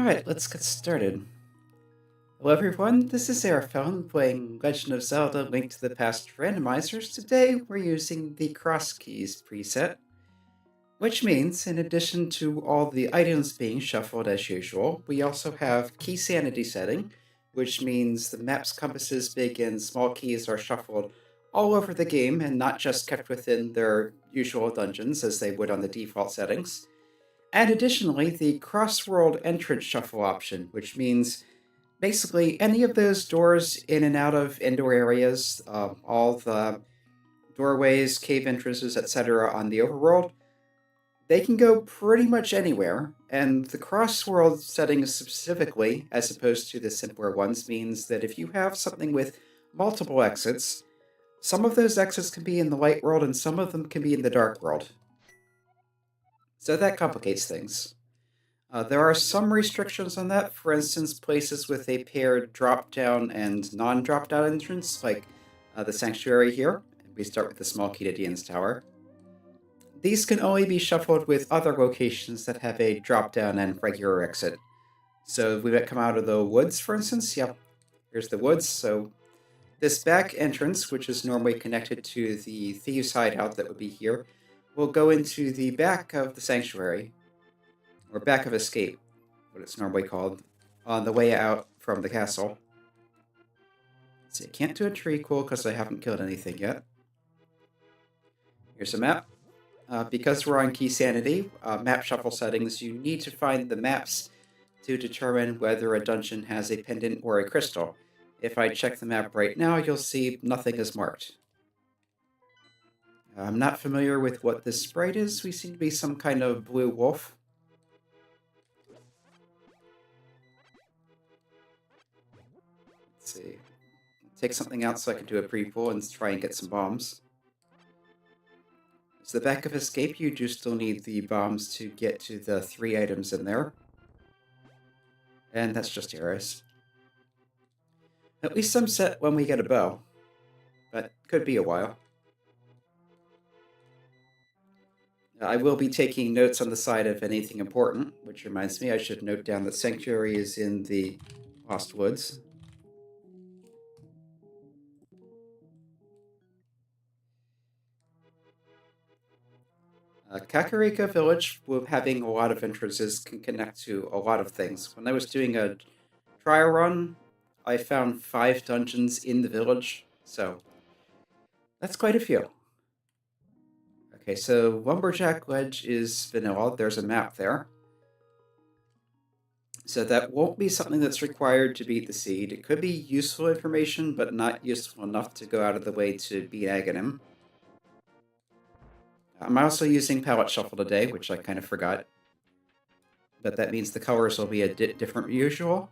Alright, let's get started. Hello everyone, this is Airphone playing Legend of Zelda Link to the Past randomizers. Today we're using the Crosskeys preset, which means in addition to all the items being shuffled as usual, we also have Keysanity setting, which means the map's compasses, big and small keys are shuffled all over the game and not just kept within their usual dungeons as they would on the default settings. And additionally, the cross-world entrance shuffle option, which means basically any of those doors in and out of indoor areas, all the doorways, cave entrances, etc. on the overworld, they can go pretty much anywhere. And the cross-world settings specifically, as opposed to the simpler ones, means that if you have something with multiple exits, some of those exits can be in the light world and some of them can be in the dark world. So that complicates things. There are some restrictions on that. For instance, places with a paired drop-down and non-drop-down entrance, like the Sanctuary here. We start with the small key to Dian's Tower. These can only be shuffled with other locations that have a drop-down and regular exit. So if we come out of the woods, for instance, yep, here's the woods. So this back entrance, which is normally connected to the Thieves' Hideout that would be here, will go into the back of the Sanctuary, or back of Escape, what it's normally called, on the way out from the castle. See, I can't do a tree cool because I haven't killed anything yet. Here's a map. Because we're on Keysanity, map shuffle settings, you need to find the maps to determine whether a dungeon has a pendant or a crystal. If I check the map right now, you'll see nothing is marked. I'm not familiar with what this sprite is. We seem to be some kind of blue wolf. Let's see. Take something out so I can do a pre-pull and try and get some bombs. So the back of Escape, you do still need the bombs to get to the 3 items in there. And that's just arrows. At least I'm set when we get a bow. But could be a while. I will be taking notes on the side of anything important, which reminds me I should note down that Sanctuary is in the Lost Woods. Kakariko Village, having a lot of entrances, can connect to a lot of things. When I was doing a trial run, I found 5 dungeons in the village, so that's quite a few. Okay, so Lumberjack Ledge is vanilla. There's a map there. So that won't be something that's required to beat the seed. It could be useful information, but not useful enough to go out of the way to beat Aghanim. I'm also using Palette Shuffle today, which I kind of forgot. But that means the colors will be a different from usual.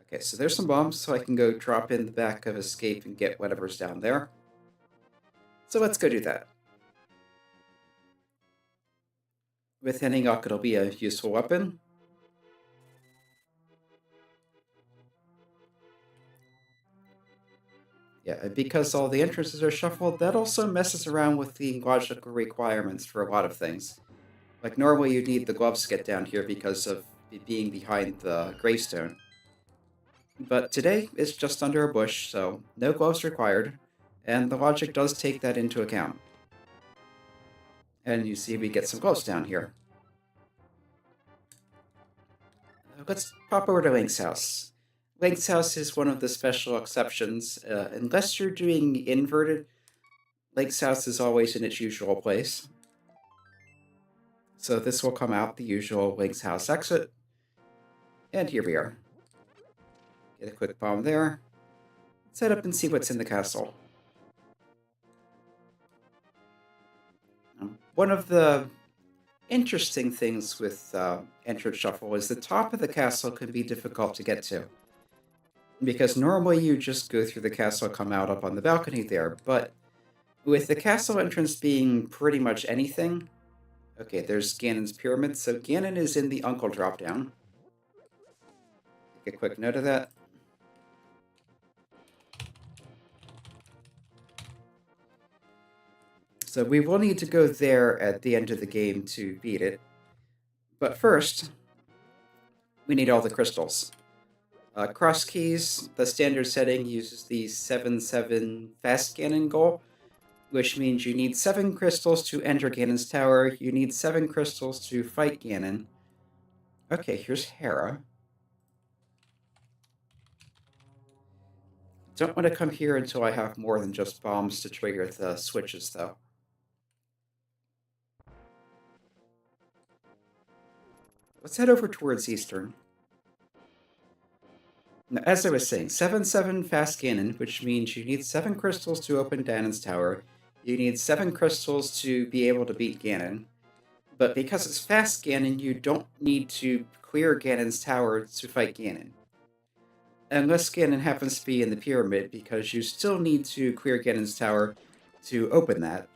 Okay, so there's some bombs, so I can go drop in the back of Escape and get whatever's down there. So let's go do that. With any luck, it'll be a useful weapon. Yeah, because all the entrances are shuffled, that also messes around with the logical requirements for a lot of things. Like normally you need the gloves to get down here because of it being behind the gravestone. But today it's just under a bush, so no gloves required, and the logic does take that into account. And you see we get some gloves down here. Let's pop over to Link's house. Link's house is one of the special exceptions. Unless you're doing inverted, Link's house is always in its usual place. So this will come out the usual Link's house exit. And here we are. Get a quick bomb there. Set up and see what's in the castle. One of the interesting things with entrance shuffle is the top of the castle can be difficult to get to. Because normally you just go through the castle, come out up on the balcony there, but with the castle entrance being pretty much anything... Okay, there's Ganon's pyramid, so Ganon is in the Uncle drop-down. Take a quick note of that. So we will need to go there at the end of the game to beat it. But first, we need all the crystals. Crosskeys, the standard setting, uses the 7-7 fast Ganon goal, which means you need 7 crystals to enter Ganon's tower, you need 7 crystals to fight Ganon. Okay, here's Hera. Don't want to come here until I have more than just bombs to trigger the switches, though. Let's head over towards Eastern. Now, as I was saying, 7-7 fast Ganon, which means you need 7 crystals to open Ganon's tower. You need 7 crystals to be able to beat Ganon. But because it's fast Ganon, you don't need to clear Ganon's tower to fight Ganon. Unless Ganon happens to be in the pyramid, because you still need to clear Ganon's tower to open that.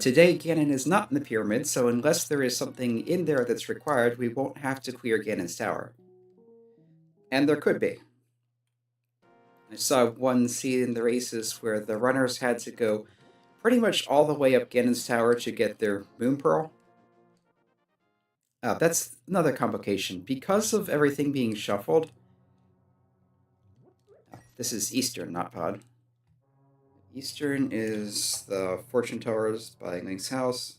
Today, Ganon is not in the pyramid, so unless there is something in there that's required, we won't have to clear Ganon's tower. And there could be. I saw one scene in the races where the runners had to go pretty much all the way up Ganon's tower to get their Moon Pearl. That's another complication. Because of everything being shuffled, this is Eastern, not Pod. Eastern is the Fortune Towers by Link's house.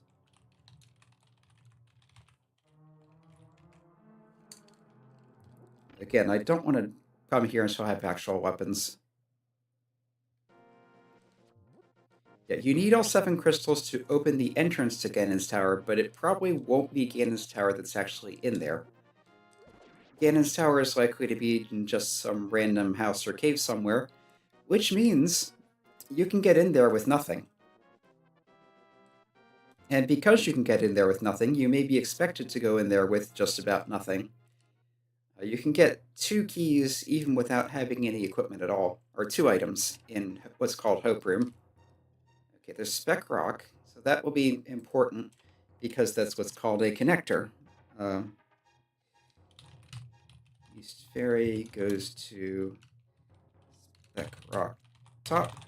Again, I don't want to come here until I have actual weapons. Yeah, you need all 7 crystals to open the entrance to Ganon's tower, but it probably won't be Ganon's tower that's actually in there. Ganon's tower is likely to be in just some random house or cave somewhere, which means you can get in there with nothing. And because you can get in there with nothing, you may be expected to go in there with just about nothing. You can get 2 keys even without having any equipment at all, or 2 items in what's called Hope Room. Okay, there's Spec Rock, so that will be important because that's what's called a connector. East Ferry goes to Spec Rock top.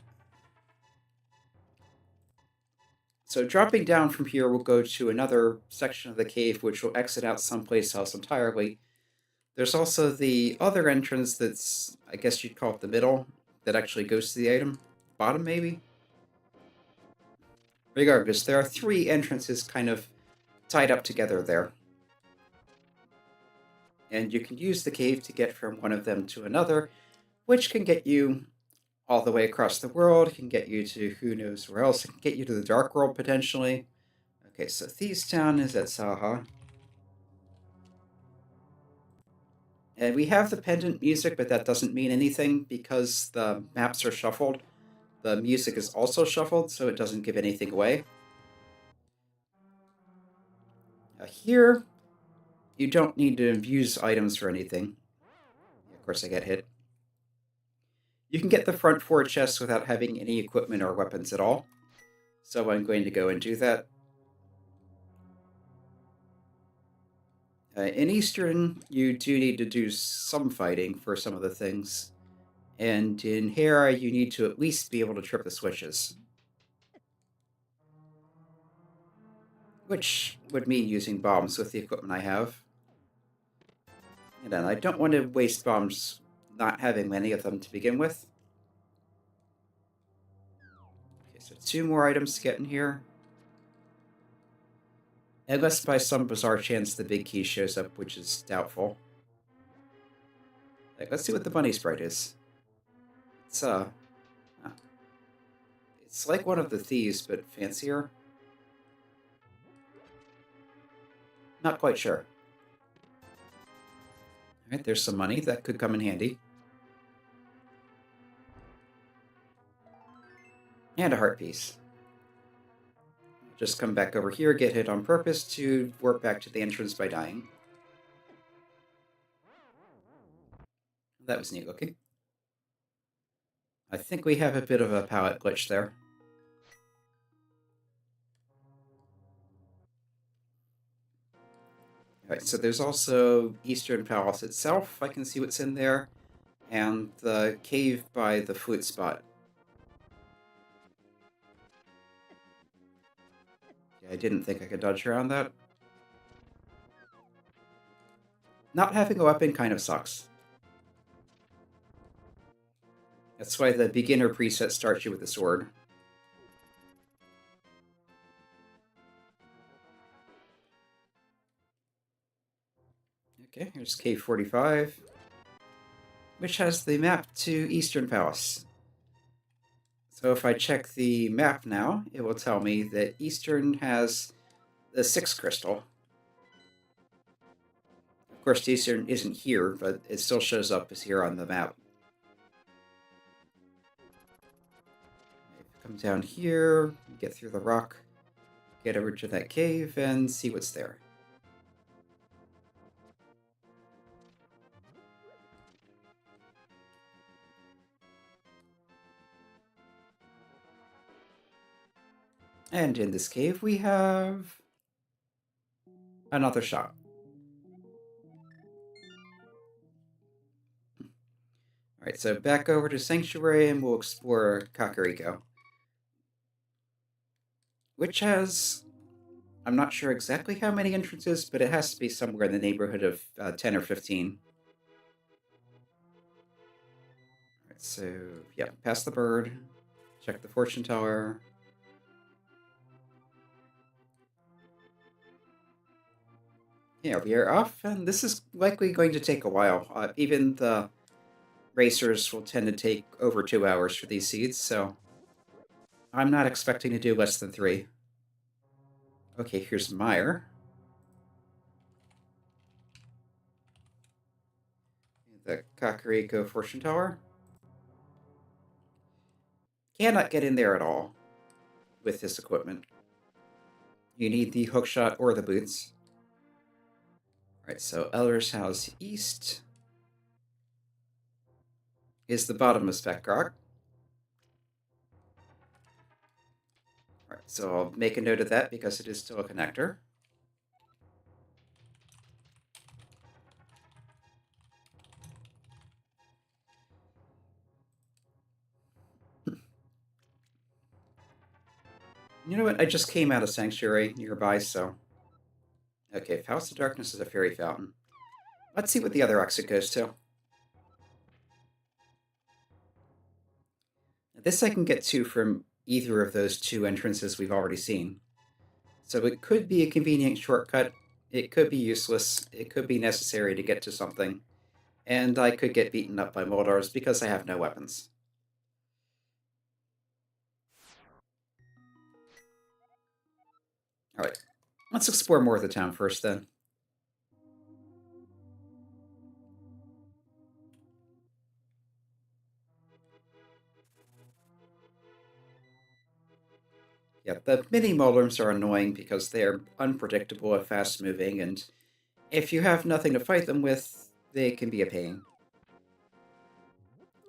So dropping down from here, we'll go to another section of the cave, which will exit out someplace else entirely. There's also the other entrance that's, I guess you'd call it the middle, that actually goes to the item. Bottom, maybe? Regardless, there are 3 entrances kind of tied up together there. And you can use the cave to get from one of them to another, which can get you all the way across the world, can get you to who knows where else, it can get you to the Dark World, potentially. Okay, so Thieves Town is at Saha. And we have the pendant music, but that doesn't mean anything because the maps are shuffled. The music is also shuffled, so it doesn't give anything away. Here, you don't need to use items for anything. Of course, I get hit. You can get the front 4 chests without having any equipment or weapons at all. So I'm going to go and do that. In Eastern, you do need to do some fighting for some of the things. And in Hera, you need to at least be able to trip the switches. Which would mean using bombs with the equipment I have. And then I don't want to waste bombs not having many of them to begin with. Okay, so 2 more items to get in here. Unless by some bizarre chance the big key shows up, which is doubtful. Let's see what the bunny sprite is. It's like one of the thieves, but fancier. Not quite sure. Alright, there's some money. That could come in handy. And a heart piece. Just come back over here, get hit on purpose to warp back to the entrance by dying. That was neat looking. I think we have a bit of a palette glitch there. Alright, so there's also Eastern Palace itself. I can see what's in there. And the cave by the flute spot. Yeah, I didn't think I could dodge around that. Not having a weapon kind of sucks. That's why the beginner preset starts you with a sword. Okay, here's Cave 45, which has the map to Eastern Palace. So if I check the map now, it will tell me that Eastern has the 6th crystal. Of course, Eastern isn't here, but it still shows up as here on the map. Come down here, get through the rock, get over to that cave, and see what's there. And in this cave, we have another shop. Alright, so back over to Sanctuary, and we'll explore Kakariko, which has, I'm not sure exactly how many entrances, but it has to be somewhere in the neighborhood of 10 or 15. Alright, so, yeah, past the bird, check the fortune teller. Yeah, we are off, and this is likely going to take a while. Even the racers will tend to take over 2 hours for these seeds, so I'm not expecting to do less than 3. Okay, here's Meyer. The Kakariko Fortune Tower. Cannot get in there at all with this equipment. You need the hookshot or the boots. Alright, so Elder's House East is the bottom of Spec Rock. Alright, so I'll make a note of that because it is still a connector. You know what? I just came out of Sanctuary nearby, so... Okay, House of Darkness is a fairy fountain. Let's see what the other exit goes to. This I can get to from either of those 2 entrances we've already seen. So it could be a convenient shortcut, it could be useless, it could be necessary to get to something, and I could get beaten up by Moldars because I have no weapons. Alright, let's explore more of the town first then. Yeah, the mini Moldars are annoying because they're unpredictable and fast moving, and if you have nothing to fight them with, they can be a pain.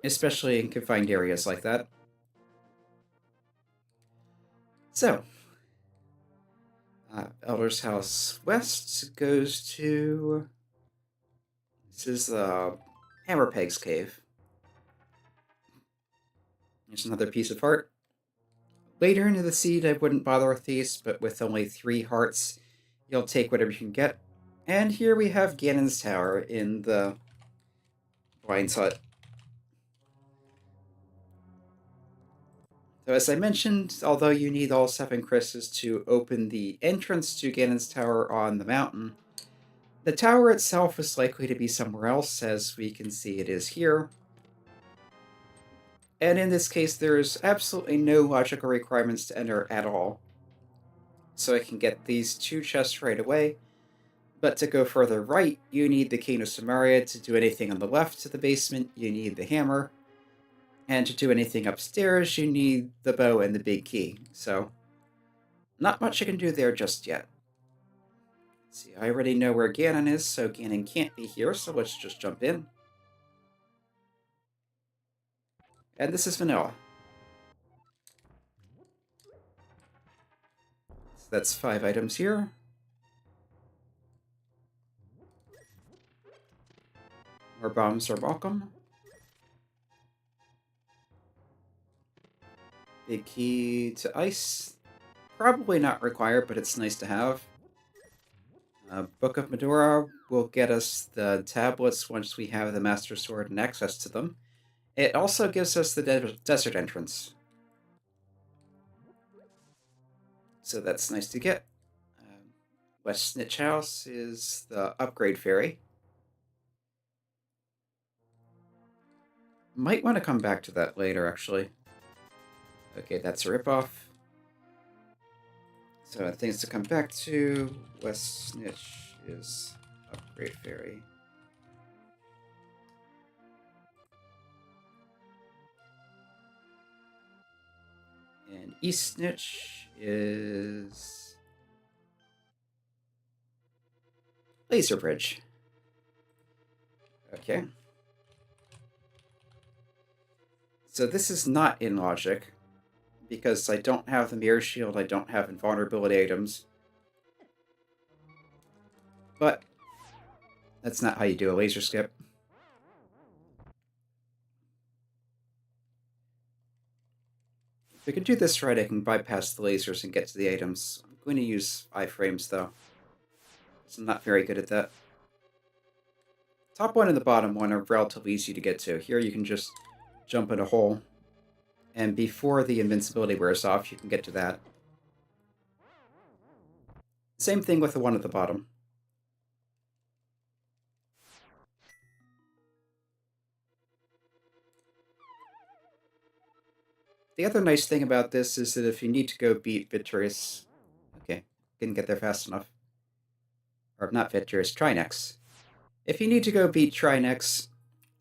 Especially in confined areas like that. So, Elder's House West goes to... This is Hammerpeg's Cave. Here's another piece of art. Later into the seed, I wouldn't bother with these, but with only 3 hearts, you'll take whatever you can get. And here we have Ganon's Tower in the Blind's Hut. So as I mentioned, although you need all 7 crystals to open the entrance to Ganon's Tower on the mountain, the tower itself is likely to be somewhere else, as we can see it is here. And in this case, there's absolutely no logical requirements to enter at all. So I can get these 2 chests right away, but to go further right, you need the Cane of Samaria. To do anything on the left to the basement, you need the hammer. And to do anything upstairs, you need the bow and the big key. So, not much I can do there just yet. Let's see, I already know where Ganon is, so Ganon can't be here, so let's just jump in. And this is Vanilla. So that's 5 items here. More bombs are welcome. Big key to ice. Probably not required, but it's nice to have. Book of Medora will get us the tablets once we have the Master Sword and access to them. It also gives us the desert entrance. So that's nice to get. West Snitch House is the upgrade ferry. Might want to come back to that later, actually. Okay, that's a ripoff. So things to come back to. West Snitch is upgrade ferry. And East Snitch is Laser Bridge. Okay. So this is not in logic, because I don't have the Mirror Shield, I don't have invulnerability items. But that's not how you do a laser skip. If I can do this right, I can bypass the lasers and get to the items. I'm going to use iframes, though. I'm not very good at that. Top one and the bottom one are relatively easy to get to. Here you can just jump in a hole, and before the invincibility wears off, you can get to that. Same thing with the one at the bottom. The other nice thing about this is that if you need to go beat Victorious... Okay, didn't get there fast enough. Or not Victorious, Trinex. If you need to go beat Trinex,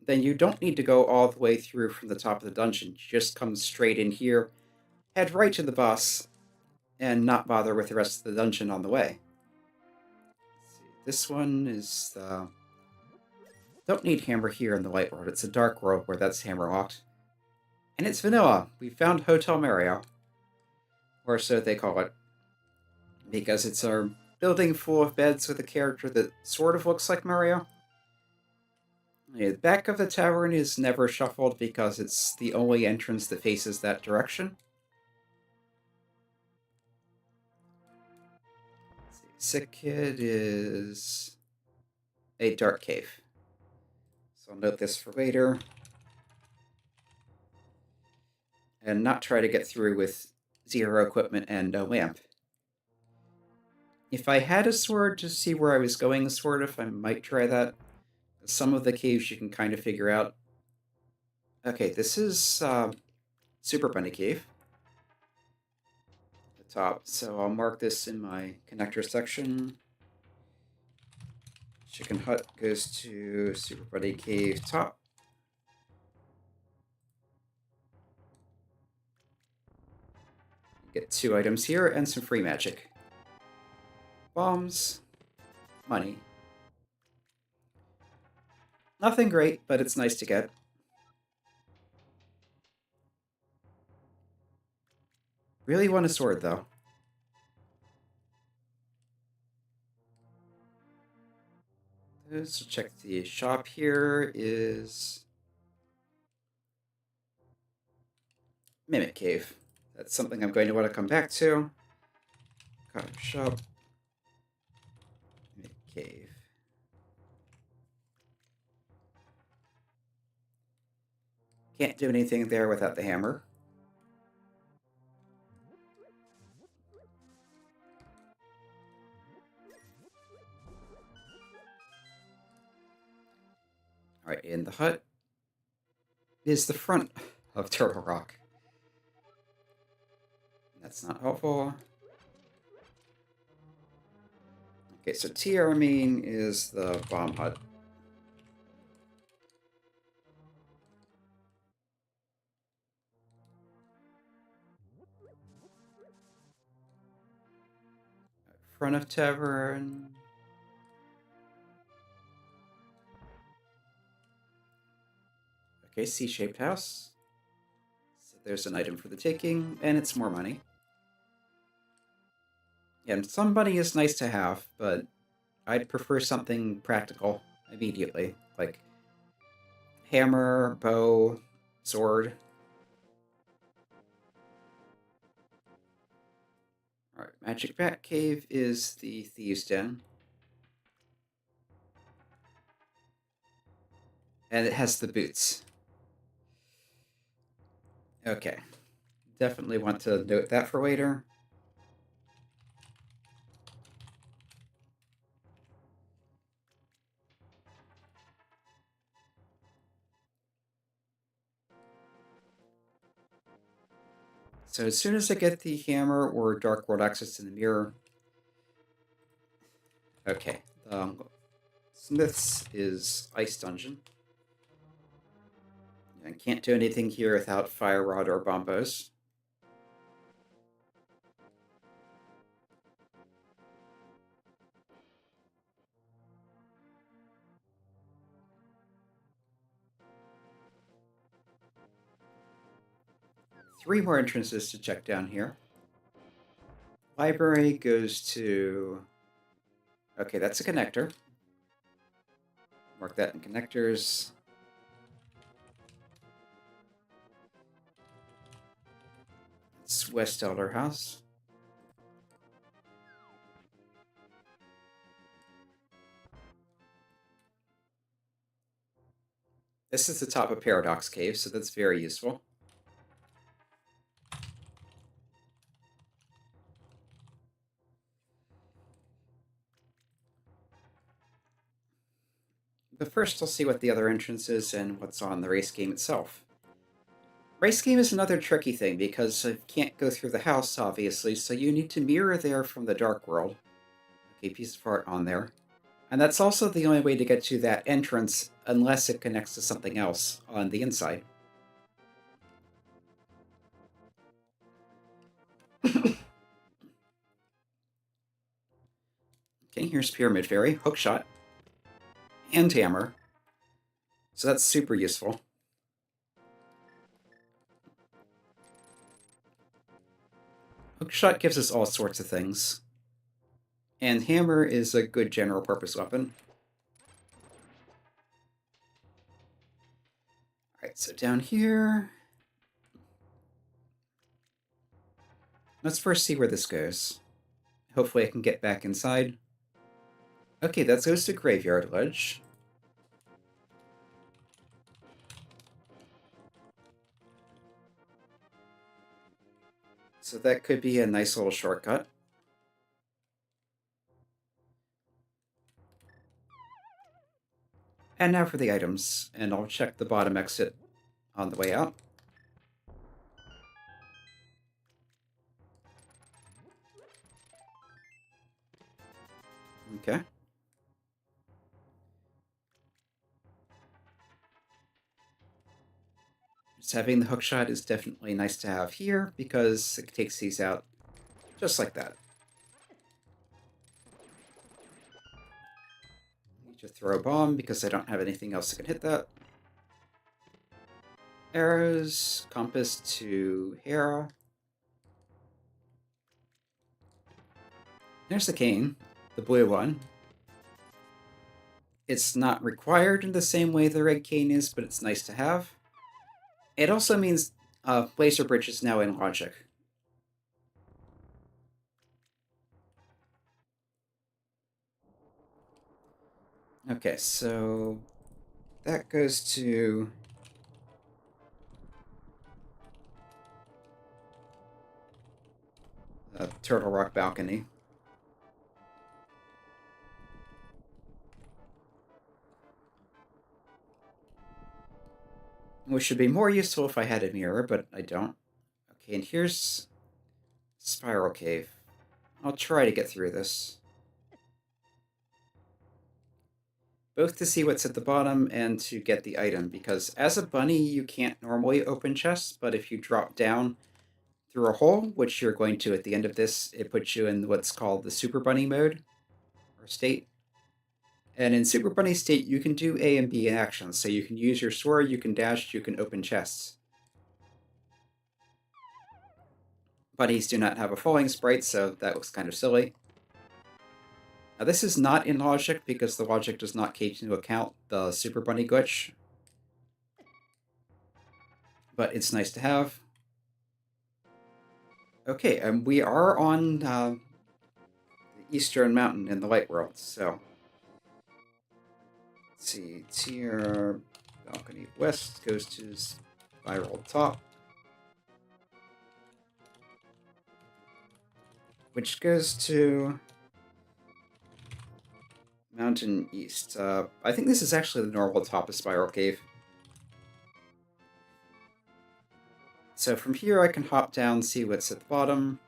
then you don't need to go all the way through from the top of the dungeon. You just come straight in here, head right to the boss, and not bother with the rest of the dungeon on the way. This one is the... Don't need Hammer here in the Light World. It's a Dark World where that's Hammer locked. And it's vanilla. We found Hotel Mario. Or so they call it. Because it's a building full of beds with a character that sort of looks like Mario. The back of the tavern is never shuffled because it's the only entrance that faces that direction. Sick Kid is a dark cave. So I'll note this for later. And not try to get through with 0 equipment and no lamp. If I had a sword to see where I was going, sort of, I might try that. Some of the caves you can kind of figure out. Okay, this is Super Bunny Cave. The top. So I'll mark this in my connector section. Chicken Hut goes to Super Bunny Cave top. Get 2 items here and some free magic. Bombs. Money. Nothing great, but it's nice to get. Really want a sword, though. So check the shop here is... Mimic Cave. That's something I'm going to want to come back to. Shop. Mimic Cave. Can't do anything there without the hammer. Alright, in the hut is the front of Turtle Rock. That's not helpful. Okay, so TR main is the bomb hut. Front of tavern. Okay, C-shaped house. So there's an item for the taking, and it's more money. And some money is nice to have, but I'd prefer something practical immediately, like hammer, bow, sword. Alright, Magic Bat Cave is the Thieves' Den. And it has the boots. Okay. Definitely want to note that for later. So as soon as I get the hammer or Dark World access to the mirror... Okay. Smith's is Ice Dungeon. I can't do anything here without Fire Rod or Bombos. Three more entrances to check down here. Library goes to... Okay, that's a connector. Mark that in connectors. It's West Elder House. This is the top of Paradox Cave, so that's very useful. But first, I'll see what the other entrance is and what's on the race game itself. Race game is another tricky thing because you can't go through the house, obviously, so you need to mirror there from the Dark World. Okay, piece of art on there. And that's also the only way to get to that entrance unless it connects to something else on the inside. Okay, here's Pyramid Fairy, Hookshot, and Tamer. So that's super useful. Hookshot gives us all sorts of things. And Hammer is a good general purpose weapon. Alright, so down here... Let's first see where this goes. Hopefully I can get back inside. Okay, that goes to Graveyard Ledge. So that could be a nice little shortcut. And now for the items, and I'll check the bottom exit on the way out. Okay. Just having the hookshot is definitely nice to have here because it takes these out just like that. Need to throw a bomb because I don't have anything else that can hit that. Arrows, compass to Hera. There's the cane, the blue one. It's not required in the same way the red cane is, but it's nice to have. It also means Blazer Bridge is now in logic. Okay, so that goes to Turtle Rock balcony. Which should be more useful if I had a mirror, but I don't. Okay, and here's Spiral Cave. I'll try to get through this. Both to see what's at the bottom and to get the item, because as a bunny you can't normally open chests, but if you drop down through a hole, which you're going to at the end of this, it puts you in what's called the Super Bunny mode, or state. And in Super Bunny state, you can do A and B actions, so you can use your sword, you can dash, you can open chests. Bunnies do not have a falling sprite, so that looks kind of silly. Now this is not in logic, because the logic does not take into account the Super Bunny glitch. But it's nice to have. Okay, we are on the Eastern Mountain in the Light World, so... Let's see, tier balcony west goes to spiral top, which goes to mountain east. I think this is actually the normal top of Spiral Cave. So from here I can hop down, see what's at the bottom,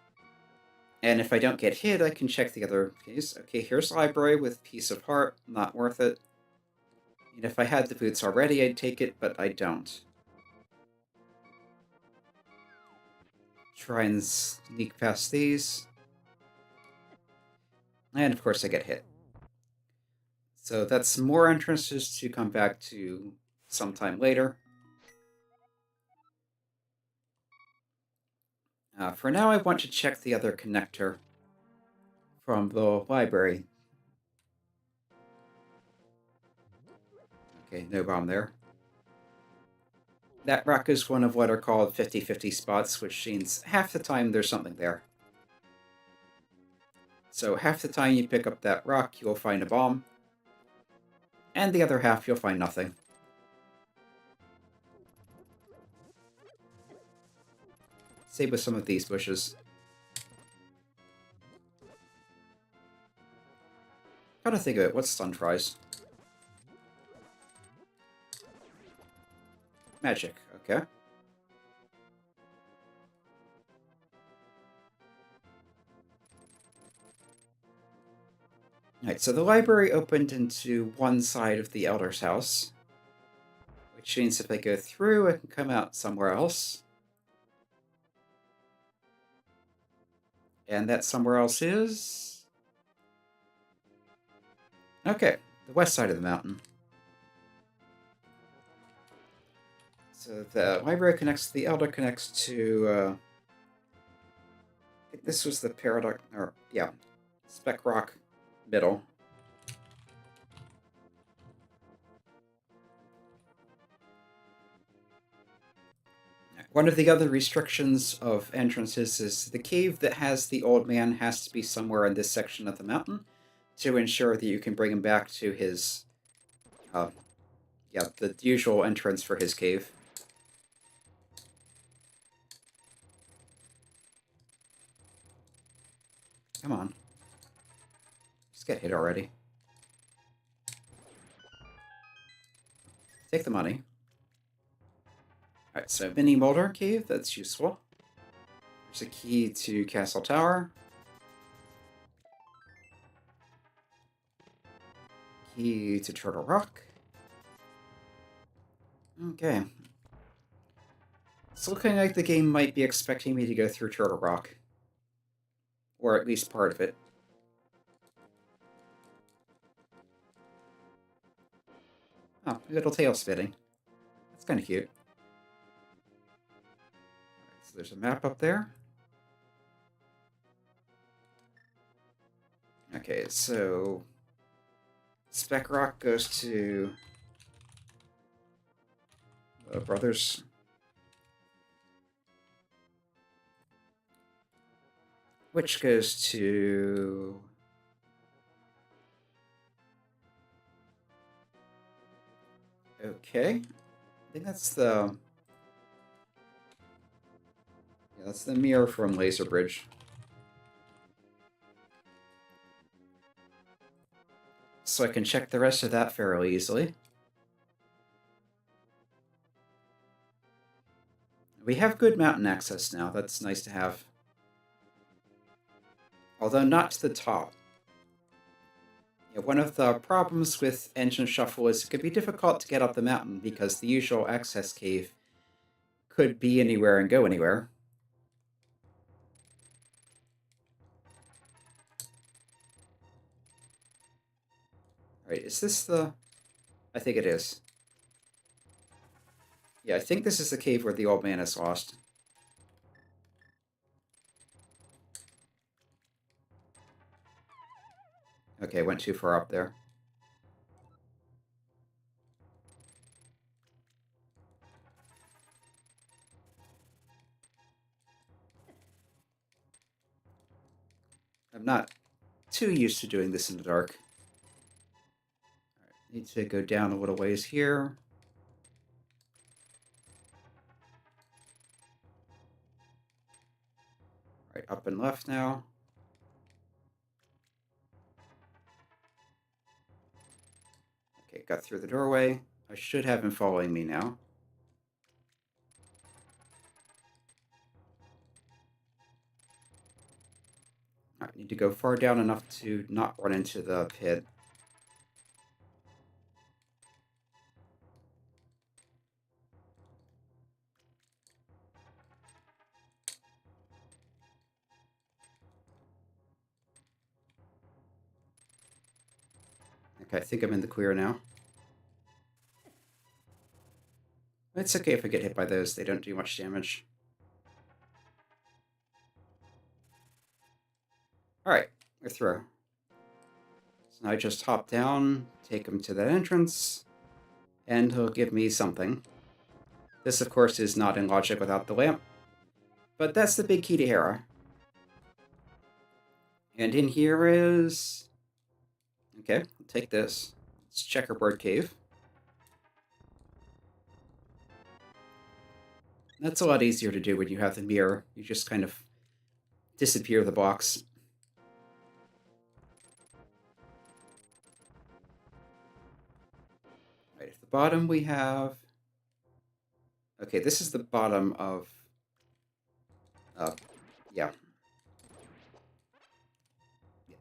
and if I don't get hit, I can check the other keys. Okay, here's library with Piece of Heart, not worth it. And if I had the boots already, I'd take it, but I don't. Try and sneak past these. And of course I get hit. So that's more entrances to come back to sometime later. For now, I want to check the other connector from the library. Okay, no bomb there. That rock is one of what are called 50-50 spots, which means half the time there's something there. So half the time you pick up that rock, you'll find a bomb, and the other half you'll find nothing. Same with some of these bushes. How to think of it, what's stun tries? Magic, okay. Alright, so the library opened into one side of the Elder's house, which means if I go through, I can come out somewhere else. And that somewhere else is... okay, the west side of the mountain. So the library connects to the Elder, connects to... I think this was the Paradox... or, yeah, Spec Rock middle. One of the other restrictions of entrances is the cave that has the old man has to be somewhere in this section of the mountain to ensure that you can bring him back to his, the usual entrance for his cave. Come on. Just get hit already. Take the money. Alright, so mini Molder Cave, that's useful. There's a key to Castle Tower. Key to Turtle Rock. Okay. It's looking like the game might be expecting me to go through Turtle Rock. Or at least part of it. Oh, a little tail spitting. That's kind of cute. Right, so there's a map up there. Okay, so... Spec Rock goes to... Brothers. Which goes to... okay. I think that's the... yeah, that's the mirror from Laser Bridge. So I can check the rest of that fairly easily. We have good mountain access now. That's nice to have. Although not to the top. Yeah, one of the problems with Engine Shuffle is it could be difficult to get up the mountain because the usual access cave could be anywhere and go anywhere. Alright, is this the... I think it is. Yeah, I think this is the cave where the old man is lost. Okay, went too far up there. I'm not too used to doing this in the dark. All right, need to go down a little ways here. Right, up and left now. Okay, got through the doorway. I should have him following me now. I need to go far down enough to not run into the pit. Okay, I think I'm in the clear now. It's okay if I get hit by those. They don't do much damage. Alright, we're through. So now I just hop down, take him to that entrance, and he'll give me something. This, of course, is not in logic without the lamp, but that's the big key to Hera. And in here is... Okay, I'll take this. It's Checkerboard Cave. That's a lot easier to do when you have the mirror. You just kind of disappear the box. Right, at the bottom we have... Okay, this is the bottom of... yeah.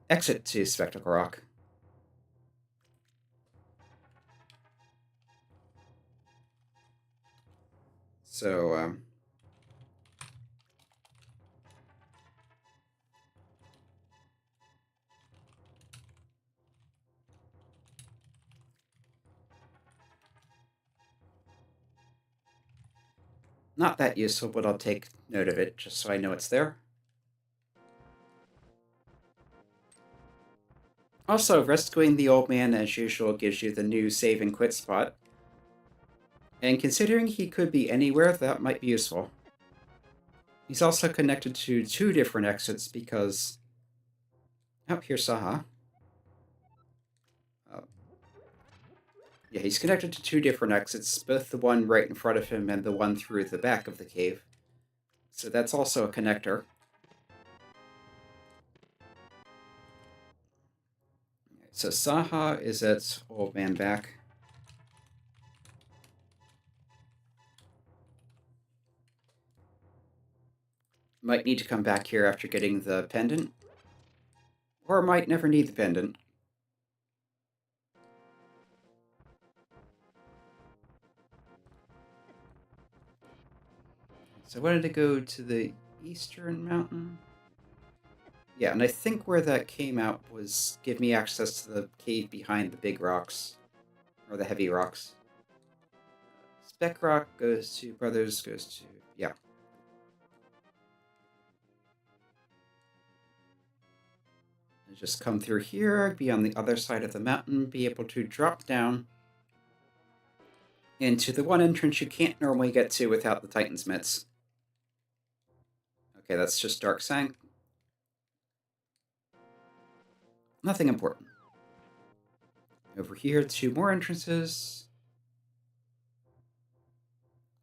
Exit to Spectacle Rock. So, not that useful, but I'll take note of it, just so I know it's there. Also, rescuing the old man, as usual, gives you the new save and quit spot. And considering he could be anywhere, that might be useful. He's also connected to 2 different exits because... Oh, here's Saha. Yeah, he's connected to 2 different exits, both the one right in front of him and the one through the back of the cave. So that's also a connector. So Saha is at Old Man back. Might need to come back here after getting the pendant. Or might never need the pendant. So I wanted to go to the Eastern Mountain. Yeah, and I think where that came out was give me access to the cave behind the big rocks. Or the heavy rocks. Spec Rock goes to Brothers, goes to... yeah. Just come through here, be on the other side of the mountain, be able to drop down into the one entrance you can't normally get to without the Titan's Mitts. Okay, that's just Dark Sank. Nothing important. Over here, 2 more entrances.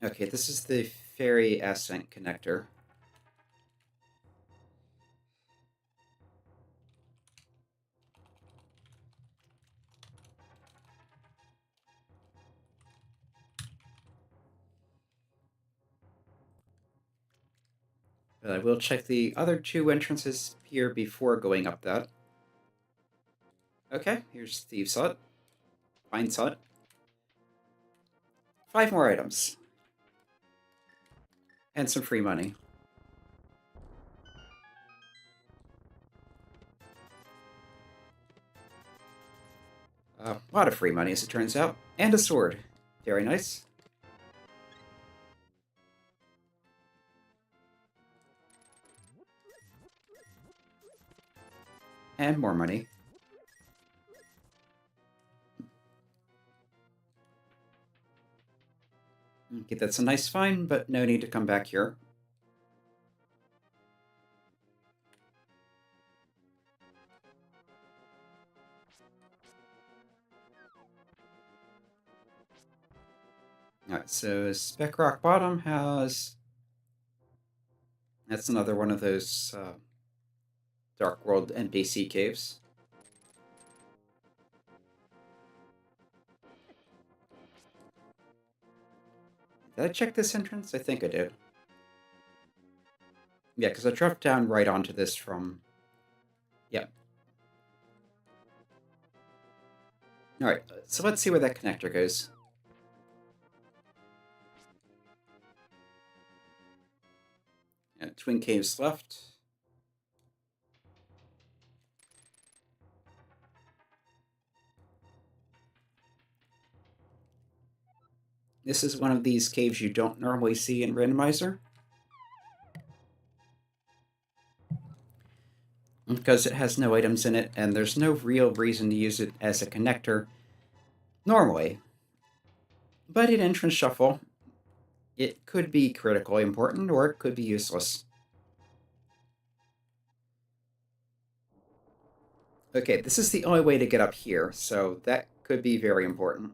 Okay, this is the Fairy Ascent connector. But I will check the other 2 entrances here before going up that. Okay, here's Thieves' Hut. Pine's Hut. 5 more items. And some free money. A lot of free money, as it turns out. And a sword. Very nice. And more money. Okay, that's a nice find, but no need to come back here. Alright, so Spec Rock Bottom has That's another one of those Dark World NPC caves. Did I check this entrance? I think I did. Yeah, because I dropped down right onto this from... Yeah. Alright, so let's see where that connector goes. And twin caves left. This is one of these caves you don't normally see in Randomizer, because it has no items in it, and there's no real reason to use it as a connector normally. But in Entrance Shuffle, it could be critically important, or it could be useless. Okay, this is the only way to get up here, so that could be very important.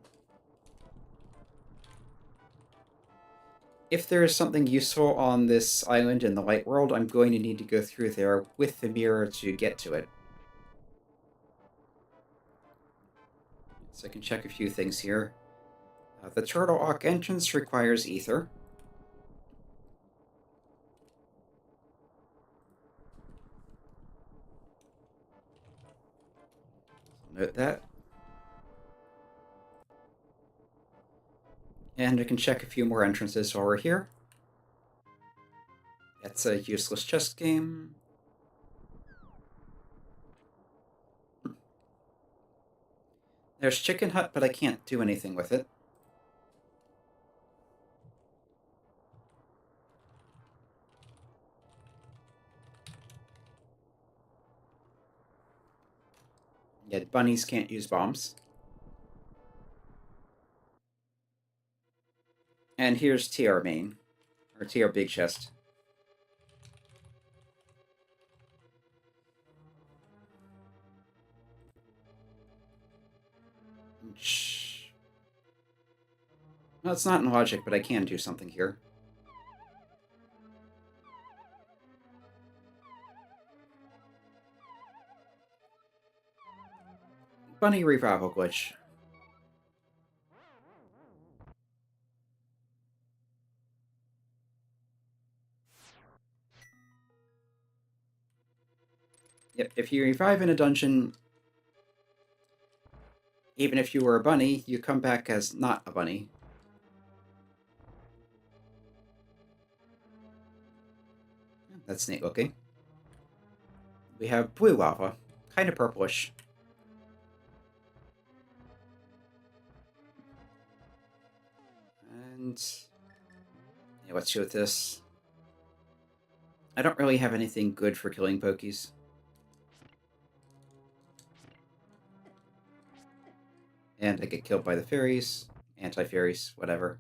If there is something useful on this island in the light world, I'm going to need to go through there with the mirror to get to it. So I can check a few things here. The Turtle Rock entrance requires ether. Note that. And I can check a few more entrances while we're here. That's a useless chess game. There's Chicken Hut, but I can't do anything with it. Yeah, bunnies can't use bombs. And here's TR main, or TR big chest. Well, it's not in logic, but I can do something here. Bunny revival glitch. Yep, if you revive in a dungeon, even if you were a bunny, you come back as not a bunny. That's neat looking. We have blue lava, kind of purplish. And yeah, let's see with this. I don't really have anything good for killing pokies. And I get killed by the fairies, anti-fairies, whatever.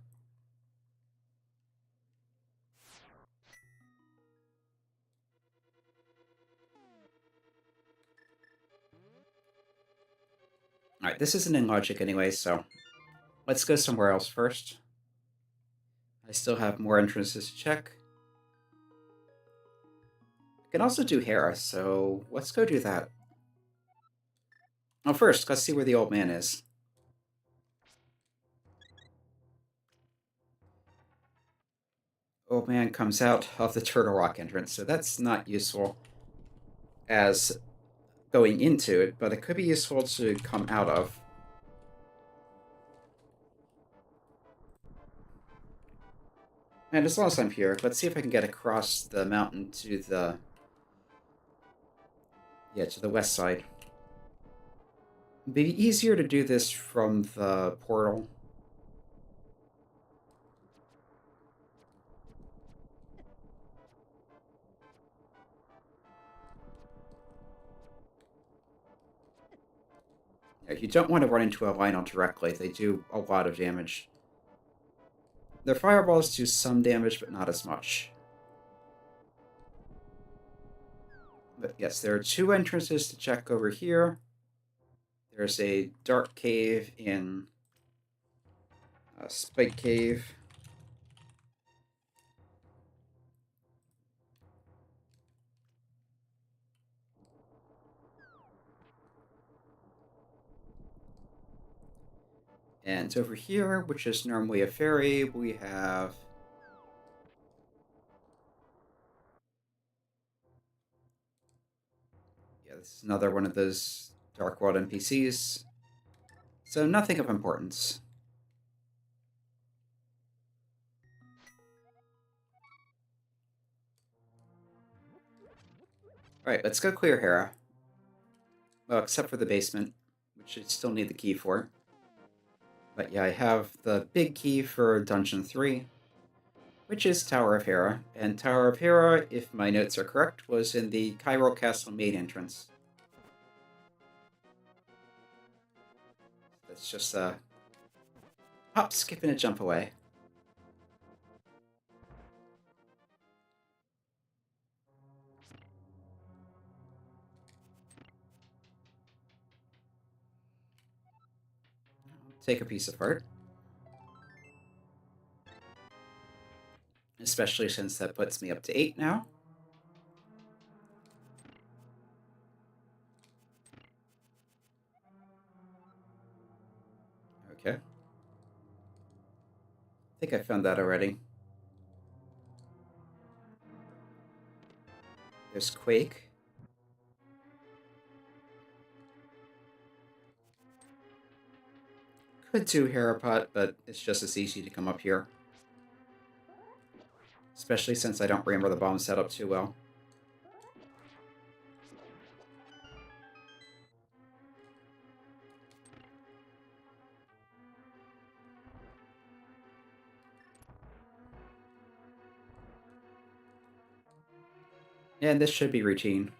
Alright, this isn't in logic anyway, so let's go somewhere else first. I still have more entrances to check. I can also do Hera, so let's go do that. Oh, first, let's see where the old man is. Old man comes out of the Turtle Rock entrance, so that's not useful as going into it, but it could be useful to come out of. And as long as I'm here, let's see if I can get across the mountain to the... yeah, to the west side. It'd be easier to do this from the portal. Yeah, you don't want to run into a Lionel directly. They do a lot of damage. Their fireballs do some damage, but not as much. But yes, there are two entrances to check over here. There's a dark cave in a spike cave. And over here, which is normally a fairy, we have... Yeah, this is another one of those Dark World NPCs. So nothing of importance. Alright, let's go clear Hera. Well, except for the basement, which I still need the key for. But yeah, I have the big key for Dungeon 3, which is Tower of Hera. And Tower of Hera, if my notes are correct, was in the Chiral Castle main entrance. That's just a hop, skip, and a jump away. Take a piece of art. Especially since that puts me up to 8 now. Okay. I think I found that already. There's Quake. Could do Herapot, but it's just as easy to come up here. Especially since I don't remember the bomb setup too well. And this should be routine.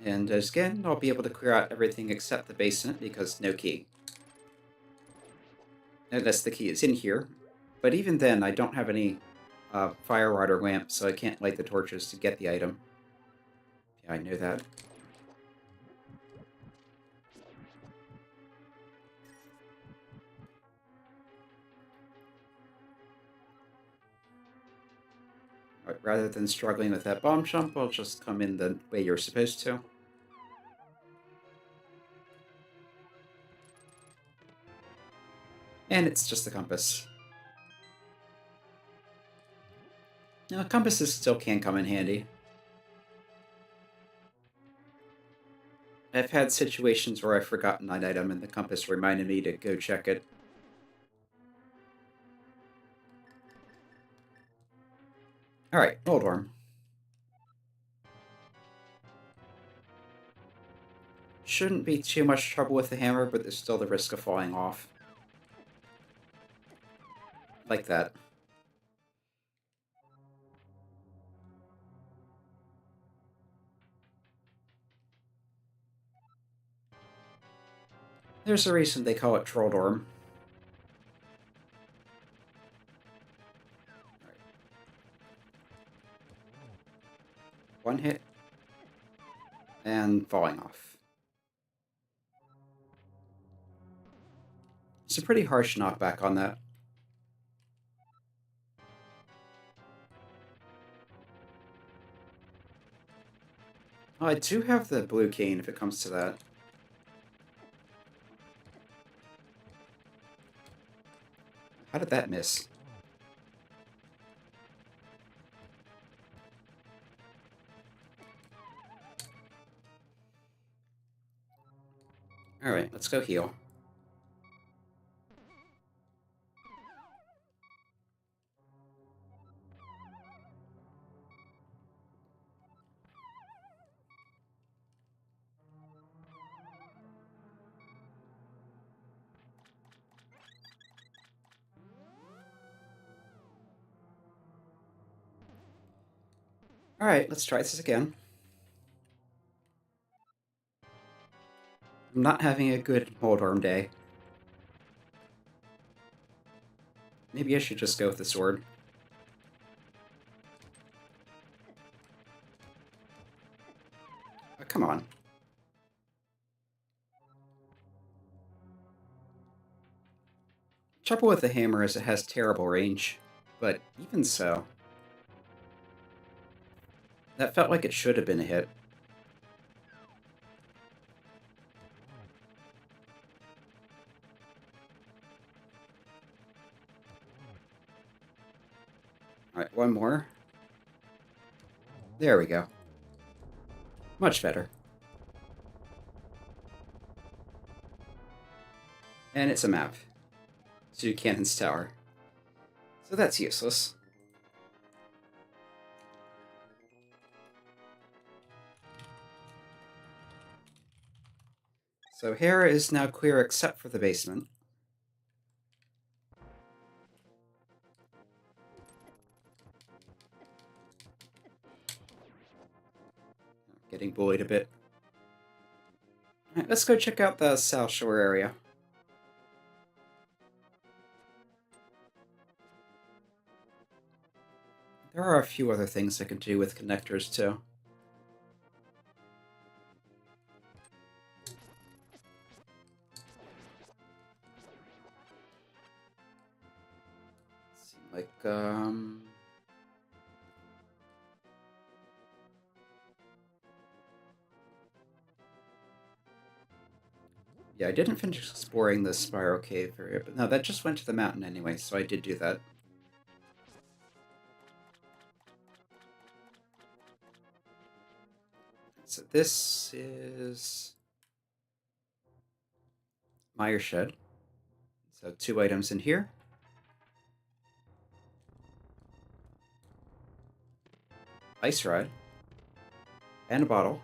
And again, I'll be able to clear out everything except the basement because no key. Unless the key is in here. But even then, I don't have any fire rod or lamp, so I can't light the torches to get the item. Yeah, I know that. Right, rather than struggling with that bomb jump, I'll just come in the way you're supposed to. And it's just the compass. Now, compasses still can come in handy. I've had situations where I've forgotten an item and the compass reminded me to go check it. Alright, Old Worm. Shouldn't be too much trouble with the hammer, but there's still the risk of falling off. Like that. There's a reason they call it Trolldorm. Right. One hit. And falling off. It's a pretty harsh knockback on that. Oh, I do have the blue cane if it comes to that. How did that miss? Alright, let's go heal. Alright, let's try this again. I'm not having a good Moldorm day. Maybe I should just go with the sword. Oh, come on. Trouble with the hammer is it has terrible range, but even so. That felt like it should have been a hit. Alright, one more. There we go. Much better. And it's a map to Cannon's Tower. So that's useless. So here is now clear except for the basement. Getting bullied a bit. Alright, let's go check out the South Shore area. There are a few other things I can do with connectors, too. Like, yeah, I didn't finish exploring the Spiral Cave area, but no, that just went to the mountain anyway, so I did do that. So this is Meyer Shed. So 2 items in here. Ice Rod. And a bottle.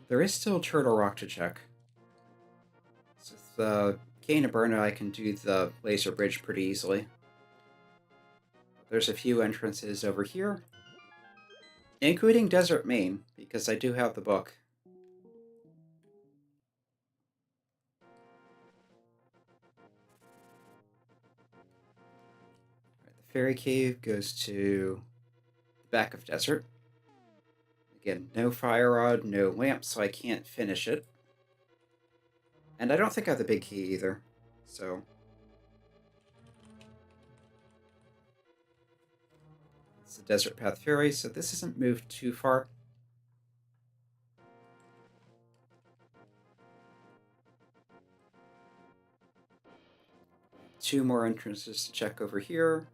There is still Turtle Rock to check. So with the Cane of Burner, I can do the laser bridge pretty easily. There's a few entrances over here, including Desert Main, because I do have the book. The Fairy Cave goes to the back of Desert. Again, no fire rod, no lamp, so I can't finish it. And I don't think I have the big key either, so... It's the Desert Path Ferry, so this isn't moved too far. Two more entrances to check over here.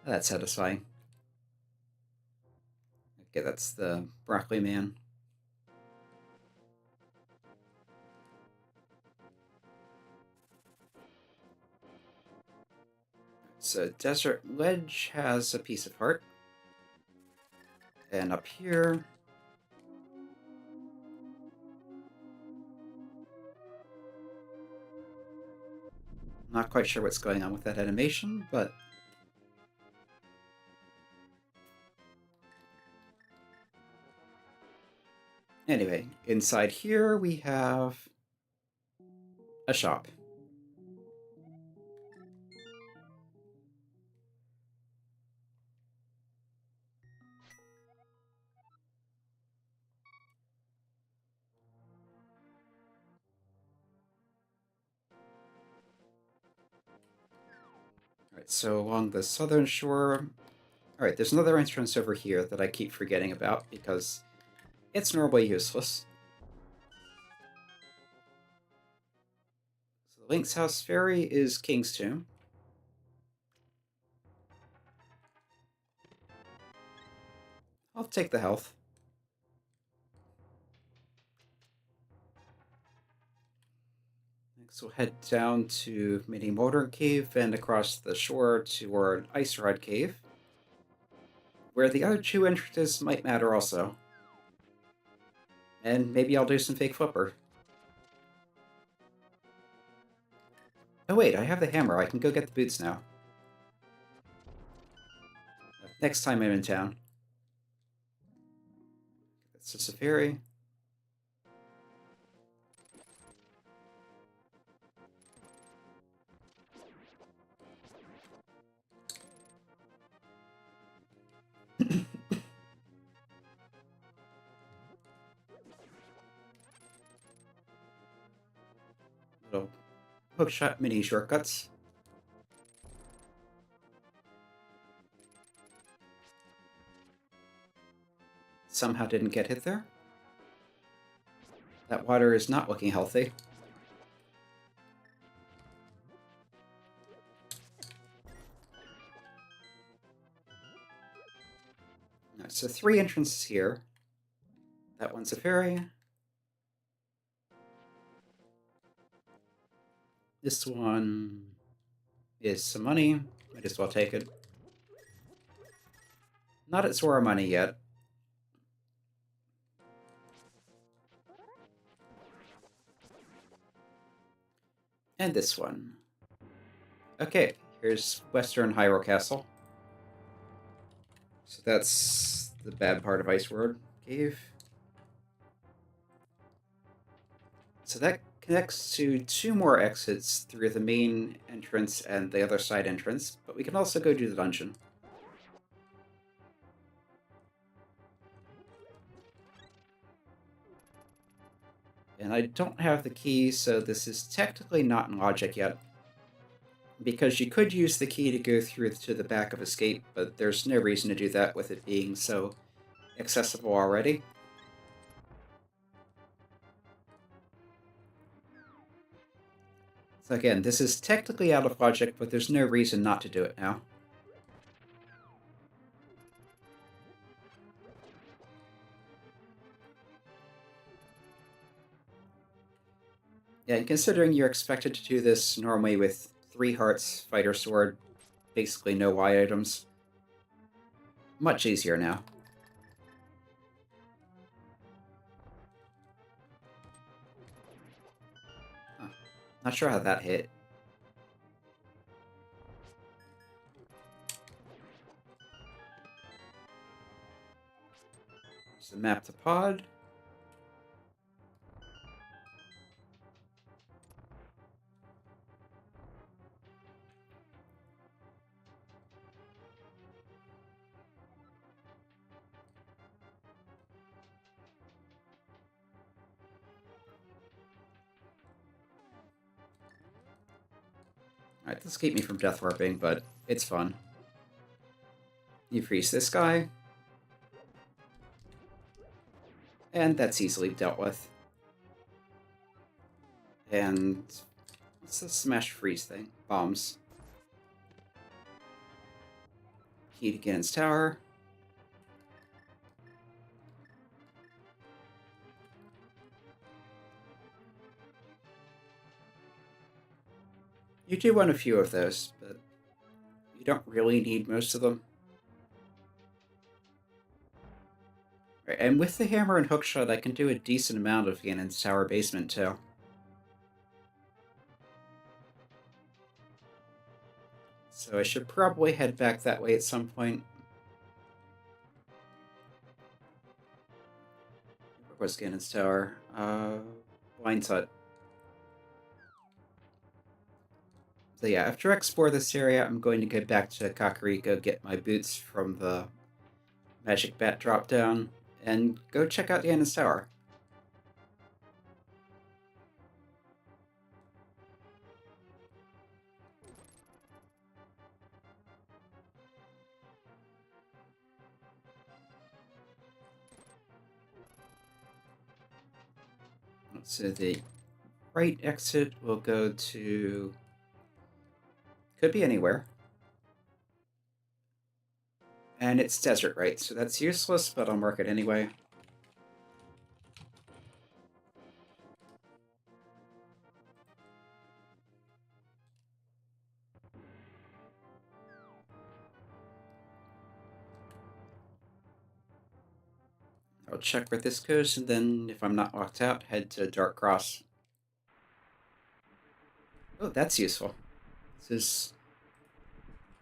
That's satisfying. Okay, that's the Broccoli Man. So Desert Ledge has a piece of heart. And up here... Not quite sure what's going on with that animation, but... Anyway, inside here we have a shop. Alright, so along the southern shore... Alright, there's another entrance over here that I keep forgetting about because it's normally useless. So the Link's House Ferry is King's Tomb. I'll take the health. Next we'll head down to Mini Motor Cave and across the shore toward Ice Rod Cave, where the other 2 entrances might matter also. And maybe I'll do some fake flipper. Oh wait, I have the hammer. I can go get the boots now. Next time I'm in town. That's just a ferry. Little hookshot mini shortcuts. somehow didn't get hit there. That water is not looking healthy. Right, so 3 entrances here. That one's a fairy. This one is some money. Might as well take it. Not at Zora money yet. And this one. Okay, here's Western Hyrule Castle. So that's the bad part of Ice World Cave. So that connects to 2 more exits through the main entrance and the other side entrance, but we can also go do the dungeon. And I don't have the key, so this is technically not in logic yet. Because you could use the key to go through to the back of Escape, but there's no reason to do that with it being so accessible already. So again, this is technically out of logic, but there's no reason not to do it now. Yeah, and considering you're expected to do this normally with 3 hearts, fighter sword, basically no Y items, much easier now. Huh. Not sure how that hit. So map to pod. Alright, this keep me from death warping, but it's fun. You freeze this guy. And that's easily dealt with. And what's the smash freeze thing? Bombs. Key to Ganon's tower. You do want a few of those, but you don't really need most of them. Right, and with the hammer and hookshot, I can do a decent amount of Ganon's tower basement too. So I should probably head back that way at some point. Where was Ganon's tower? Blind Hut. So yeah, after I explore this area, I'm going to go back to Kakariko, get my boots from the Magic Bat drop down, and go check out Ganon's tower. So the right exit will go to... could be anywhere. And it's desert, right? So that's useless, but I'll mark it anyway. I'll check where this goes, and then if I'm not locked out, head to Dark Cross. Oh, that's useful. This is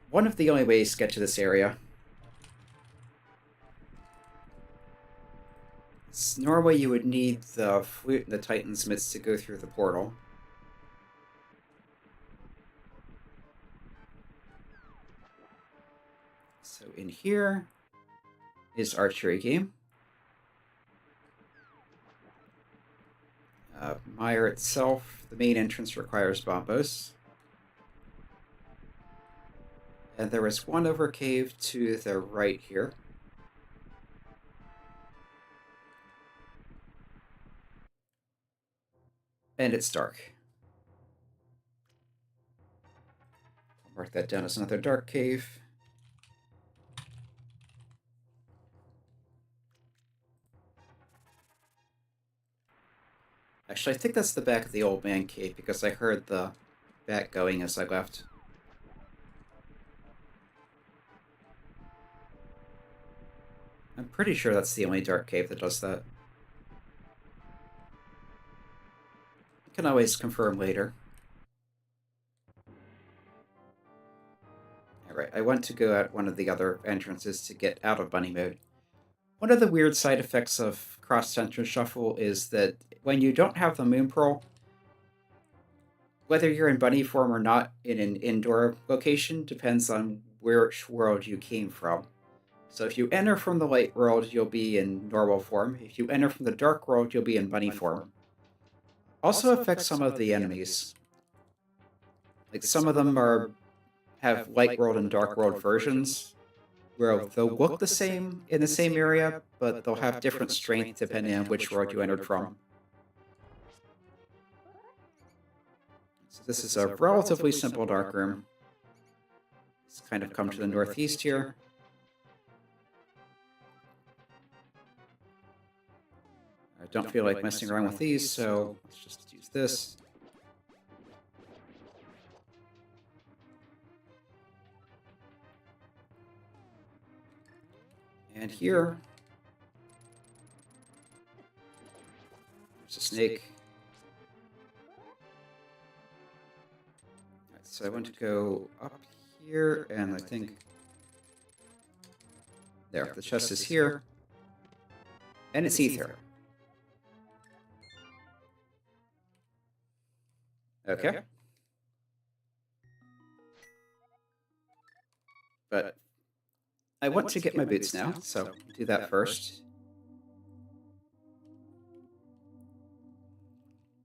one of the only ways to get to this area. Normally you would need the flute and the Titan's Mitts to go through the portal. So in here is archery game. Mire itself, the main entrance requires bombos. And there is one over cave to the right here. And it's dark. I'll mark that down as another dark cave. Actually, I think that's the back of the old man cave because I heard the bat going as I left. I'm pretty sure that's the only dark cave that does that. I can always confirm later. Alright, I want to go at one of the other entrances to get out of bunny mode. One of the weird side effects of cross-center shuffle is that when you don't have the moon pearl, whether you're in bunny form or not in an indoor location depends on which world you came from. So if you enter from the light world, you'll be in normal form. If you enter from the dark world, you'll be in bunny form. Also affects some of the enemies. Like some of them have light world and dark world versions, where they'll look the same in the same area, but they'll have different strength depending on which world you entered from. So this is a relatively simple dark room. Let's kind of come to the northeast here. I don't feel like messing around with these, so let's just use this. And here, there's a snake. Right, so I want to go up here, and I think there, the chest is here, and it's ether. Okay. But I want to get my boots now, so do that first.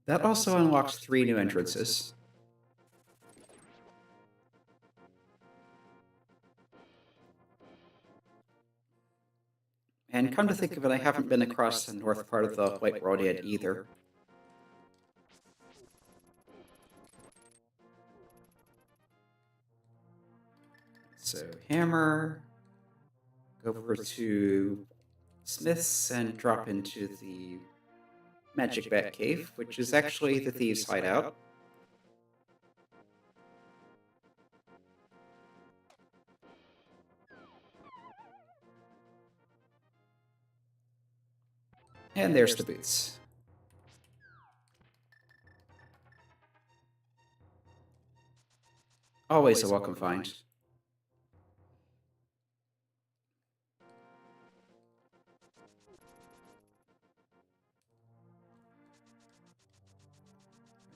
That also unlocks 3 new entrances. And come to think of it, I haven't been across the north part of the White World yet either. So, hammer, go over to Smith's and drop into the Magic Bat Cave, which is actually the Thieves' Hideout. And there's the boots. Always a welcome find.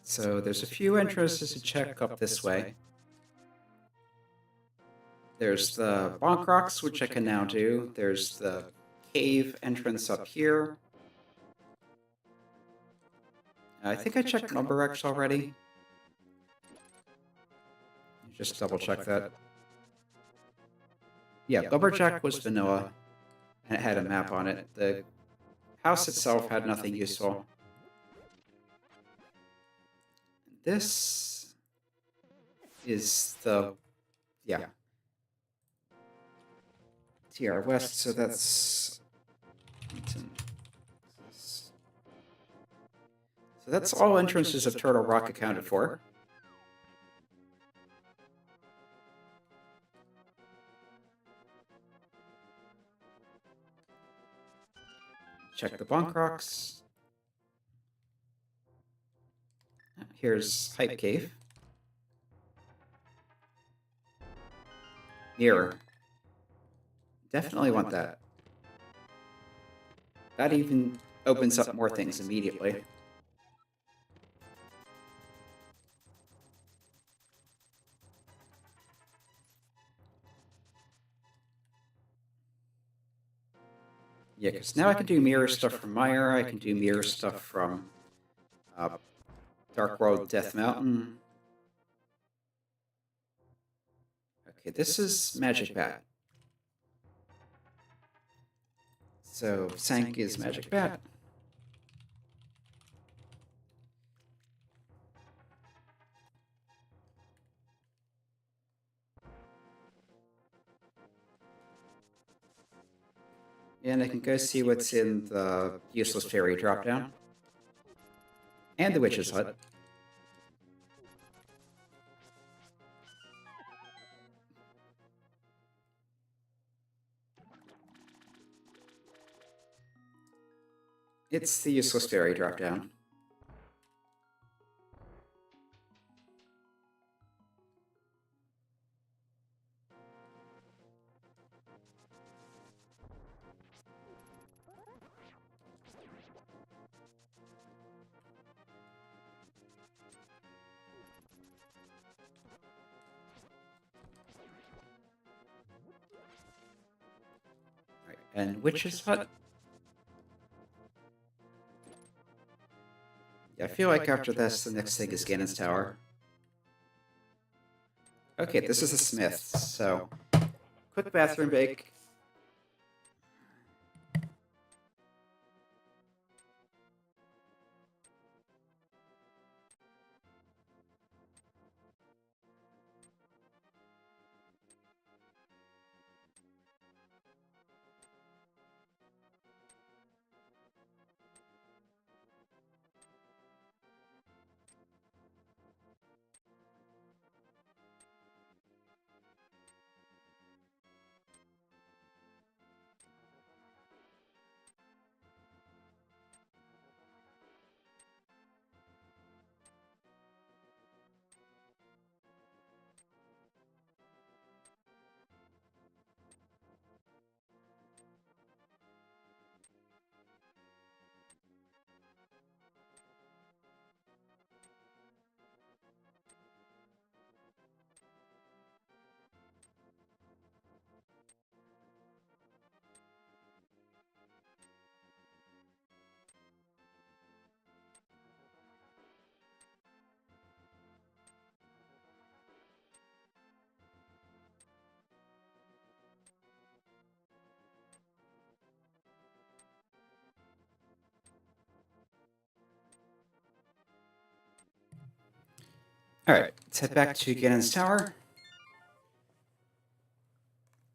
So there's a few entrances to check up this way. There's the bonk rocks, which I can now do. There's the cave entrance up here. I think I checked Lumberwrecks already. Just double check that. Yeah, Lumberjack was vanilla, and it had a map on it. The house itself had nothing useful. This is the, yeah, TR West, so that's, so that's all entrances of Turtle Rock accounted for. Check the bonk rocks. Here's Hype Cave. Mirror. Definitely want that. That even opens up more things immediately. Yeah, because now I can do mirror stuff from Mire, I can do mirror stuff from Dark World Death Mountain. Okay, this is Magic Bat. So, Sank is Magic Bat. And I can go see what's in the useless fairy drop-down. And the witch's hut. It's the useless fairy drop-down. Right, and witch's hut? Yeah, I feel like after this, the next thing is Ganon's Tower. Okay, this is a smith, so quick bathroom break. Alright, let's head back to Ganon's Tower,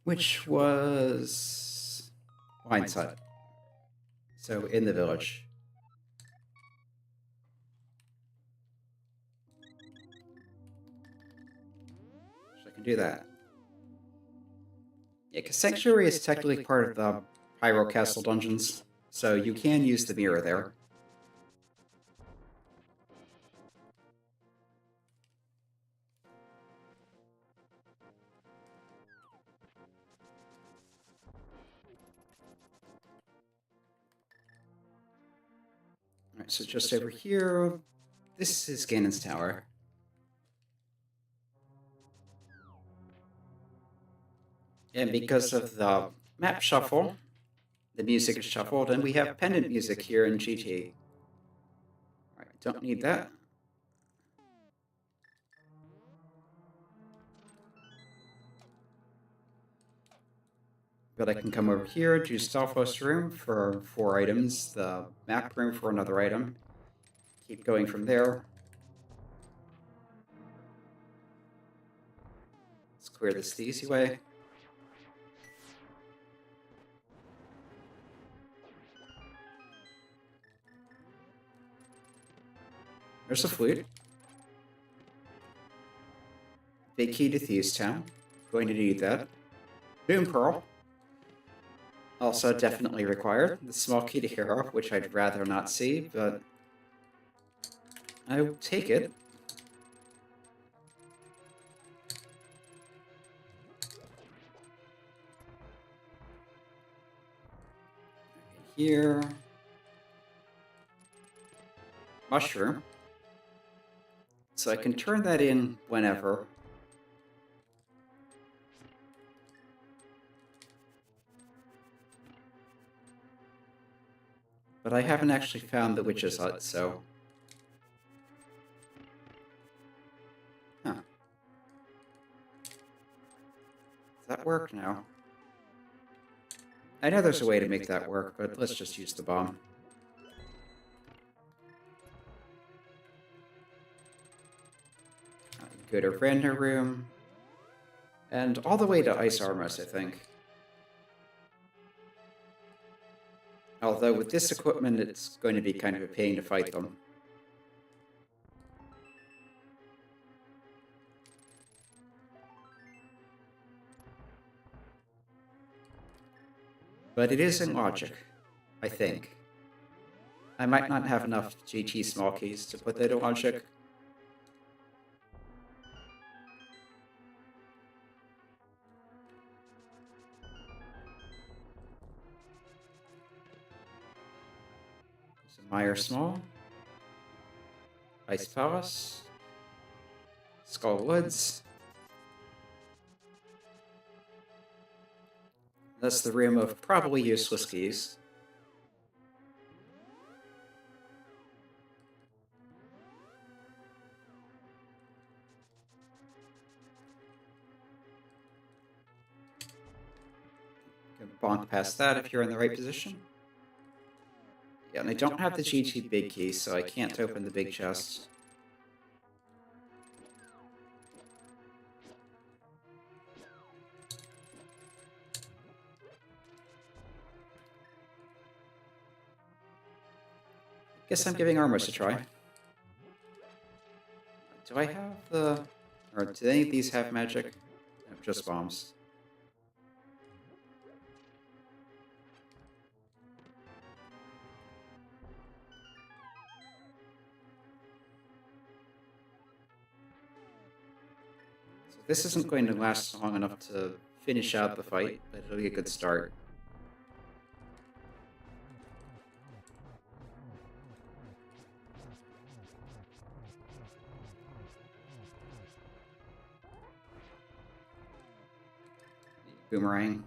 which was Wine's hut. So, in the village. So I can do that. Yeah, because Sanctuary is technically part of the Hyrule Castle dungeons, so you can use the mirror there. Alright, so just over here, this is Ganon's Tower. And because of the map shuffle, the music is shuffled, and we have pendant music here in GT. Alright, don't need that. But I can come over here to Stalfos room for 4 items, the map room for another item. Keep going from there. Let's clear this the easy way. There's a flute. Big key to Thieves Town. Going to need that. Boom Pearl. Also definitely required. The small key to Hero, which I'd rather not see, but I'll take it. Here. Mushroom. So I can turn that in whenever. But I haven't actually found the witch's hut, so... Huh. Does that work now? I know there's a way to make that work, but let's just use the bomb. Go to random room. And all the way to Ice Armors, I think. Although with this equipment, it's going to be kind of a pain to fight them. But it is in logic, I think. I might not have enough GT small keys to put that in logic. Meyer Small, Ice Palace, Skull Woods. That's the room of probably useless keys. You can bonk past that if you're in the right position. Yeah, and I don't have the GT big key, so I can't open the big chest. Guess I'm giving Armors a try. Do I have the... or do any of these have magic? No, just bombs. So this isn't going to last long enough to finish out the fight, but it'll be a good start. Boomerang.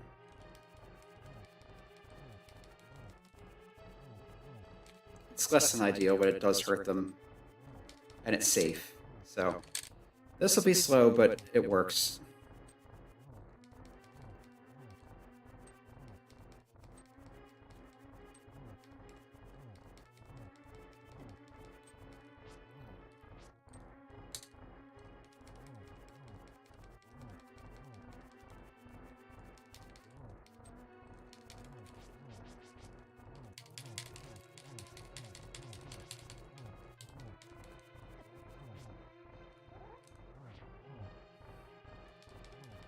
It's less than ideal, but it does hurt them. And it's safe. So, this will be slow, but it works.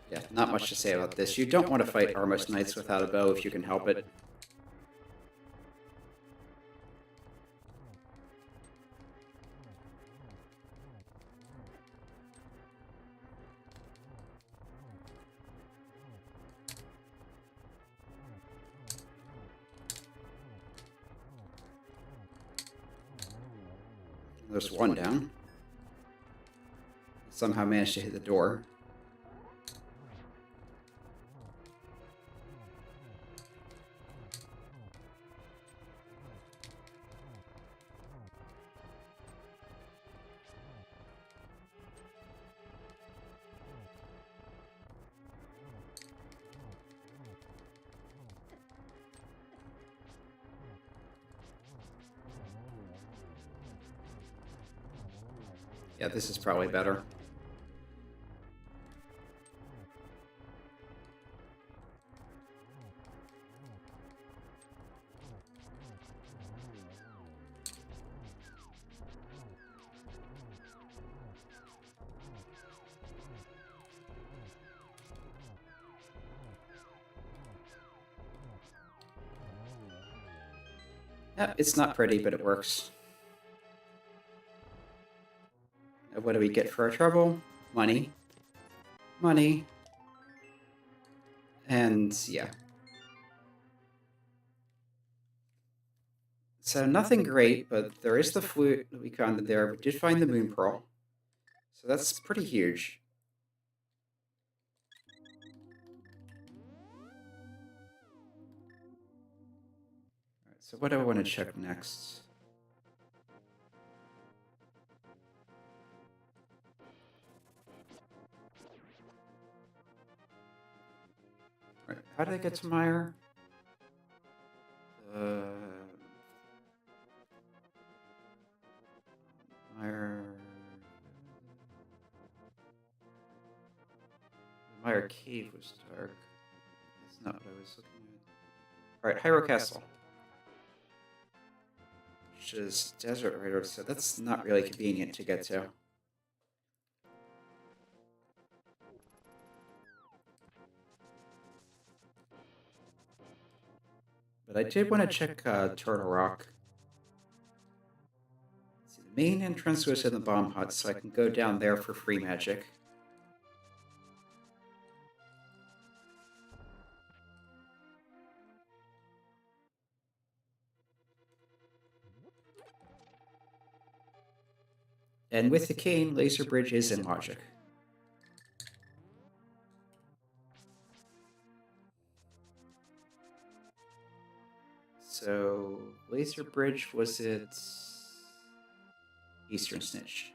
Yeah, not much to say about this. You don't want to fight Armos Knights without a bow if you can help it. There's one down. Somehow managed to hit the door. Yeah, this is probably better. Yeah, it's not pretty, but it works. What do we get for our trouble? Money. Money. And yeah. So nothing great, but there is the flute that we found there. We did find the moon pearl. So that's pretty huge. Alright, so what do I want to check next? Right, how did I get to Meyer? Meyer Cave was dark. That's not what I was looking at. Alright, Hyro Castle. which is desert right over, so that's not really convenient to get to. But I did want to check Turtle Rock. See, the main entrance was in the bomb hut, so I can go down there for free magic. And with the cane, Laser Bridge is in logic. So, Laser Bridge was its Eastern Snitch.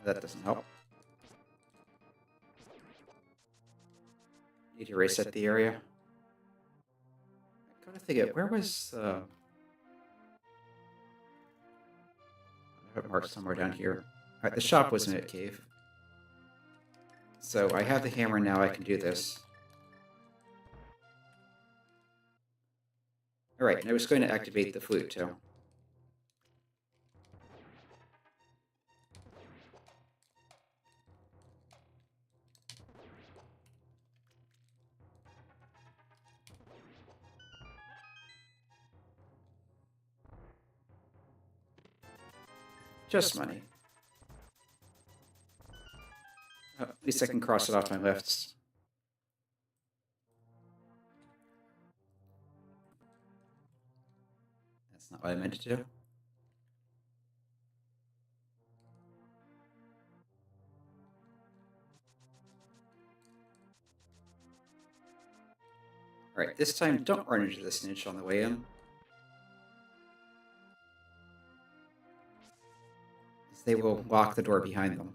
That doesn't help. Need to reset the area. I gotta think it. Where was I have it marked somewhere down here. Alright, the shop was in a cave. So I have the hammer now, I can do this. Alright, and I was going to activate the flute too. Just money. Oh, at least I can cross it off my list. That's not what I meant to do. Alright, this time don't run into the snitch on the way in. They will lock the door behind them.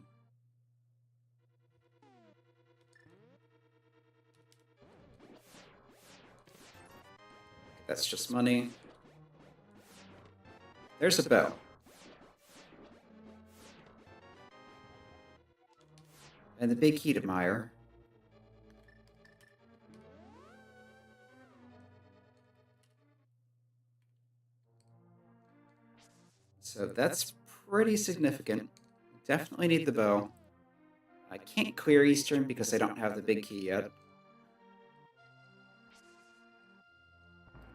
That's just money. There's a bow. And the big key to Meyer. So that's pretty significant. Definitely need the bow. I can't clear Eastern because I don't have the big key yet.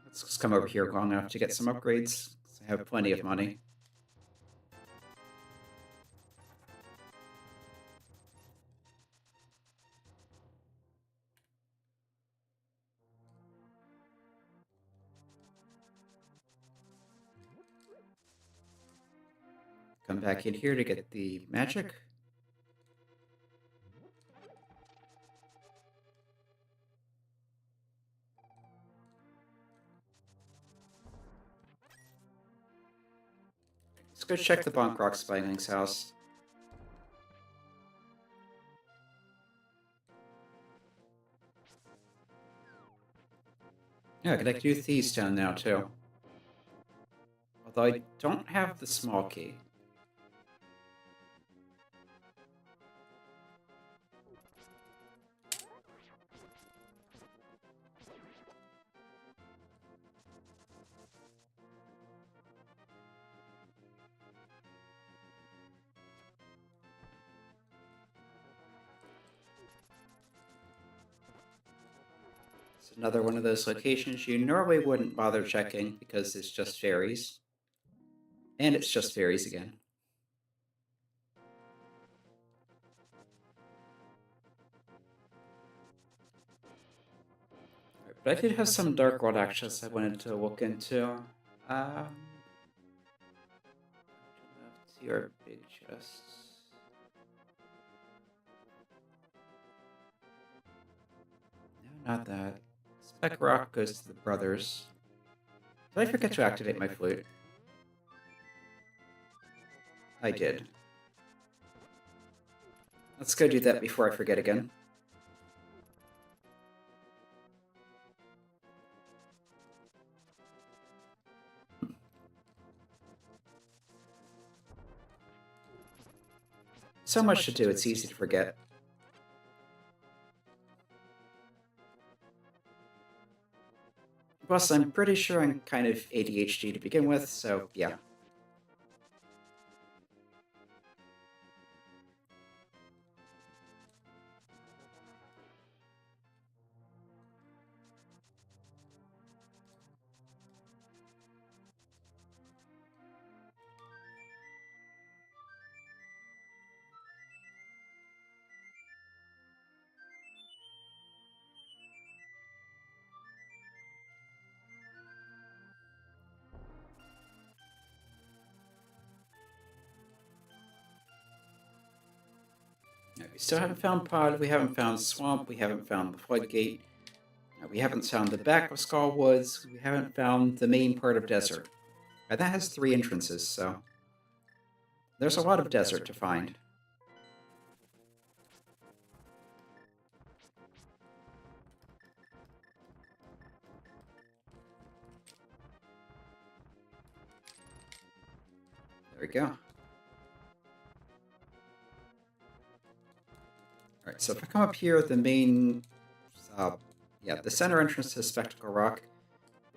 Let's just come over here long enough to get some upgrades. I have plenty of money. Come back in here to get the magic. Let's go check the Bonk Rock Spineling's house. Yeah, I can do Thieves Town now too. Although I don't have the small key. It's another one of those locations you normally wouldn't bother checking because it's just fairies. And it's just fairies again. But I did have some Dark World actions I wanted to look into. Your big chests. No, not that. Spec Rock goes to the brothers. Did I forget to activate my flute? I did. Let's go do that before I forget again. So much to do, it's easy to forget. Plus, I'm pretty sure I'm kind of ADHD to begin with, so yeah. We still haven't found Pod, we haven't found Swamp, we haven't found the Floodgate, we haven't found the back of Skull Woods, we haven't found the main part of Desert. And that has 3 entrances, so there's a lot of desert to find. There we go. Alright, so if I come up here, the main... the center entrance to Spectacle Rock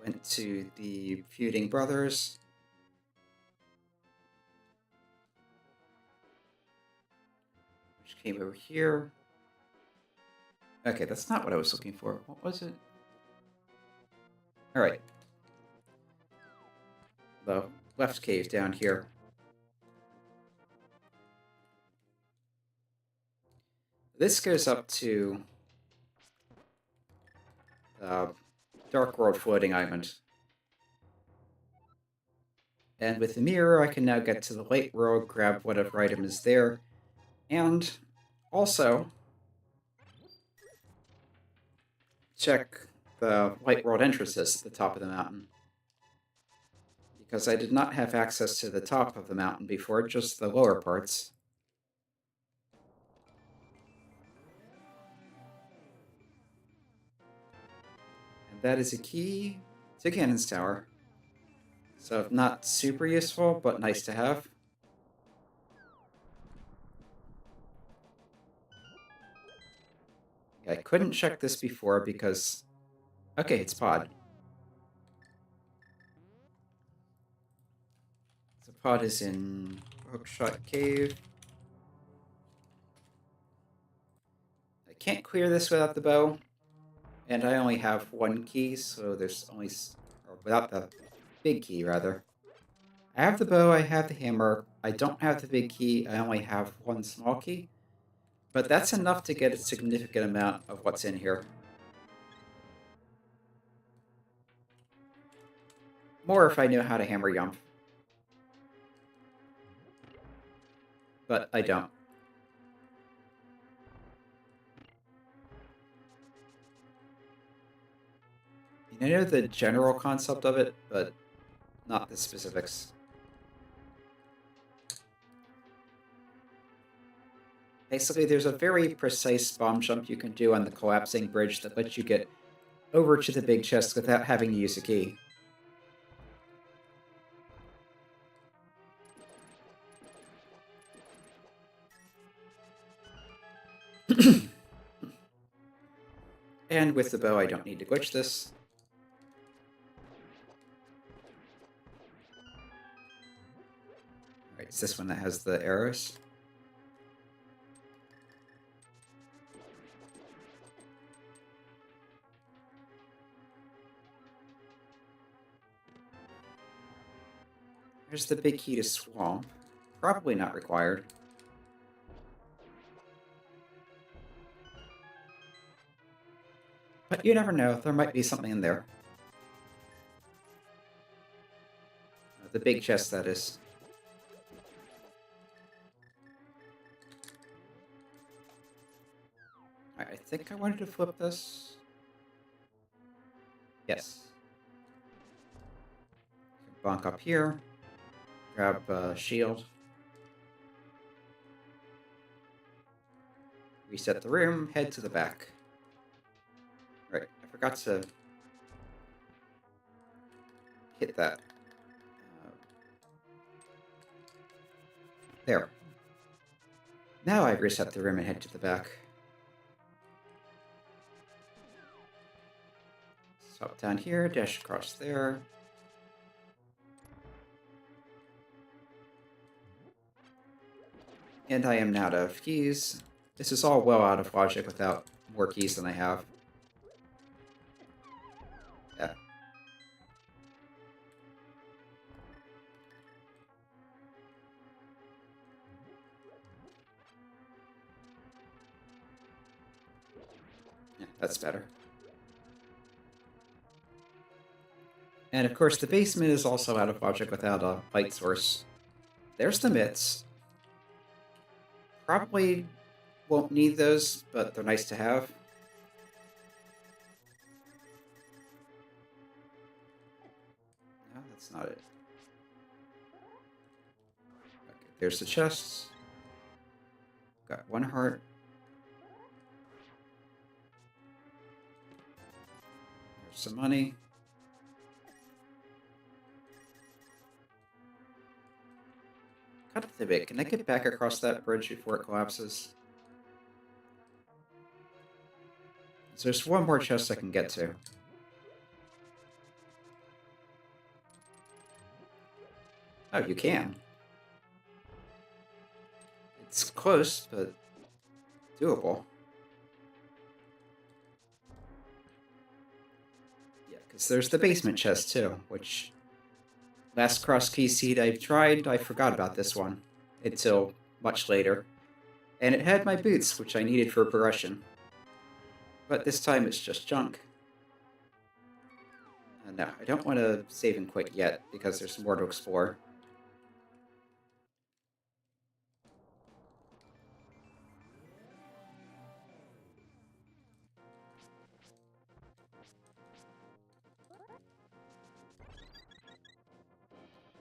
went to the Feuding Brothers. Which came over here. Okay, that's not what I was looking for. What was it? Alright. The left cave down here. This goes up to Dark World Floating Island. And with the mirror, I can now get to the Light World, grab whatever item is there, and also check the Light World entrances at the top of the mountain. Because I did not have access to the top of the mountain before, just the lower parts. And that is a key to Ganon's Tower. So not super useful, but nice to have. I couldn't check this before because... Okay, it's Pod. So Pod is in Hookshot Cave. I can't clear this without the bow. And I only have 1 key, so there's only... Or without the big key, rather. I have the bow, I have the hammer. I don't have the big key, I only have 1 small key. But that's enough to get a significant amount of what's in here. More if I know how to hammer Yump. But I don't. I know the general concept of it, but not the specifics. Basically, there's a very precise bomb jump you can do on the collapsing bridge that lets you get over to the big chest without having to use a key. And with the bow, I don't need to glitch this. Alright, it's this one that has the arrows. There's the big key to Swamp. Probably not required. But you never know, there might be something in there. The big chest, that is. Alright, I think I wanted to flip this. Yes. Bonk up here. Grab a shield. Reset the room, head to the back. Right, I forgot to hit that. There. Now I reset the room and head to the back. Stop down here, dash across there. And I am now out of keys. This is all well out of logic without more keys than I have. Yeah. Yeah, that's better. And of course, the basement is also out of logic without a light source. There's the mitts. Probably won't need those, but they're nice to have. No, that's not it. Okay, there's the chests. Got one heart. There's some money. Cut it a bit. Can I get back across that bridge before it collapses? So there's one more chest I can get to. Oh, you can. It's close, but doable. Yeah, because there's the basement chest too, which last Crosskeys seed I've tried, I forgot about this one until much later. And it had my boots, which I needed for progression. But this time it's just junk. No, I don't want to save and quit yet, because there's more to explore.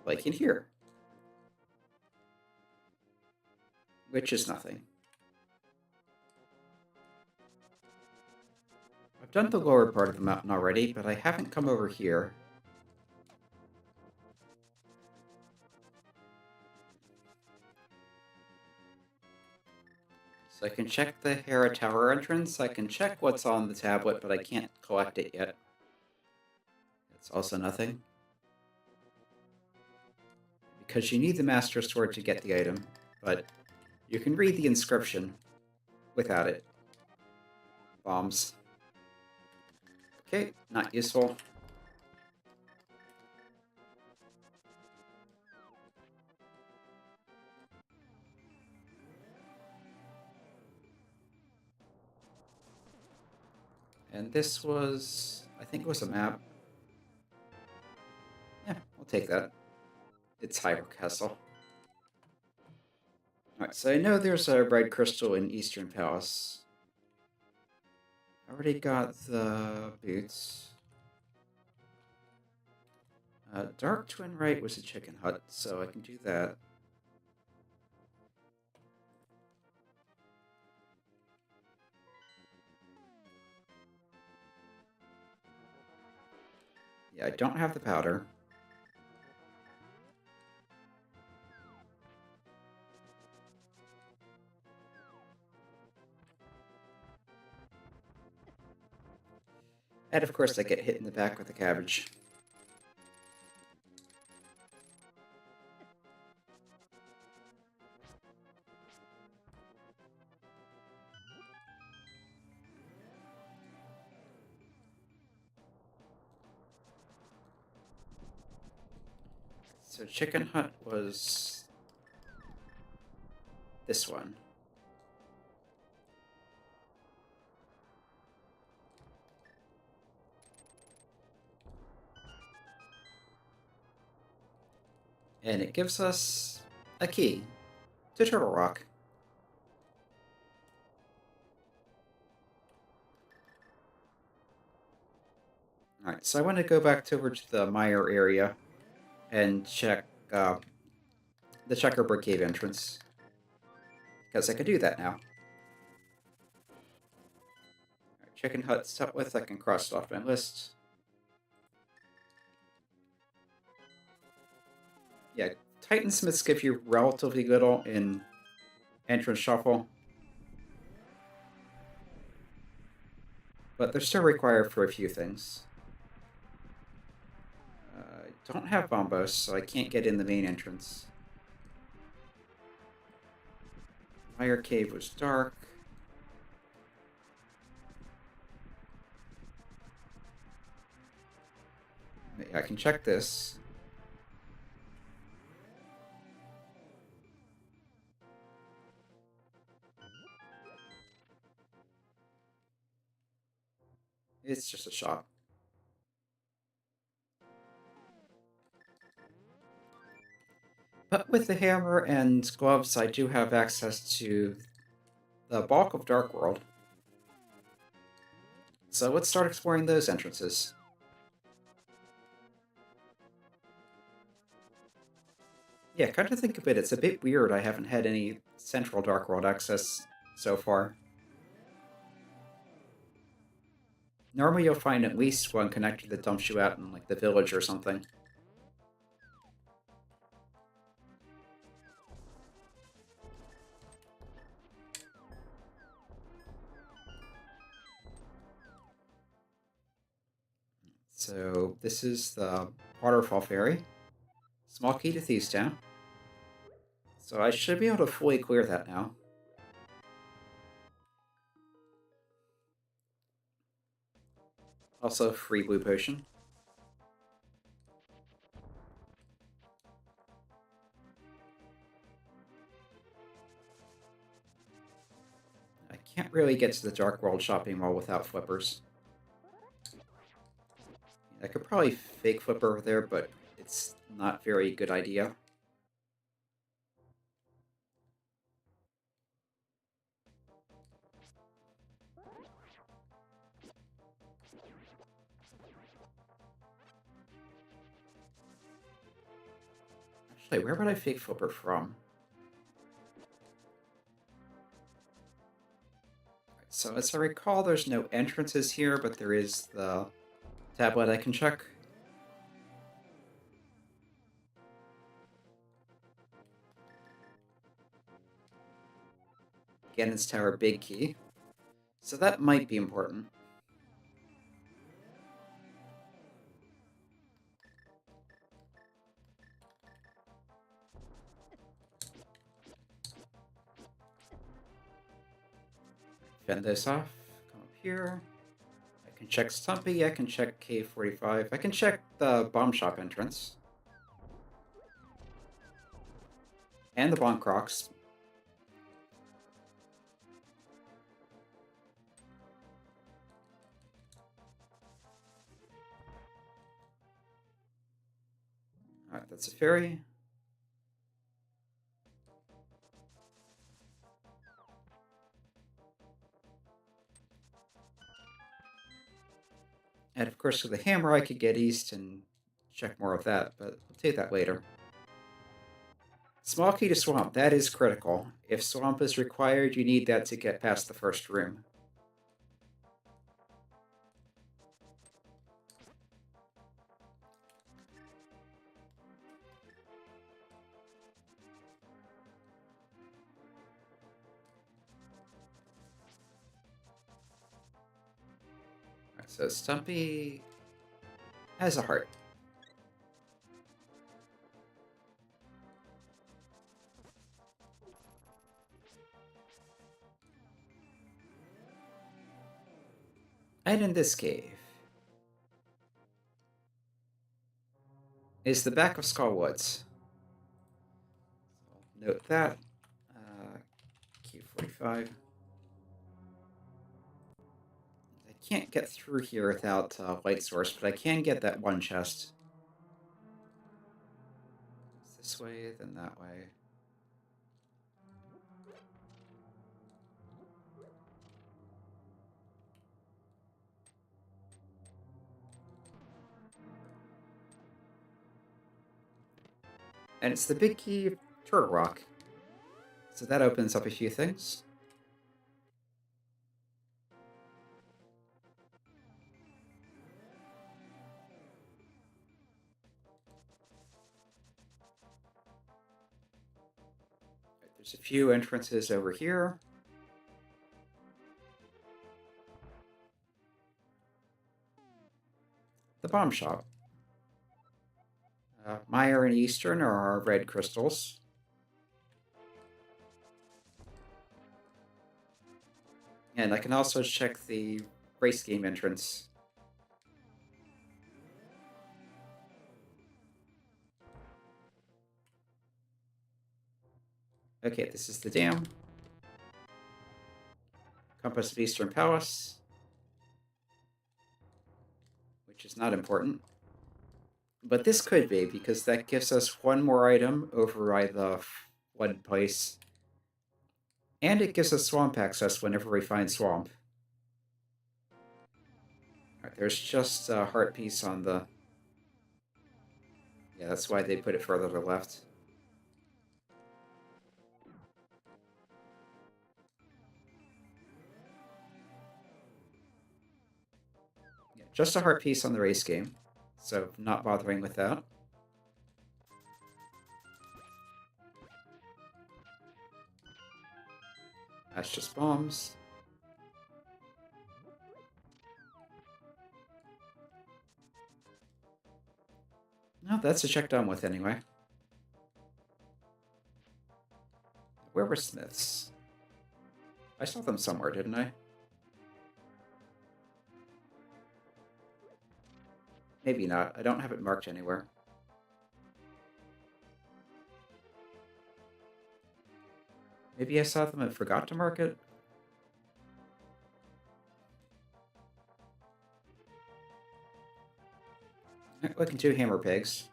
Like in here. Which is nothing. I've done the lower part of the mountain already, but I haven't come over here. So I can check the Hera Tower entrance, I can check what's on the tablet, but I can't collect it yet. It's also nothing. Because you need the Master Sword to get the item, but you can read the inscription without it. Bombs. Okay, not useful. And this was, I think it was a map. Yeah, I'll take that. It's Hyrule Castle. Alright, so I know there's a red crystal in Eastern Palace. I already got the boots. Dark Twin Right was a chicken hut, so I can do that. Yeah, I don't have the powder. And of course I get hit in the back with a cabbage. So Chicken Hut was this one. And it gives us a key to Turtle Rock. Alright, so I want to go back over to the Mire area and check the Checkerboard Cave entrance. Because I can do that now. Right, Chicken Hut start with, I can cross it off my list. Yeah, Titansmiths give you relatively little in entrance shuffle, but they're still required for a few things. don't have bombos, so I can't get in the main entrance. Fire cave was dark. I can check this. It's just a shop. But with the hammer and gloves, I do have access to the bulk of Dark World. So let's start exploring those entrances. Yeah, kind of think of it, it's a bit weird I haven't had any central Dark World access so far. Normally you'll find at least one connector that dumps you out in, like, the village or something. So this is the Waterfall Ferry. Small key to Thieves Town. So I should be able to fully clear that now. Also, free blue potion. I can't really get to the Dark World shopping mall without flippers. I could probably fake flipper over there, but it's not a very good idea. Actually, where would I fake flipper from? So as I recall, there's no entrances here, but there is the tablet I can check. Ganon's Tower big key. So that might be important. Fend this off. Come up here. I can check Stumpy, I can check K45, I can check the bomb shop entrance. And the Bon Crocs. Alright, that's a ferry. And of course, with the hammer, I could get east and check more of that, but we'll take that later. Small key to Swamp, that is critical. If Swamp is required, you need that to get past the first room. Alright, so Stumpy has a heart. And in this cave is the back of Skull Woods. So note that. Q45. I can't get through here without light source, but I can get that one chest. This way, then that way. And it's the big key of Turtle Rock. So that opens up a few things. There's a few entrances over here. The bomb shop. Meyer and Eastern are our red crystals. And I can also check the race game entrance. Okay, this is the dam. Compass of Eastern Palace, which is not important. But this could be, because that gives us one more item over by the flood place. And it gives us swamp access whenever we find swamp. Alright, there's just a heart piece on the... Yeah, that's why they put it further to the left. Yeah, just a heart piece on the race game, so not bothering with that. That's just bombs. No, that's a check done with anyway. Where were smiths? I saw them somewhere, didn't I? Maybe not. I don't have it marked anywhere. Maybe I saw them and forgot to mark it? Looking 2 hammer pigs.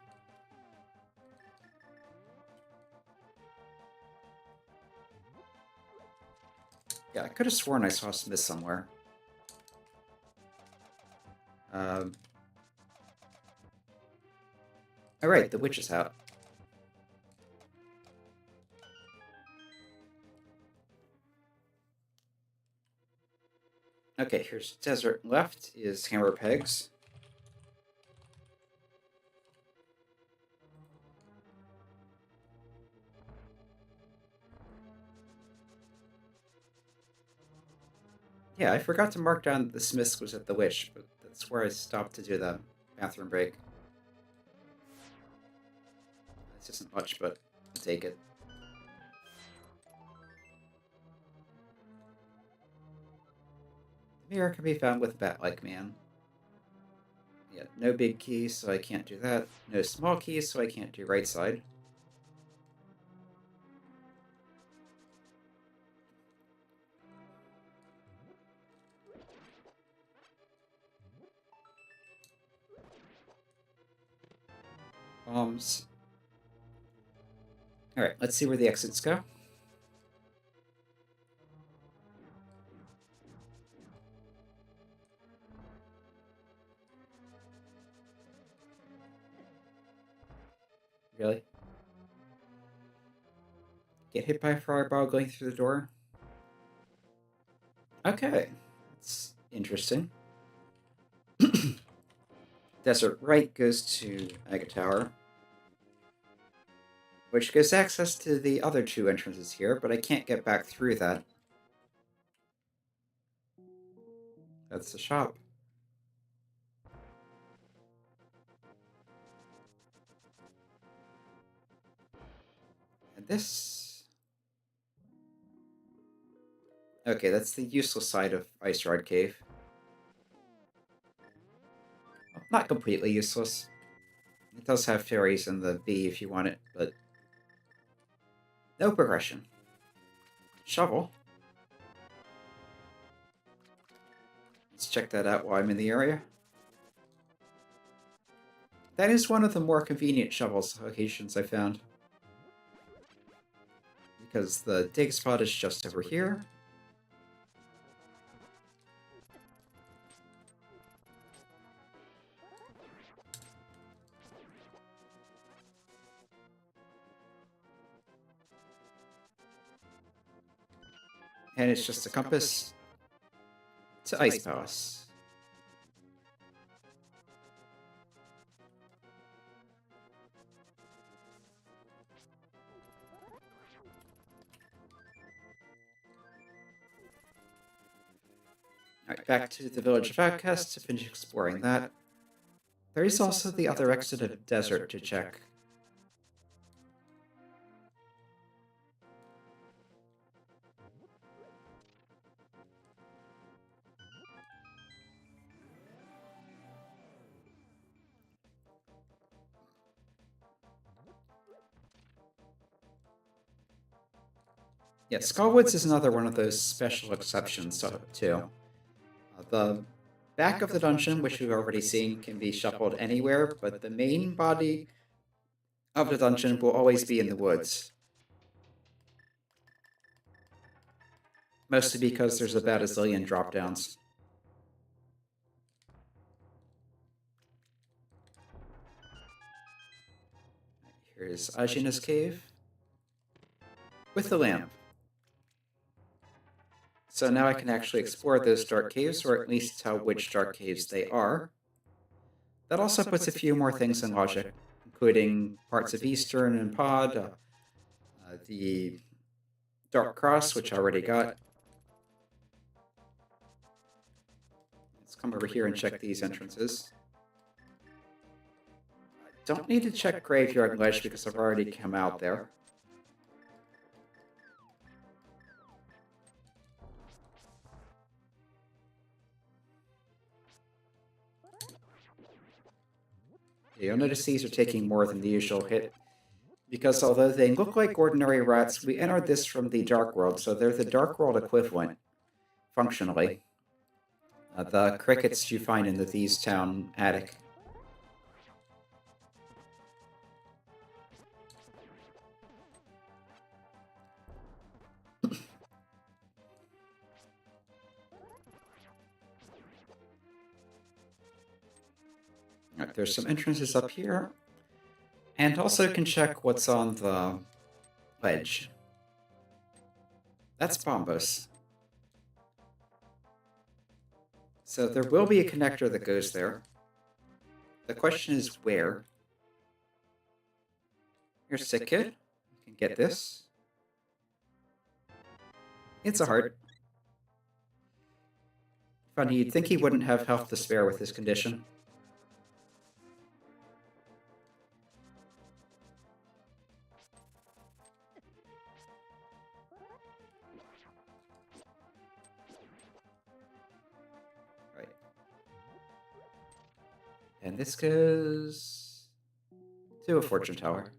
Yeah, I could have sworn I saw smith somewhere. Alright, the witch's hat. Okay, here's desert. Left is hammer pegs. Yeah, I forgot to mark down that the smiths was at the witch, but that's where I stopped to do the bathroom break. This isn't much, but I'll take it. The mirror can be found with Bat-like Man. Yeah, no big keys, so I can't do that. No small keys, so I can't do right side. Bombs. Alright, let's see where the exits go. Really? Get hit by a fireball going through the door? Okay, that's interesting. Desert right goes to Aga Tower, which gives access to the other 2 entrances here, but I can't get back through that. That's the shop. And this... Okay, that's the useless side of Ice Rod Cave. Well, not completely useless. It does have fairies in the B if you want it, but... no progression. Shovel. Let's check that out while I'm in the area. That is one of the more convenient shovels locations I found. Because the dig spot is just over here. And it's just a compass to Ice Palace. Alright, back to the Village of Outcasts to finish exploring that. There is also the other exit of desert to check. Yeah, Skullwoods is another one of those special exceptions too. The back of the dungeon, which we've already seen, can be shuffled anywhere, but the main body of the dungeon will always be in the woods. Mostly because there's about a zillion drop-downs. Here's Ajina's cave with the lamp. So now I can actually explore those dark caves, or at least tell which dark caves they are. That also puts a few more things in logic, including parts of Eastern and Pod, the Dark Cross, which I already got. Let's come over here and check these entrances. I don't need to check Graveyard Ledge because I've already come out there. You'll notice these are taking more than the usual hit, because although they look like ordinary rats, we entered this from the Dark World, so they're the Dark World equivalent, functionally. The crickets you find in the Thieves' Town attic. Right, there's some entrances up here, and also can check what's on the ledge. That's Bombos. So there will be a connector that goes there. The question is where. Here's Sick Kid. You can get this. It's a heart. Funny, you'd think he wouldn't have health to spare with his condition. Right. And this goes to a fortune tower.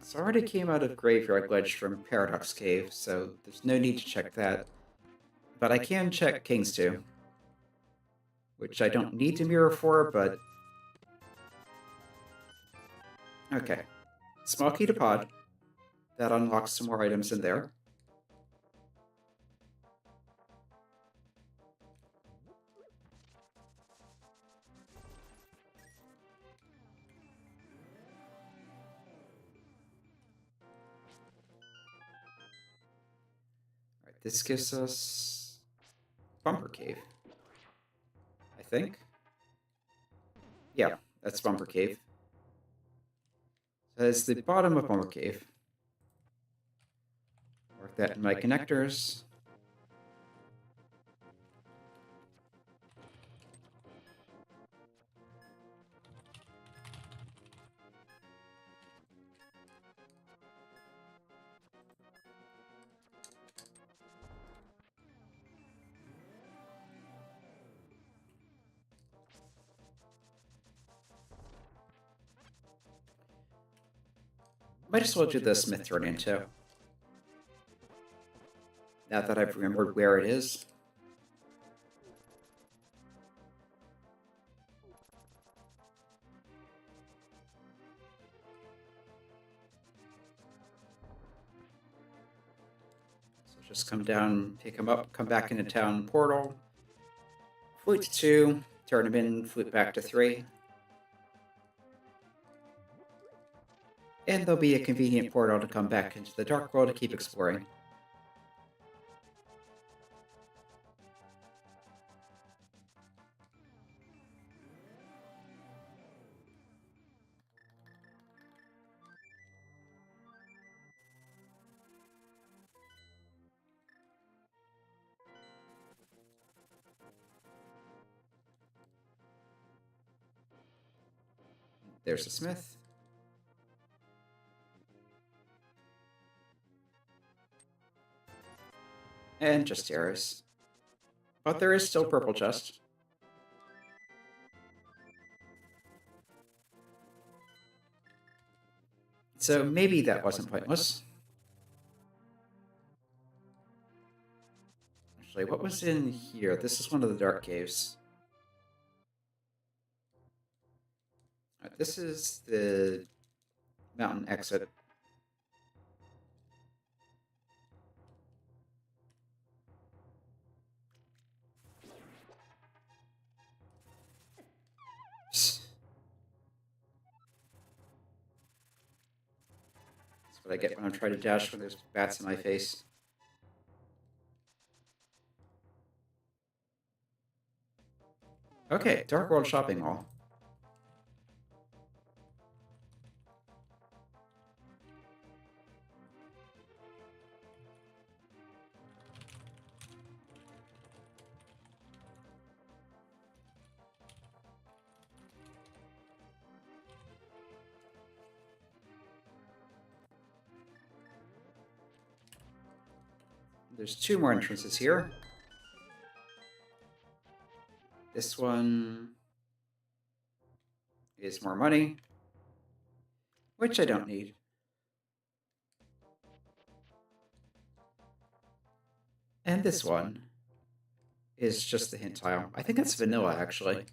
So I already came out of Graveyard Ledge from Paradox Cave, so there's no need to check that. But I can check King's 2, which I don't need to mirror for, but... Okay. Small key to pod. That unlocks some more items in there. This gives us Bumper Cave, I think. Yeah, that's Bumper Cave. So that's the bottom of Bumper Cave. Mark that in my connectors. Might as well do the Smithsonian too. Now that I've remembered where it is. So just come down, pick him up, come back into town portal. Flute to 2, turn him in, flute back to 3. And there'll be a convenient portal to come back into the Dark World to keep exploring. there's a smith. And just arrows. But there is still purple chest. So maybe that wasn't pointless. Actually, what was in here? This is one of the dark caves. This is the mountain exit. That's what I get when I'm trying to dash when there's bats in my face. Okay, Dark World Shopping Mall. There's 2 more entrances here. This one is more money, which I don't need. And this one is just the hint tile. I think it's vanilla, actually.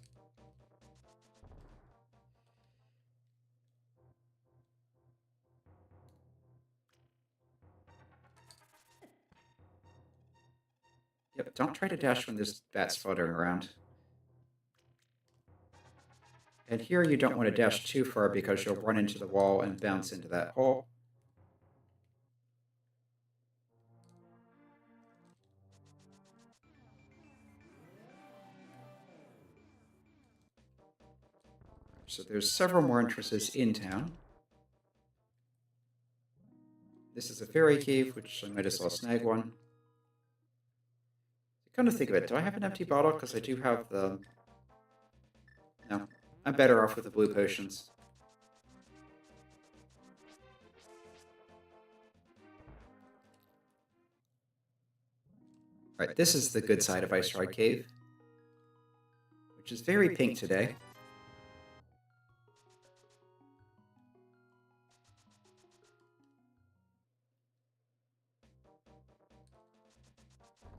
Yep, don't try to dash when there's bats fluttering around. And here you don't want to dash too far because you'll run into the wall and bounce into that hole. So there's several more entrances in town. This is a fairy cave, which I might as well snag one. Come to think of it, do I have an empty bottle? Because I do have the... No, I'm better off with the blue potions. Alright, this is the good side of Ice Ride Cave, which is very pink today.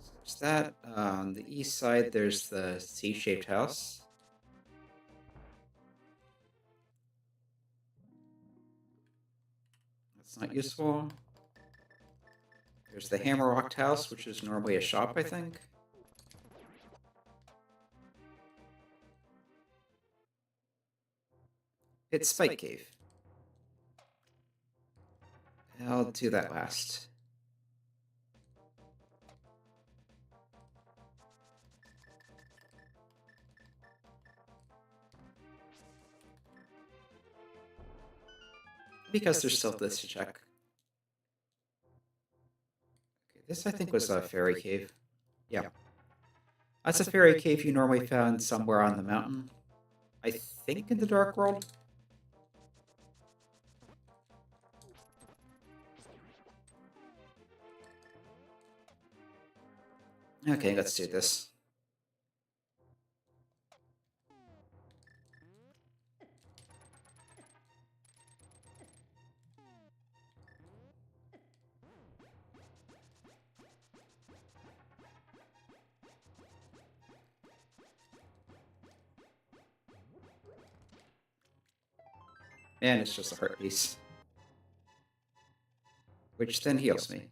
So there's that. On the east side, there's the C-shaped house. That's not useful. There's the hammer-rocked house, which is normally a shop, I think. It's Spike Cave. I'll do that last. Because there's still this to check. Okay, this I think was a fairy cave. Yeah. That's a fairy cave you normally found somewhere on the mountain. I think in the Dark World. Okay, let's do this. And it's just a heart piece. Which then heals me.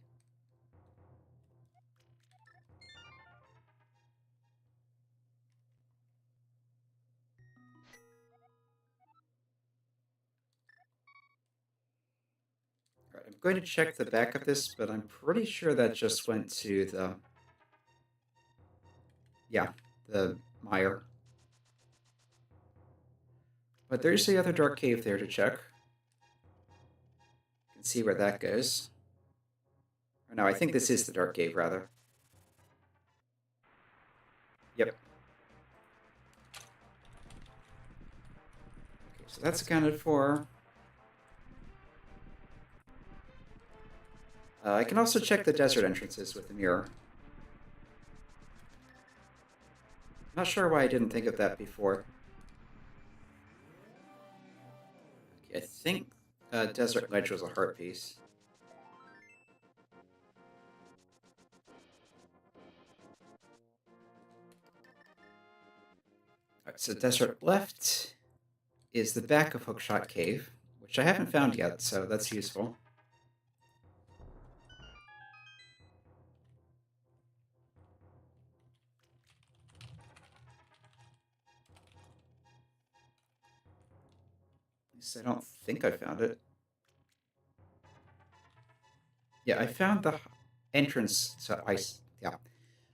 Right, I'm going to check the back of this, but I'm pretty sure that just went to the... Yeah, the mire. But there's the other dark cave there to check. You can see where that goes. Or no, I think this is the dark cave, rather. Yep. Okay, So that's accounted for. I can also check the desert entrances with the mirror. Not sure why I didn't think of that before. Okay, I think Desert Ledge was a heart piece. Alright, so desert left is the back of Hookshot Cave, which I haven't found yet, so that's useful. At least I don't think I found it. Yeah, I found the entrance to ice. Yeah,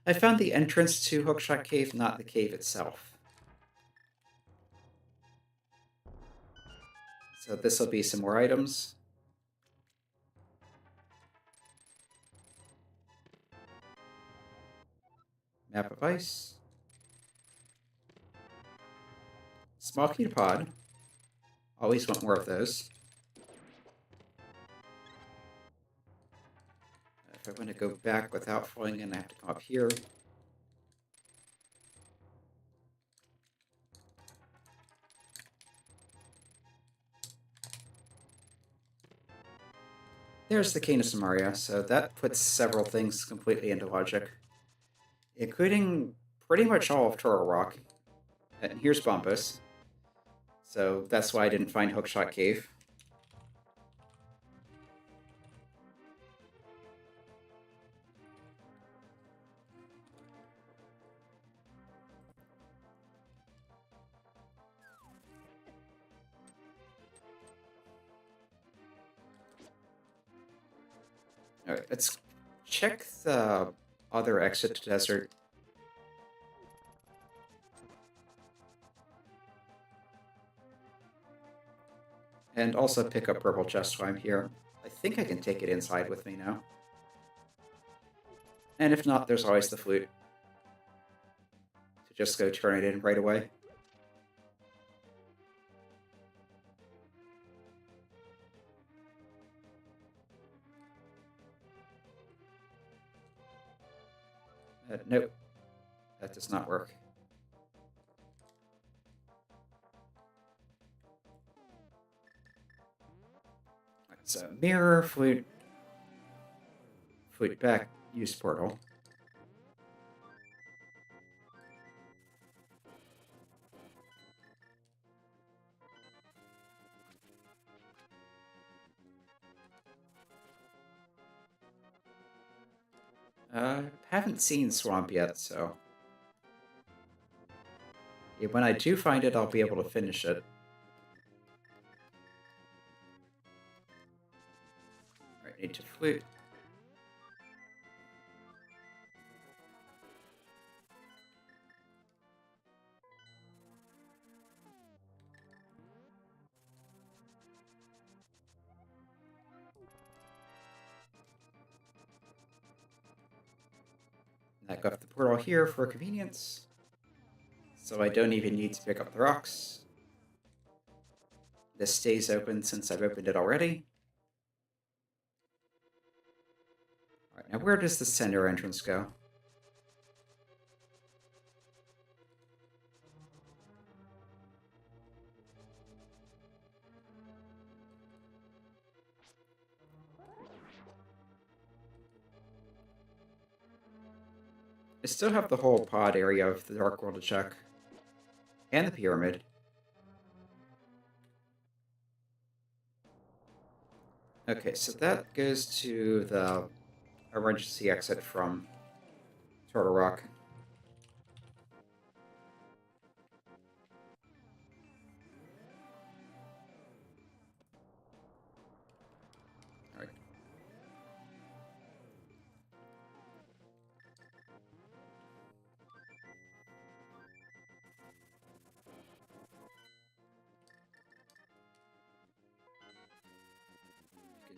I found the entrance to Hookshot Cave, not the cave itself. So this will be some more items. Map of ice. Small ketopod. Always want more of those. If I want to go back without falling in, I have to come up here. There's the Cane of Samaria, so that puts several things completely into logic, including pretty much all of Toro Rock. And here's Bombus. So that's why I didn't find Hookshot Cave. Alright, let's check the other exit to desert. And also pick up purple chest while I'm here. I think I can take it inside with me now. And if not, there's always the flute. To just go turn it in right away. Nope. That does not work. So mirror, flute back, use portal. Haven't seen Swamp yet, so yeah, when I do find it, I'll be able to finish it. Alright, need to flute. I got the portal here for convenience, so I don't even need to pick up the rocks. This stays open since I've opened it already. Alright, now where does the center entrance go? I still have the whole pod area of the Dark World to check. And the pyramid. Okay, so that goes to the emergency exit from Turtle Rock. Alright.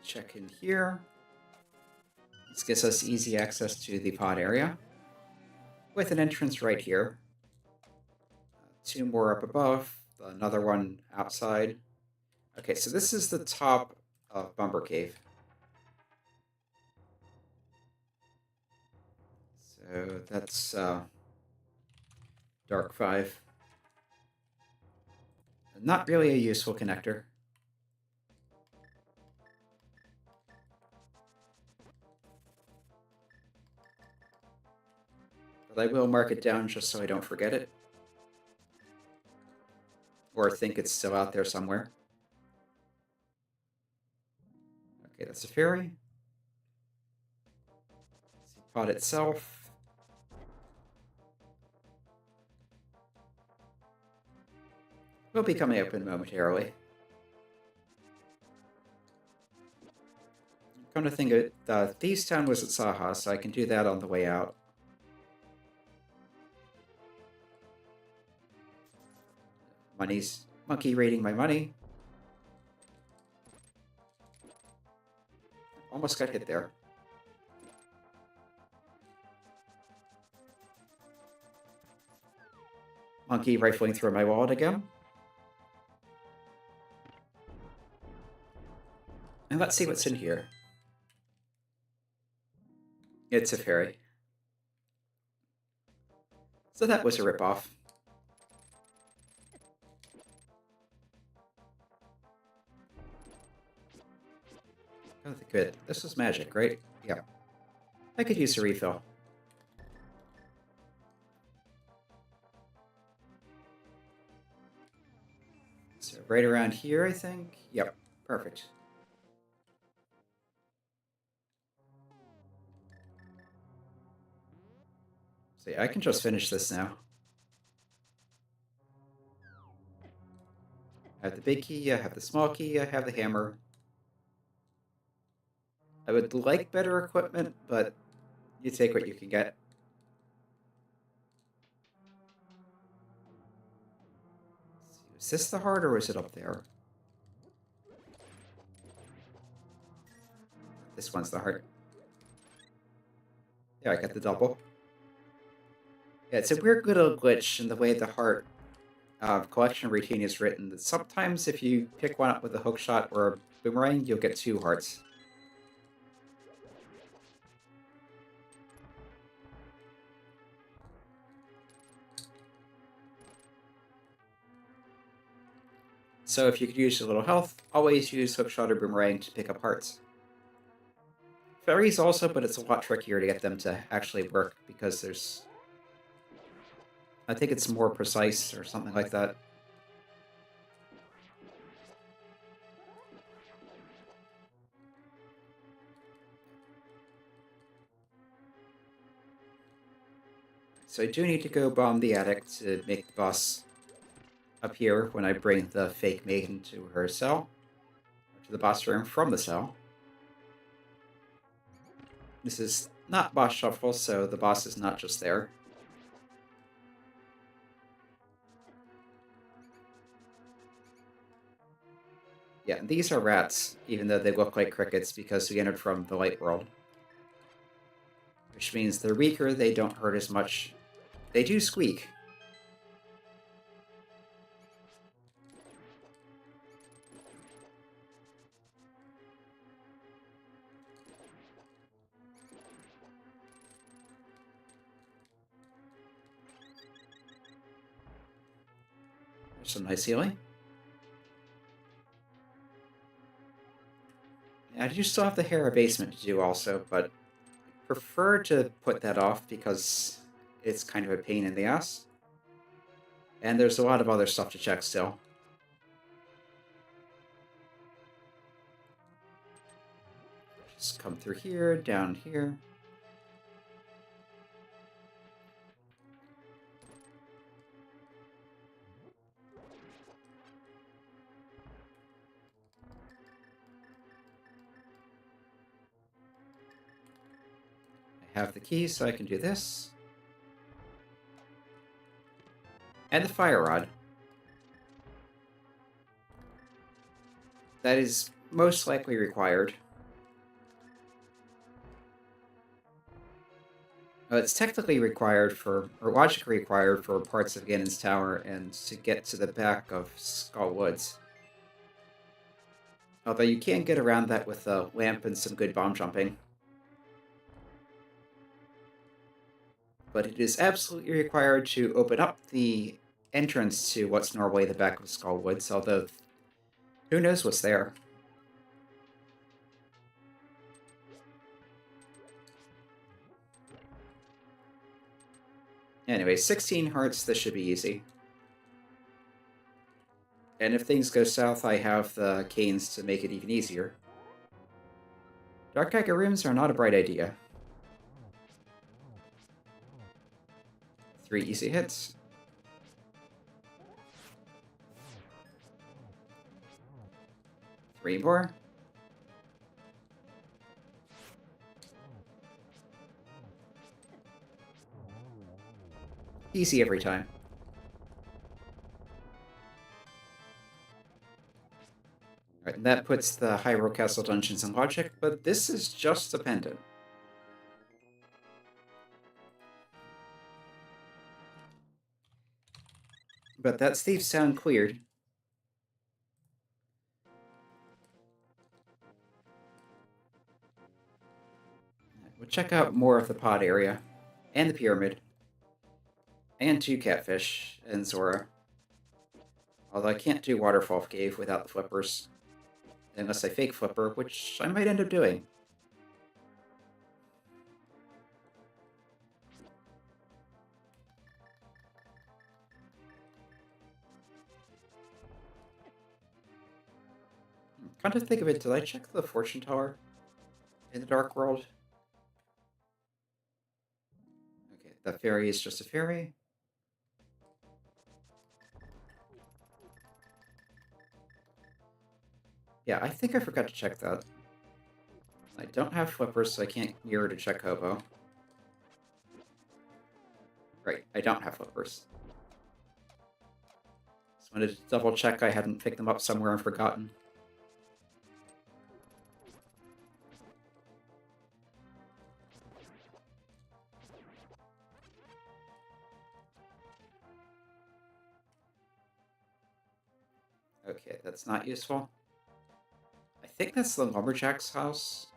Check in here. This gives us easy access to the pod area with an entrance right here. Two more up above another one outside. Okay, so this is the top of Bumper Cave. So that's Dark 5. Not really a useful connector. But I will mark it down just so I don't forget it. Or think it's still out there somewhere. Okay, that's a fairy. Pod itself. Will be coming open momentarily. Come to think of it, Thieves Town was at Saha, so I can do that on the way out. Money's monkey raiding my money. Almost got hit there. Monkey rifling through my wallet again. And let's see what's in here. It's a fairy. So that was a ripoff. Oh, good. This was magic, right? Yeah. I could use a refill. So right around here, I think? Yep, perfect. So yeah, I can just finish this now. I have the big key, I have the small key, I have the hammer. I would like better equipment, but you take what you can get. Is this the heart, or is it up there? This one's the heart. Yeah, I got the double. Yeah, it's a weird little glitch in the way the heart collection routine is written. That sometimes if you pick one up with a hook shot or a boomerang, you'll get 2 hearts. So if you could use a little health, always use hookshot or boomerang to pick up hearts. Fairies also, but it's a lot trickier to get them to actually work because there's... I think it's more precise or something like that. So I do need to go bomb the attic to make the boss appear when I bring the fake maiden to her cell, to the boss room from the cell. This is not boss shuffle, so the boss is not just there. Yeah, these are rats, even though they look like crickets because we entered from the light world. Which means they're weaker, they don't hurt as much. They do squeak. There's some nice healing. I do still have the Hera basement to do also, but I prefer to put that off because it's kind of a pain in the ass. And there's a lot of other stuff to check still. Just come through here, down here. I have the key, so I can do this. And the fire rod. That is most likely required. It's technically required for, or logically required for parts of Ganon's Tower and to get to the back of Skull Woods. Although you can get around that with a lamp and some good bomb jumping. But it is absolutely required to open up the entrance to what's normally the back of Skull Woods, although who knows what's there. Anyway, 16 hearts, this should be easy. And if things go south, I have the canes to make it even easier. Dark Agate rooms are not a bright idea. 3 easy hits. Three more. Easy every time. Alright, and that puts the Hyrule Castle dungeons in logic, but this is just a pendant. But that Thief's sound cleared. We'll check out more of the pod area, and the pyramid, and 2 catfish, and Zora. Although I can't do Waterfall Cave without the flippers. Unless I fake flipper, which I might end up doing. Come to think of it, did I check the fortune tower in the Dark World? Okay, that fairy is just a fairy. Yeah, I think I forgot to check that. I don't have flippers, so I can't gear to check Hobo. Right, I don't have flippers. Just wanted to double check I hadn't picked them up somewhere and forgotten. Okay, that's not useful. I think that's the lumberjack's house.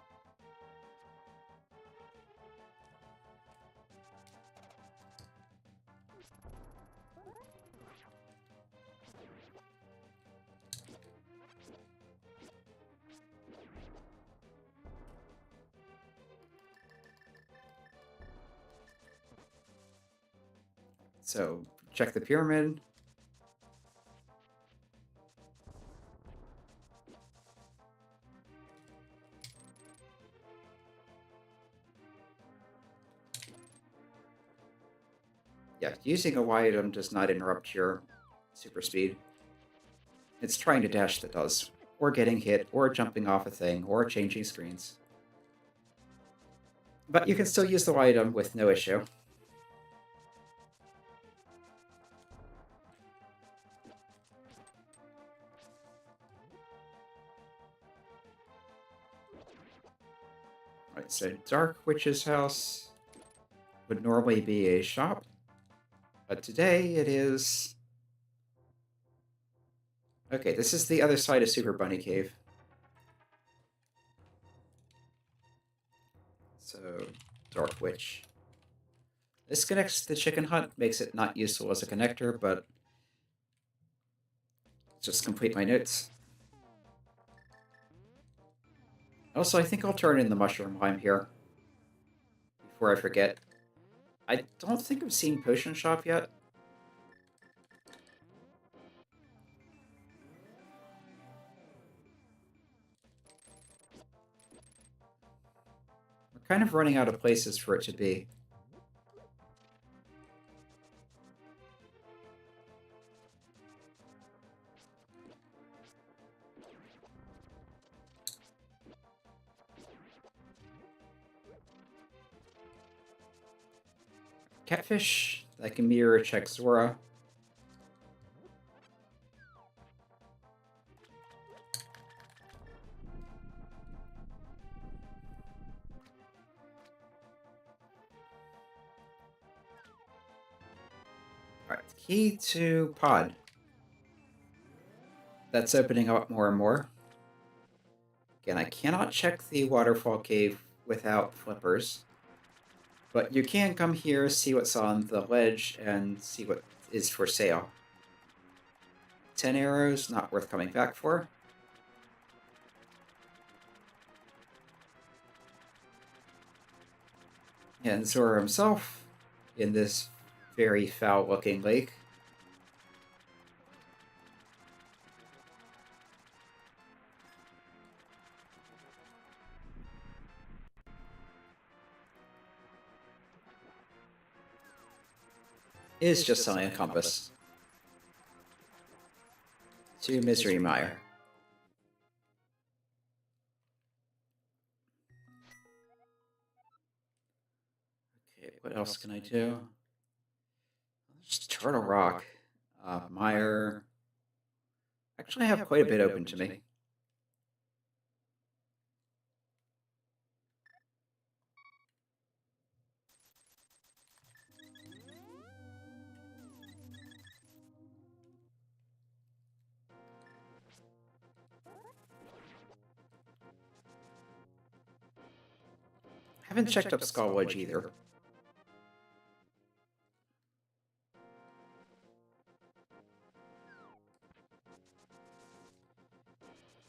So, check the pyramid. Yeah, using a Y item does not interrupt your super speed. It's trying to dash that does. Or getting hit, or jumping off a thing, or changing screens. But you can still use the Y item with no issue. Right, so Dark Witch's house would normally be a shop, but today it is... Okay, this is the other side of Super Bunny Cave. So, Dark Witch. This connects to the chicken hut, makes it not useful as a connector, but just complete my notes. Also, I think I'll turn in the mushroom lime here before I forget. I don't think I've seen Potion Shop yet. We're kind of running out of places for it to be. Catfish, that can mirror check Zora. Alright, key to pod. That's opening up more and more. Again, I cannot check the waterfall cave without flippers. But you can come here, see what's on the ledge, and see what is for sale. 10 arrows, not worth coming back for. And Zora himself in this very foul-looking lake. Is just selling a compass. To Misery Mire. Okay, what else can I do? Just Turtle Rock. Mire. Actually, I have quite a bit open to me. Haven't checked up Skull Wedge either.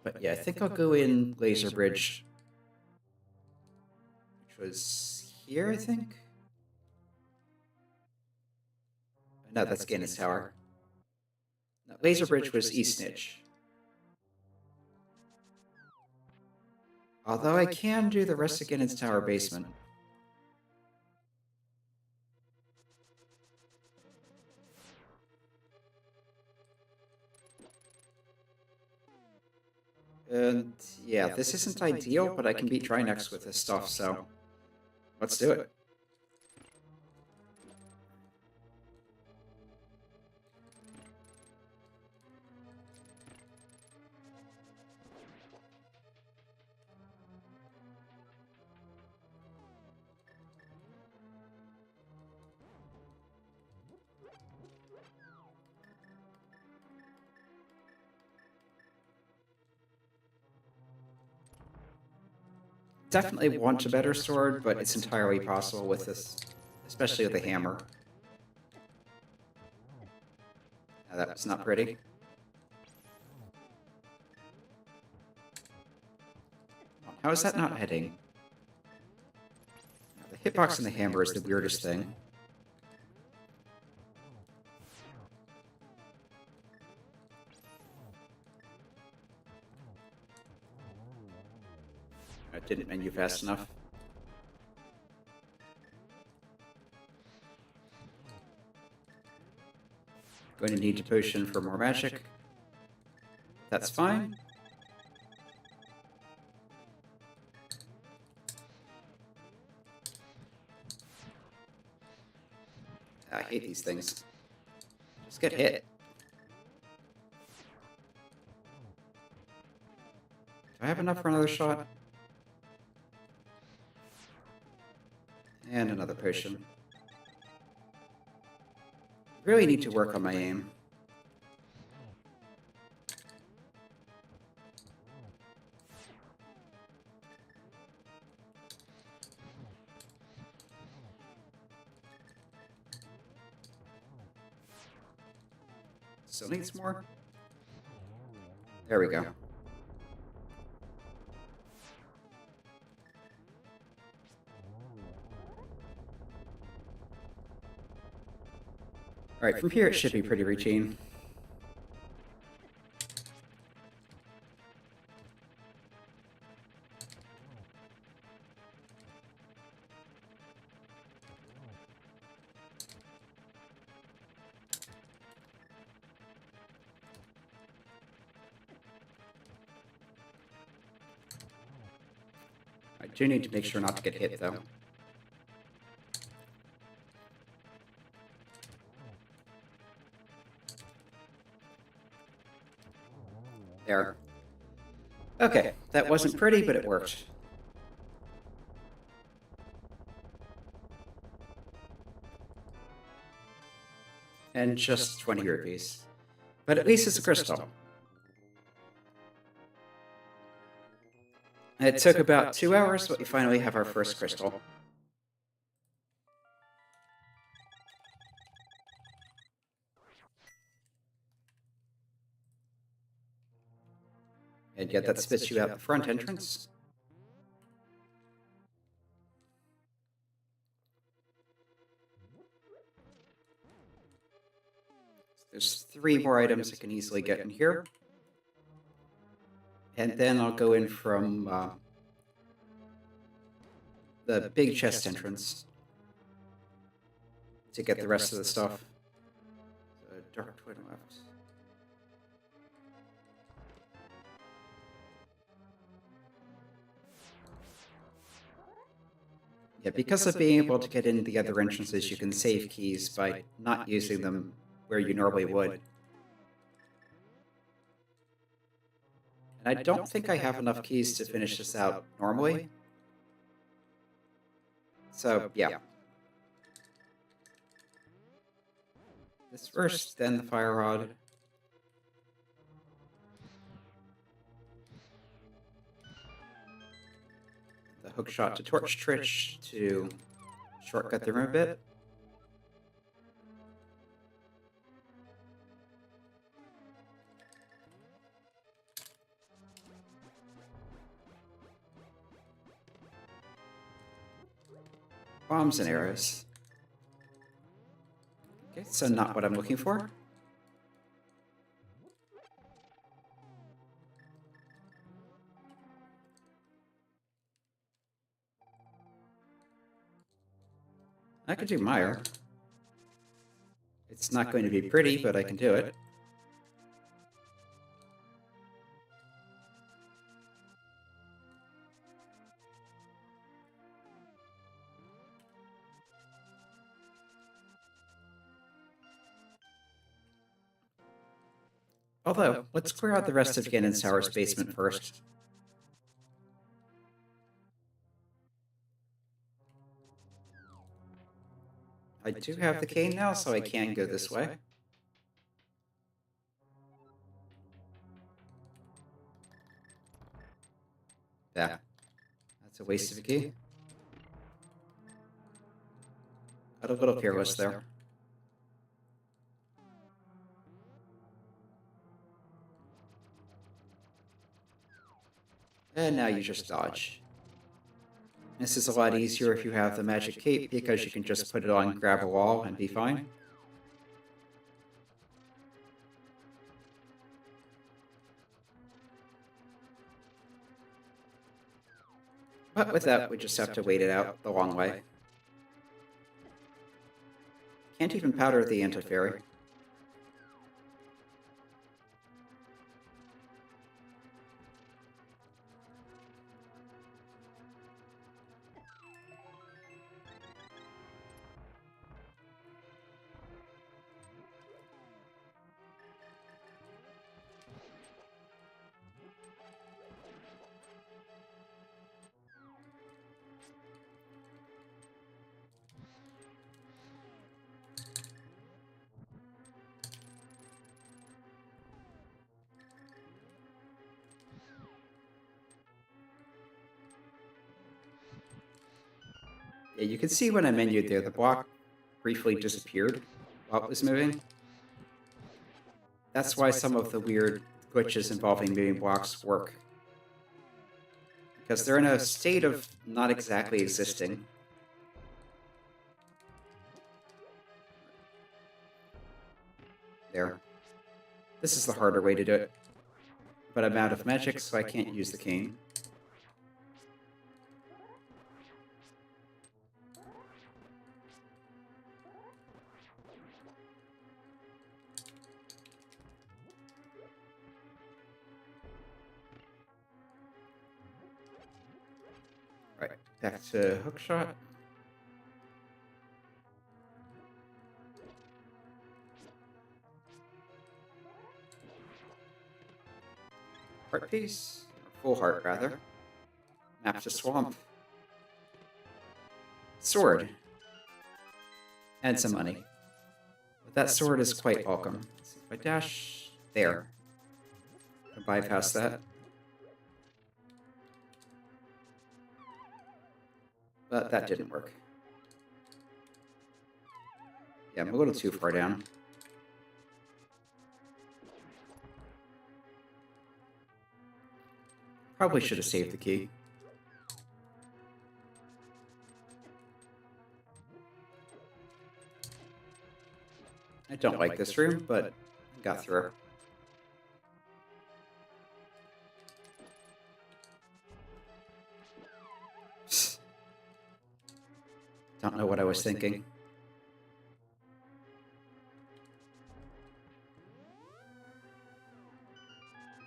But yeah, I think I'll go in Laser Bridge, which was here, I think? No, that's Gannis Tower. No, Laser Bridge was East Snitch. Although I can do the rest of Gannis Tower basement. And yeah, this isn't ideal, but I can beat Trinex with this stuff, so let's do it. Definitely want a better sword, but it's entirely possible with this, especially with the hammer. Now, that's not pretty. How is that not hitting? The hitbox in the hammer is the weirdest thing. I didn't menu fast enough. Going to need to potion for more magic. That's fine. I hate these things. Just get hit. Do I have enough for another shot? And another potion. Really need to work on my aim. Still needs more. There we go. Alright, from here it should be pretty routine. I do need to make sure not to get hit, though. There. Okay, that wasn't pretty, but it worked. and just 20 rupees. But at least it's a crystal. It took about 2 hours, but we finally have our first crystal. And yet that spits you out the front entrance. There's 3 more items I can easily get in here. And then I'll go in from the big chest entrance to get the rest of the stuff. So, dark twin left. Yeah, because of being able to get in the other entrances, you can save keys by not using them where you normally would. And I don't think I have enough keys to finish this out normally. So, yeah. This first, then the fire rod. The hook shot to torch Trich to shortcut the room a bit. Bombs and arrows. Okay, so not what I'm looking for. I could do Mire. It's not going to be pretty, but I can do it. Although, let's clear out the rest of Ganon's basement first. I do have the cane now, so I can go this way. Yeah, that's a waste of a key. Got a little careless there. And now you just dodge. This is a lot easier if you have the magic cape, because you can just put it on, grab a wall, and be fine. But with that, we just have to wait it out the long way. Can't even powder the anti-fairy. Yeah, you can see when I menued there, the block briefly disappeared while it was moving. That's why some of the weird glitches involving moving blocks work. Because they're in a state of not exactly existing. There. This is the harder way to do it. But I'm out of magic, so I can't use the cane. Right, back to hookshot. Heart piece, or full heart rather. Map to swamp. Sword. And some money. But that sword is quite welcome. Let's see if I dash there. I'll bypass that. But that didn't work. Yeah, I'm a little too far down. Probably should have saved the key. I don't like this room, but I got through. Don't know what I was thinking.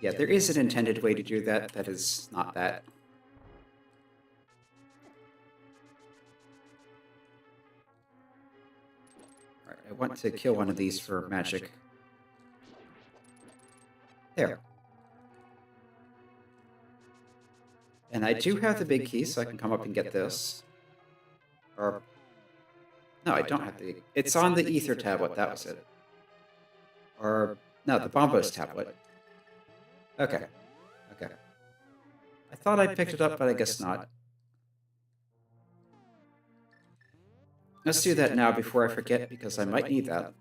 Yeah, there is an intended way to do that. That is not that. Alright, I want to kill one of these for magic. There. And I do have the big key, so I can come up and get this. Or... no, I don't have the... it's on the ether tablet, that was it. Or... no, the Bombos tablet. Okay. Okay. I thought I picked it up, but I guess not. Let's do that now before I forget, because I might need that.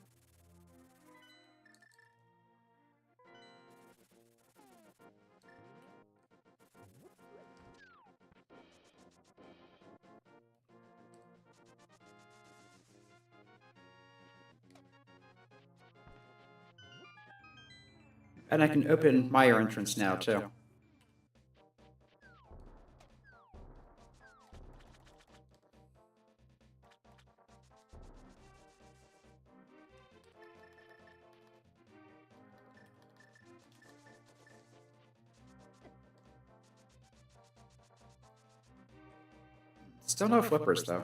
And I can open my entrance now, too. Still no flippers, though.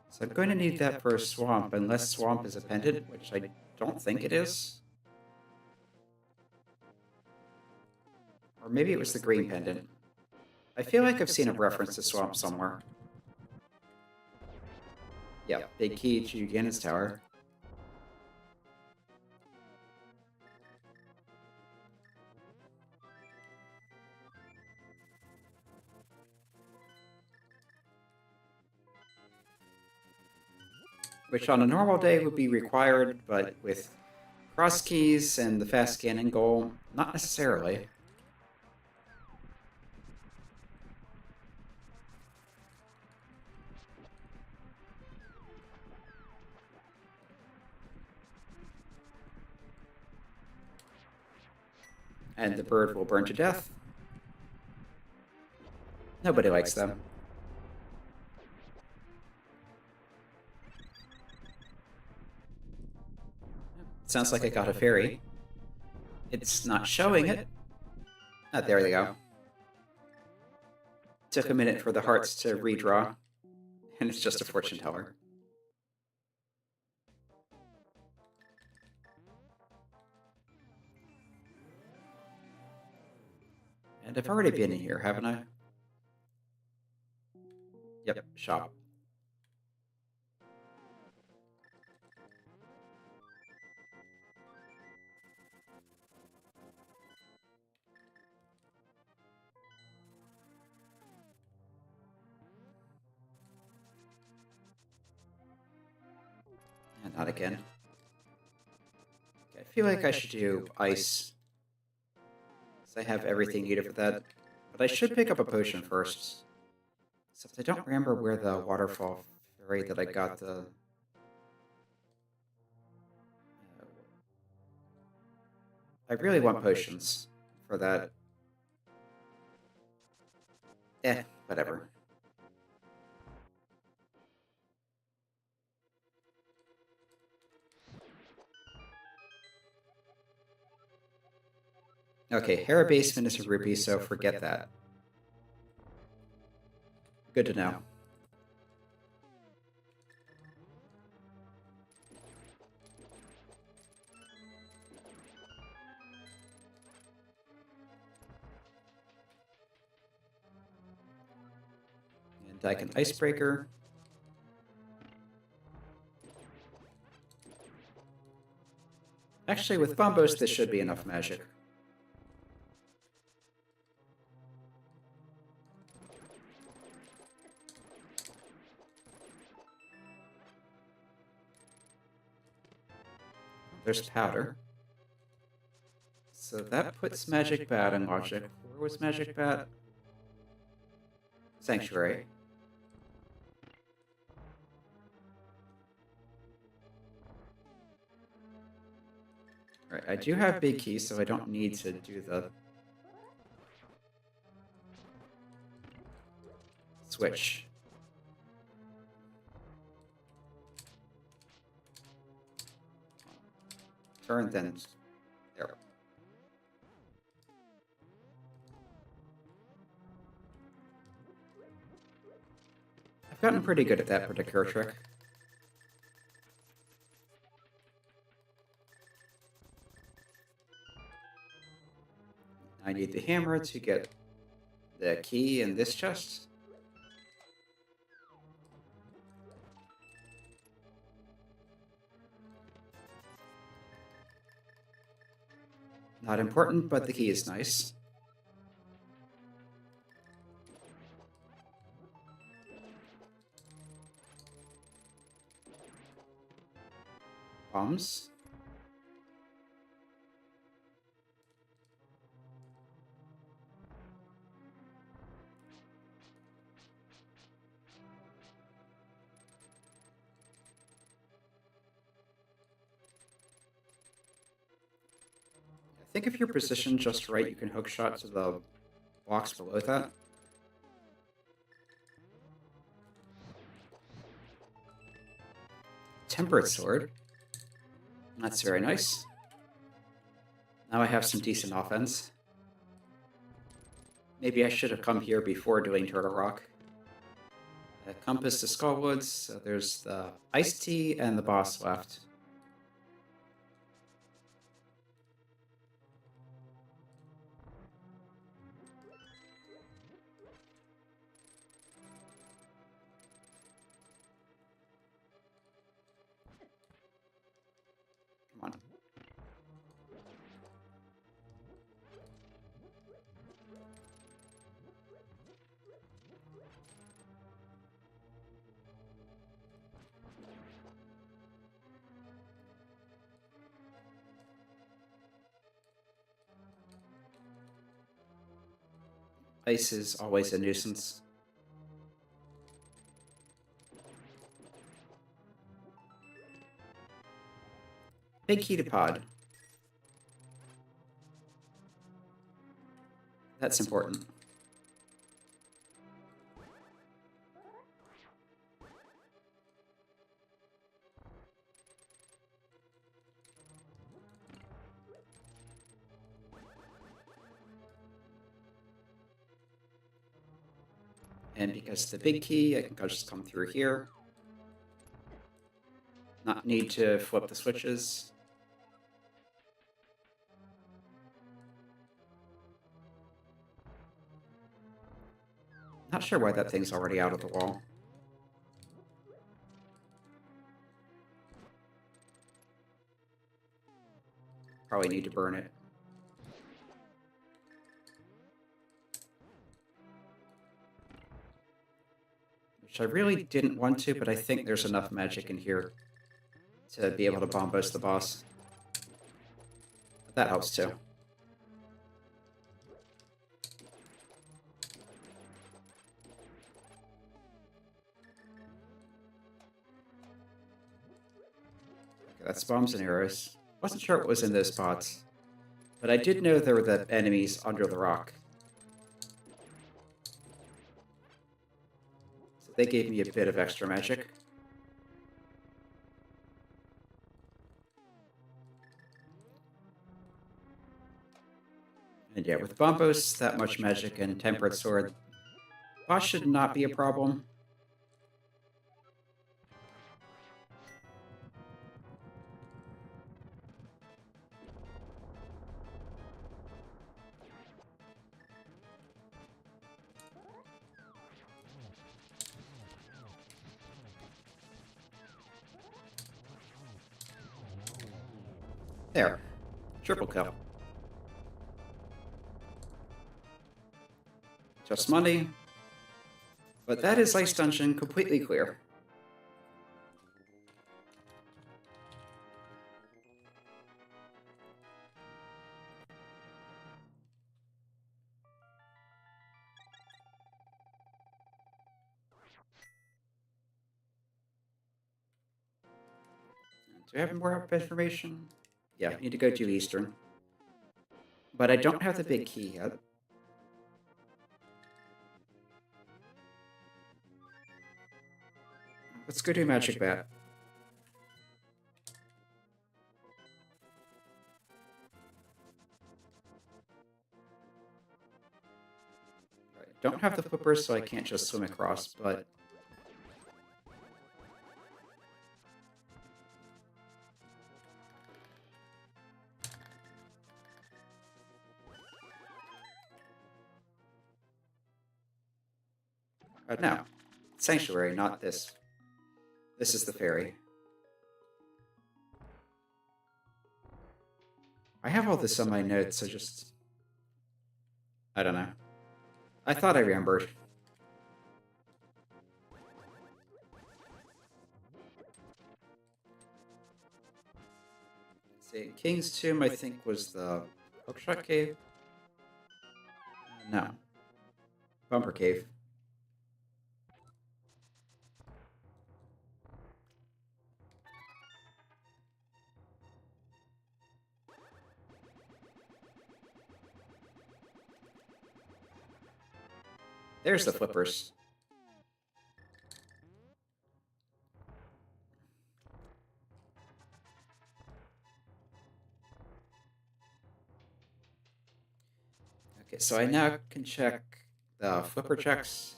So I'm going to need that for a swamp, unless swamp is a pendant, which I don't think it is. Or maybe it was the green pendant. I feel like I've seen a reference to swamp somewhere. Yeah, big key to Ganon's tower. Which on a normal day would be required, but with Crosskeys and the fast scanning goal, not necessarily. And the bird will burn to death. Nobody likes them. Sounds like I got a fairy. It's not showing it. Ah, there they go. Took a minute for the hearts to redraw, and it's just a fortune teller. And I've already been in here, haven't I? Yep, shop. And not again. Okay, I feel like I should do ice. I have everything needed for that. But I should pick up a potion first. Except I don't remember where the waterfall fairy that I got the... I really want potions for that. Whatever. Okay, Hera Basement is a rupee, so forget that. Good to know. Like an icebreaker. Actually, with Bombos, this should be enough magic. There's powder. So that puts Magic Bat in logic. Where was Magic Bat? Sanctuary. Alright, I do have big keys, so I don't need to do the switch. Turn, then there. I've gotten pretty good at that particular trick. I need the hammer to get the key in this chest. Not important, but the key is nice. Bombs. I think if you're positioned just right, you can hookshot to the blocks below that. Temperate sword. That's very nice. Now I have some decent offense. Maybe I should have come here before doing Turtle Rock. Compass to Skullwoods, so there's the iced tea and the boss left. Come on. Ice is always a nuisance. Big key to pod. That's important. And because it's the big key, I can just come through here. Not need to flip the switches. Not sure why that thing's already out of the wall. Probably need to burn it. Which I really didn't want to, but I think there's enough magic in here to be able to bombos the boss. That helps too. That's bombs and arrows. Wasn't sure what was in those pots, but I did know there were the enemies under the rock. So they gave me a bit of extra magic. And yeah, with Bombos, that much magic and Temperate Sword, boss should not be a problem. There. Triple kill. Just money. But that is Ice Dungeon completely clear. Do I have more information? Yeah, I need to go to Eastern. But I don't have the big key yet. Let's go do Magic Bat. Don't have the flippers, so I can't just swim across, but... no. Sanctuary, not this. This is the ferry. I have all this on my notes, so just... I don't know. I thought I remembered. See, King's Tomb, I think, was the Hookshot Cave? No. Bumper Cave. There's the flippers. Okay, so I now can check the flipper checks.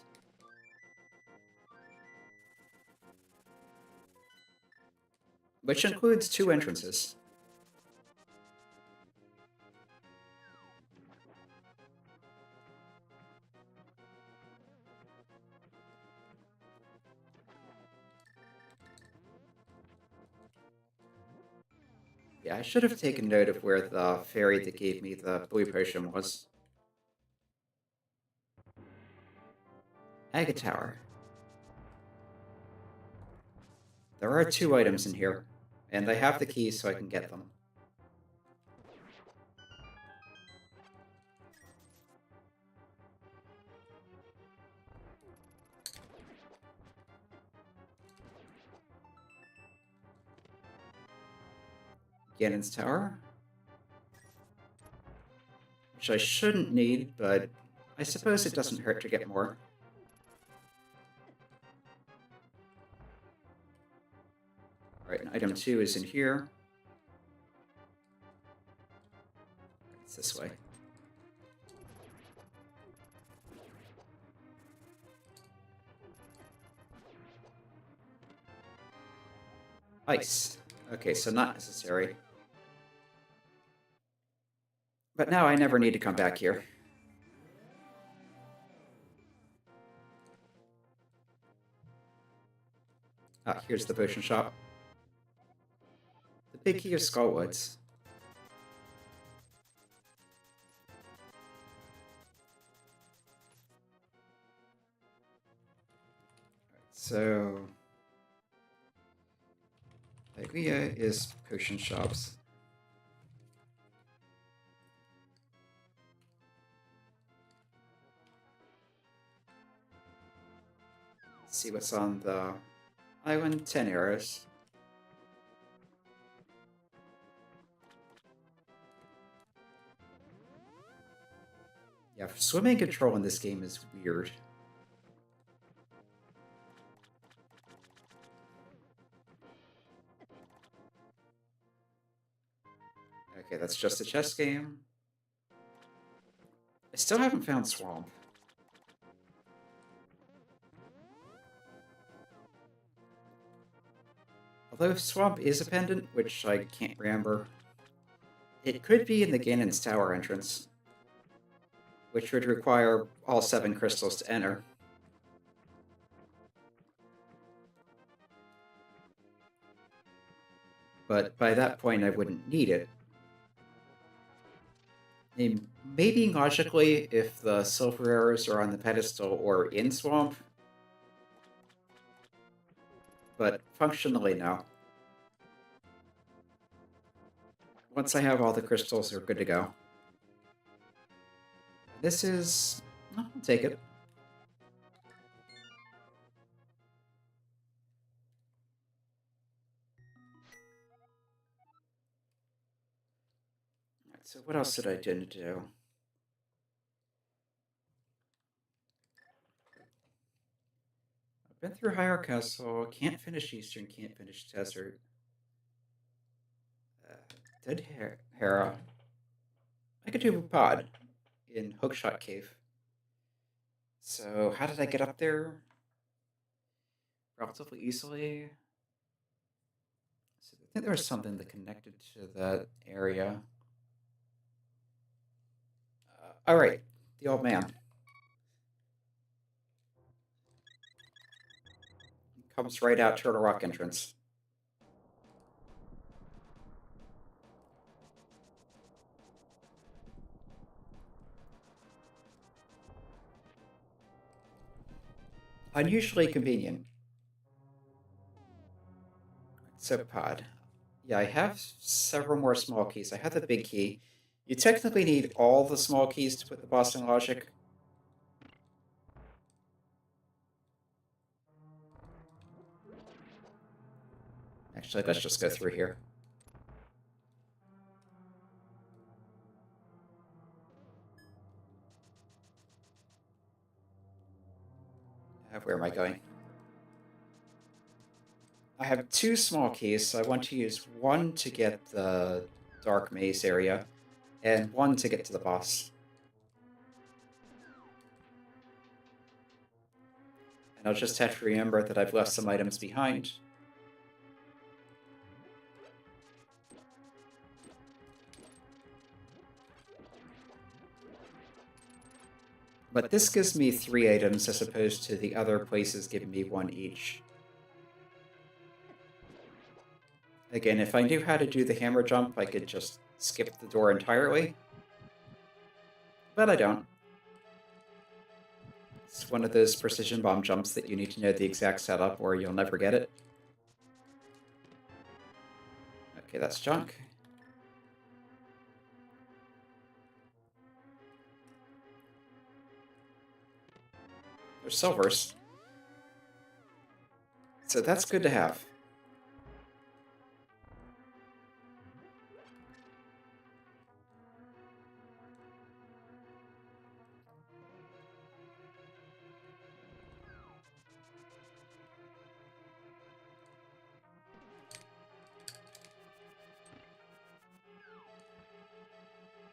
Which includes 2 entrances. Yeah, I should have taken note of where the fairy that gave me the blue potion was. Agate Tower. There are 2 items in here, and I have the keys so I can get them. Ganon's Tower. Which I shouldn't need, but I suppose it doesn't hurt to get more. Alright, and item 2 is in here. It's this way. Ice. Okay, so not necessary. But now I never need to come back here. Ah, here's the potion shop. The big key of Skullwoods. So... the idea is potion shops. Let's see what's on the island. 10 arrows. Yeah, swimming control in this game is weird. Okay, that's just a chess game. I still haven't found Swamp. Although Swamp is a pendant, which I can't remember, it could be in the Ganon's Tower entrance, which would require all 7 crystals to enter. But by that point, I wouldn't need it, mean, maybe logically, if the silver arrows are on the pedestal or in swamp, but functionally, no. Once I have all the crystals, we're good to go. This is... I'll take it. Alright, so what else did I didn't do? I've been through Higher Castle, can't finish Eastern, can't finish Desert. Dead Hera. I could do a pod in Hookshot Cave. So how did I get up there? Relatively easily. So I think there was something that connected to that area. All right, the old man. Comes right out Turtle Rock entrance. Unusually convenient. So pod. Yeah, I have several more small keys. I have the big key. You technically need all the small keys to put the boss in logic. Actually, let's just go through here. Where am I going? I have two small keys, so I want to use one to get the Dark Maze area, and one to get to the boss. And I'll just have to remember that I've left some items behind. But this gives me 3 items as opposed to the other places giving me 1 each. Again, if I knew how to do the hammer jump, I could just skip the door entirely. But I don't. It's one of those precision bomb jumps that you need to know the exact setup or you'll never get it. Okay, that's junk. There's silvers. So that's good to have.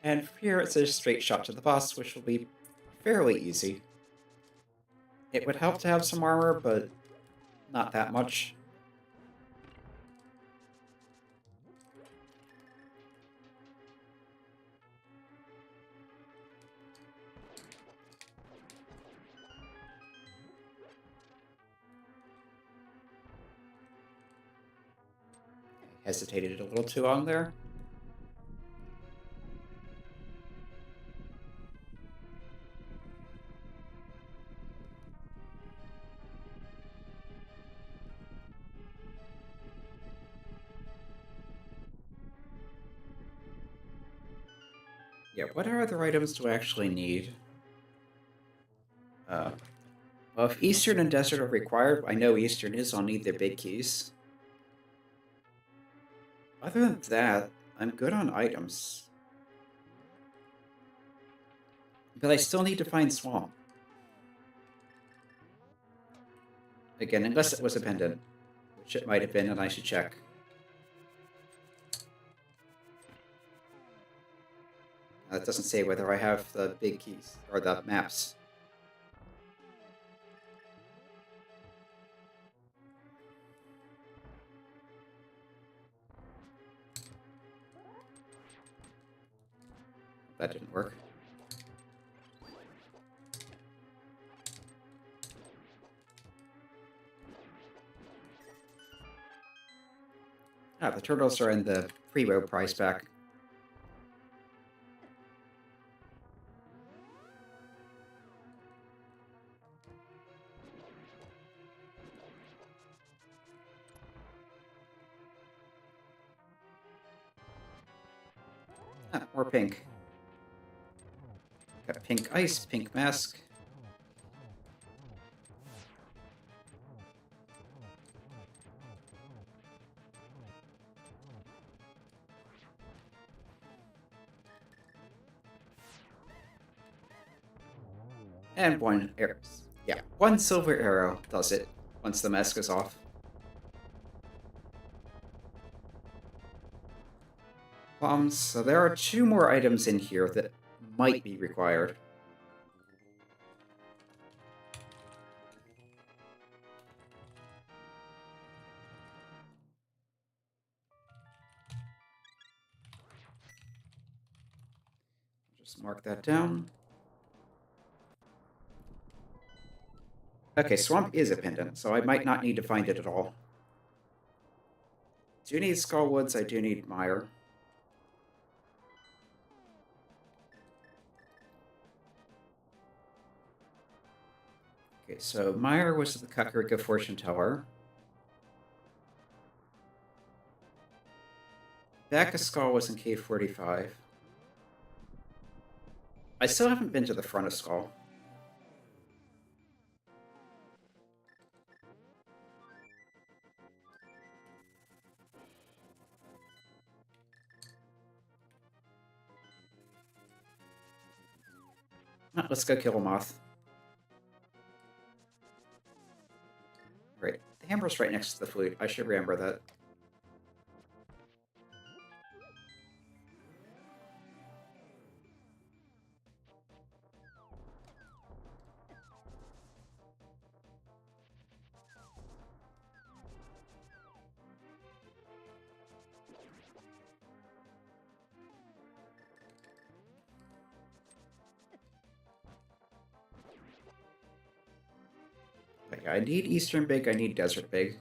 And here it's a straight shot to the boss, which will be fairly easy. It would help to have some armor, but not that much. I hesitated a little too long there. Yeah, what other items do I actually need? Well, if Eastern and Desert are required, I know Eastern is, I'll need their big keys. Other than that, I'm good on items. But I still need to find Swamp. Again, unless it was a pendant, which it might have been, and I should check. That doesn't say whether I have the big keys, or the maps. That didn't work. Ah, the turtles are in the pre-row price pack. More pink. Got pink ice, pink mask. And one arrow. Yeah, one silver arrow does it once the mask is off. So there are 2 more items in here that might be required. Just mark that down. Okay, Swamp is a pendant, so I might not need to find it at all. Do need Skull Woods, I do need Mire. Okay, so Mire was the Kakarika Fortune Teller. Back of Skull was in Cave 45. I still haven't been to the front of Skull. Let's go kill a moth. Right, the hammer's right next to the flute. I should remember that. Okay, I need Eastern Big, I need Desert Big.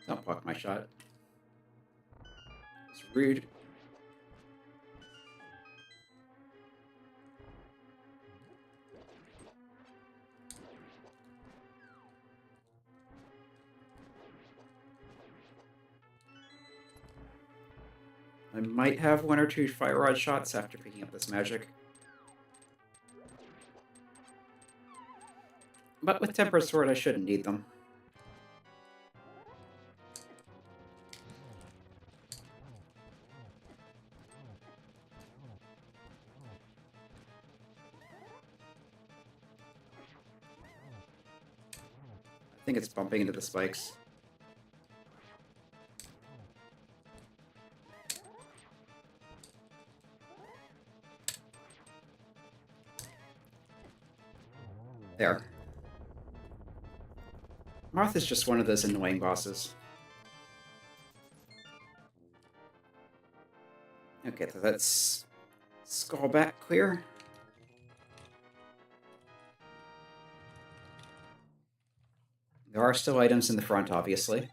Don't block my shot. It's rude. I might have 1 or 2 Fire Rod shots after picking up this magic. But with Tempered Sword, I shouldn't need them. I think it's bumping into the spikes. There. Martha's just one of those annoying bosses. Okay, so that's Skull back clear. There are still items in the front, obviously.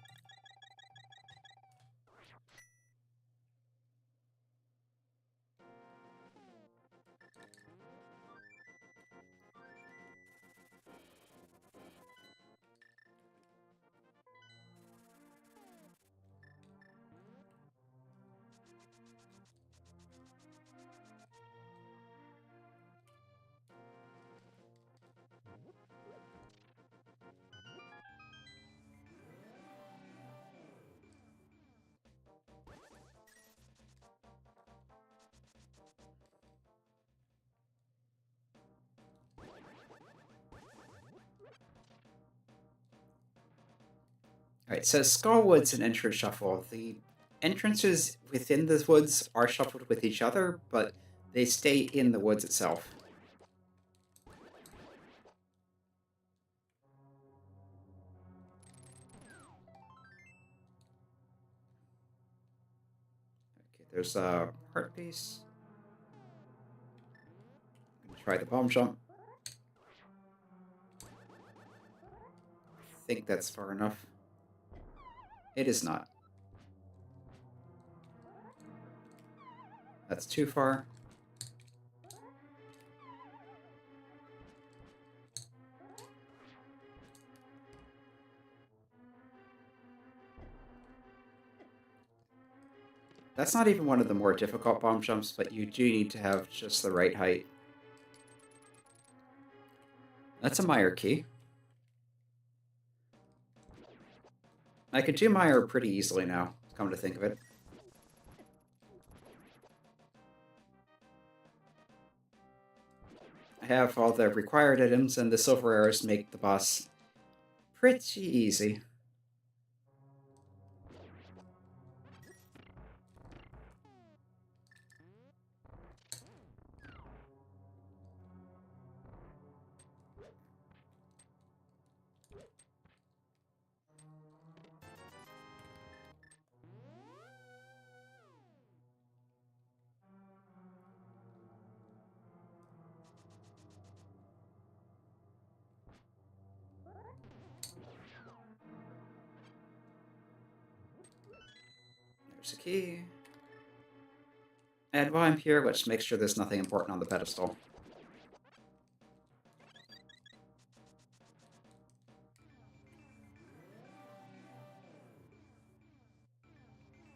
Alright, so Skullwood's an intro shuffle. The Entrances within the woods are shuffled with each other, but they stay in the woods itself. Okay, there's a heart piece. I'm gonna try the bomb jump. I think that's far enough. It is not. That's too far. That's not even one of the more difficult bomb jumps, but you do need to have just the right height. That's a Meyer key. I could do Meyer pretty easily now, come to think of it. I have all the required items, and the silver arrows make the boss pretty easy. There's a key. And while I'm here, let's make sure there's nothing important on the pedestal.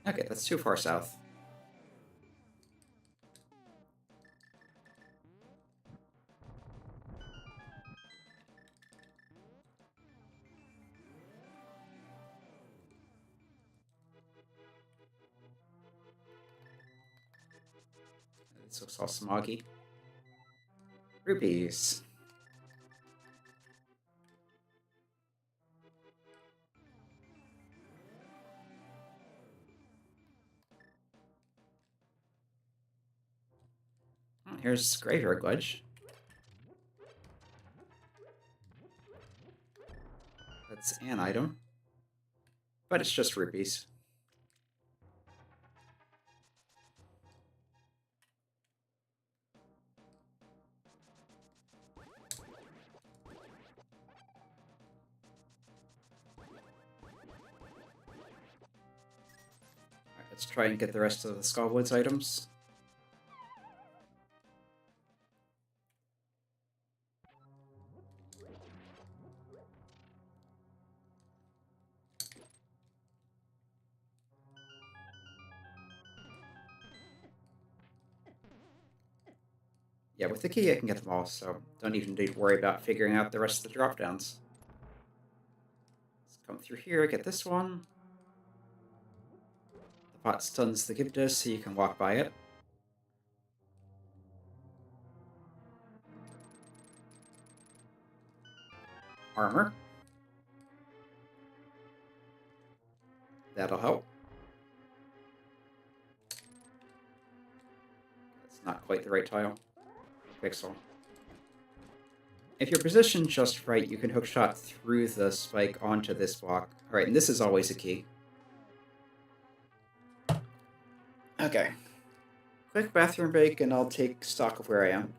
Okay, that's too far south. This looks all smoggy. Rupees. Oh, here's Graveyard Ledge. That's an item. But it's just rupees. Alright, let's try and get the rest of the Skullwoods items. Yeah, with the key I can get them all, so don't even need to worry about figuring out the rest of the drop-downs. Let's come through here, get this one. The pot stuns the Gibdos, so you can walk by it. Armor. That'll help. That's not quite the right tile. Pixel. If you're positioned just right, you can hookshot through the spike onto this block. Alright, and this is always a key. Okay. Quick bathroom break, and I'll take stock of where I am.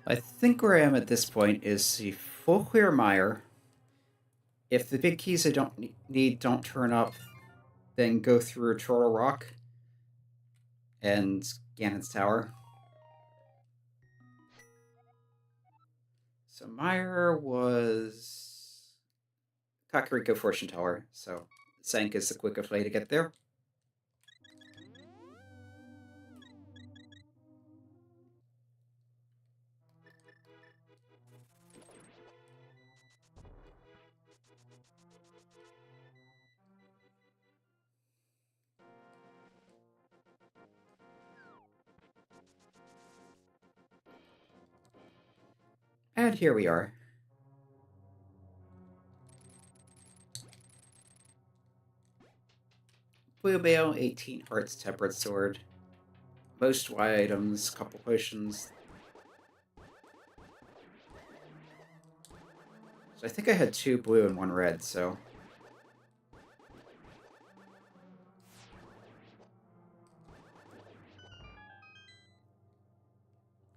I think where I am at this point is the full clear mire. If the big keys I don't need don't turn up, then go through Turtle Rock and Ganon's Tower. So mire was Kakariko Fortune Tower, so Sank is the quickest way to get there. And here we are. Blue Mail, 18 Hearts, Tempered Sword. Most Y items, couple potions. So I think I had 2 blue and 1 red, so...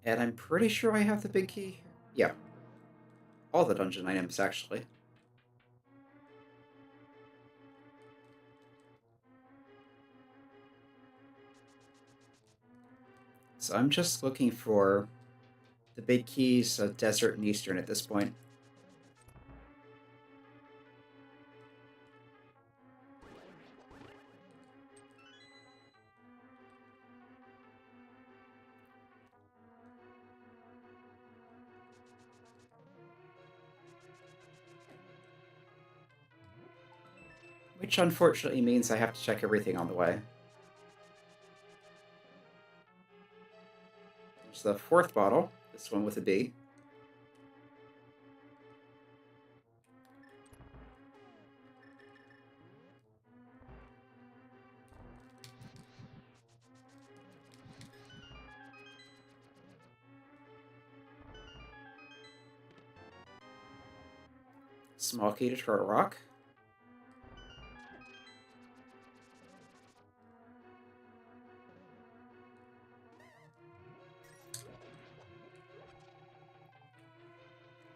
And I'm pretty sure I have the big key. Yeah. All the dungeon items, actually. So I'm just looking for the big keys of Desert and Eastern at this point. Which unfortunately means I have to check everything on the way. There's the 4th bottle, this one with a B. Small key to Turtle Rock.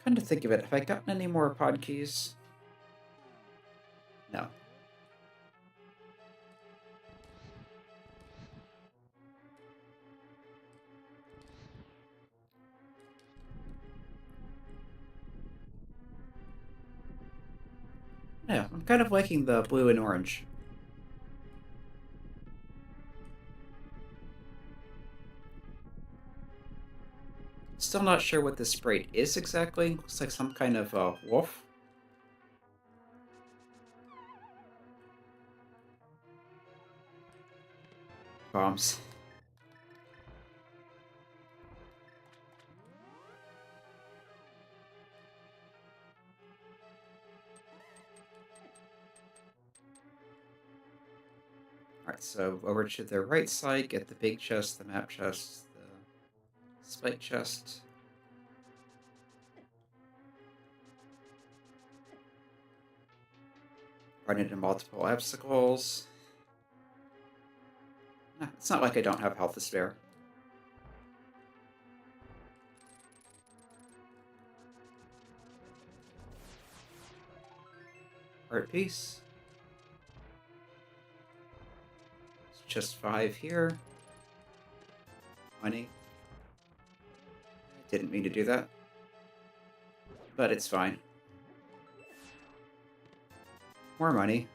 Come to think of it, have I gotten any more pod keys? No. Yeah, I'm kind of liking the blue and orange. Still not sure what this sprite is exactly. Looks like some kind of wolf. Bombs. Alright, so over to the right side, get the big chest, the map chest, the spike chest. Run into multiple obstacles. It's not like I don't have health to spare. Art piece. It's just 5 here. 20. I didn't mean to do that. But it's fine. More money.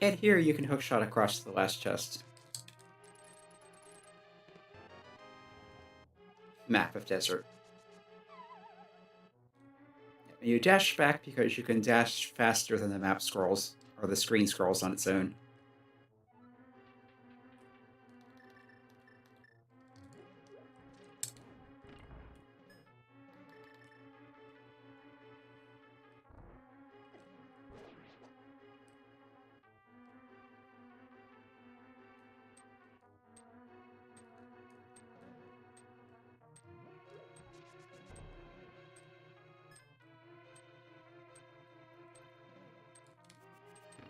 And here you can hookshot across the last chest. Map of desert. And you dash back because you can dash faster than the map scrolls, or the screen scrolls on its own.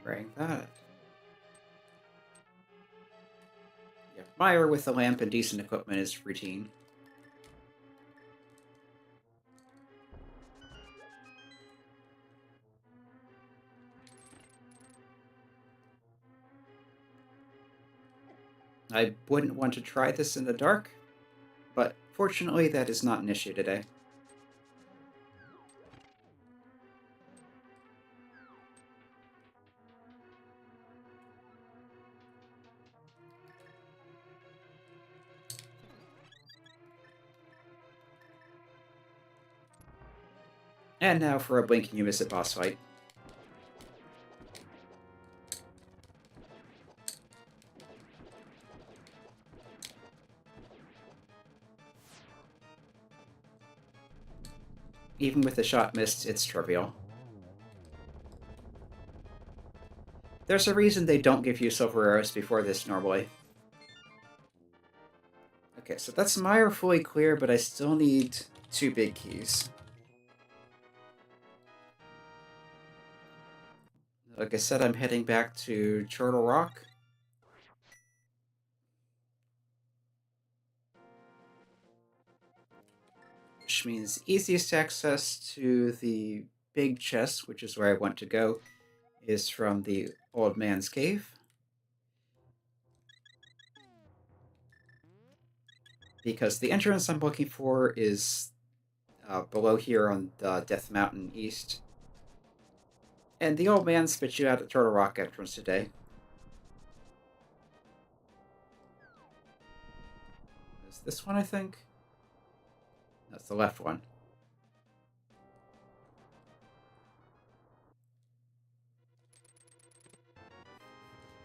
Wearing that. Yeah, fire with a lamp and decent equipment is routine. I wouldn't want to try this in the dark, but fortunately that is not an issue today. And now for a blink and you miss it boss fight. Even with the shot missed, it's trivial. There's a reason they don't give you silver arrows before this normally. Okay, so that's Meyer fully clear, but I still need 2 big keys. Like I said, I'm heading back to Turtle Rock. Which means easiest access to the big chest, which is where I want to go, is from the old man's cave. Because the entrance I'm looking for is below here on the Death Mountain East. And the old man spit you out at Turtle Rock entrance today. Is this one, I think? That's the left one.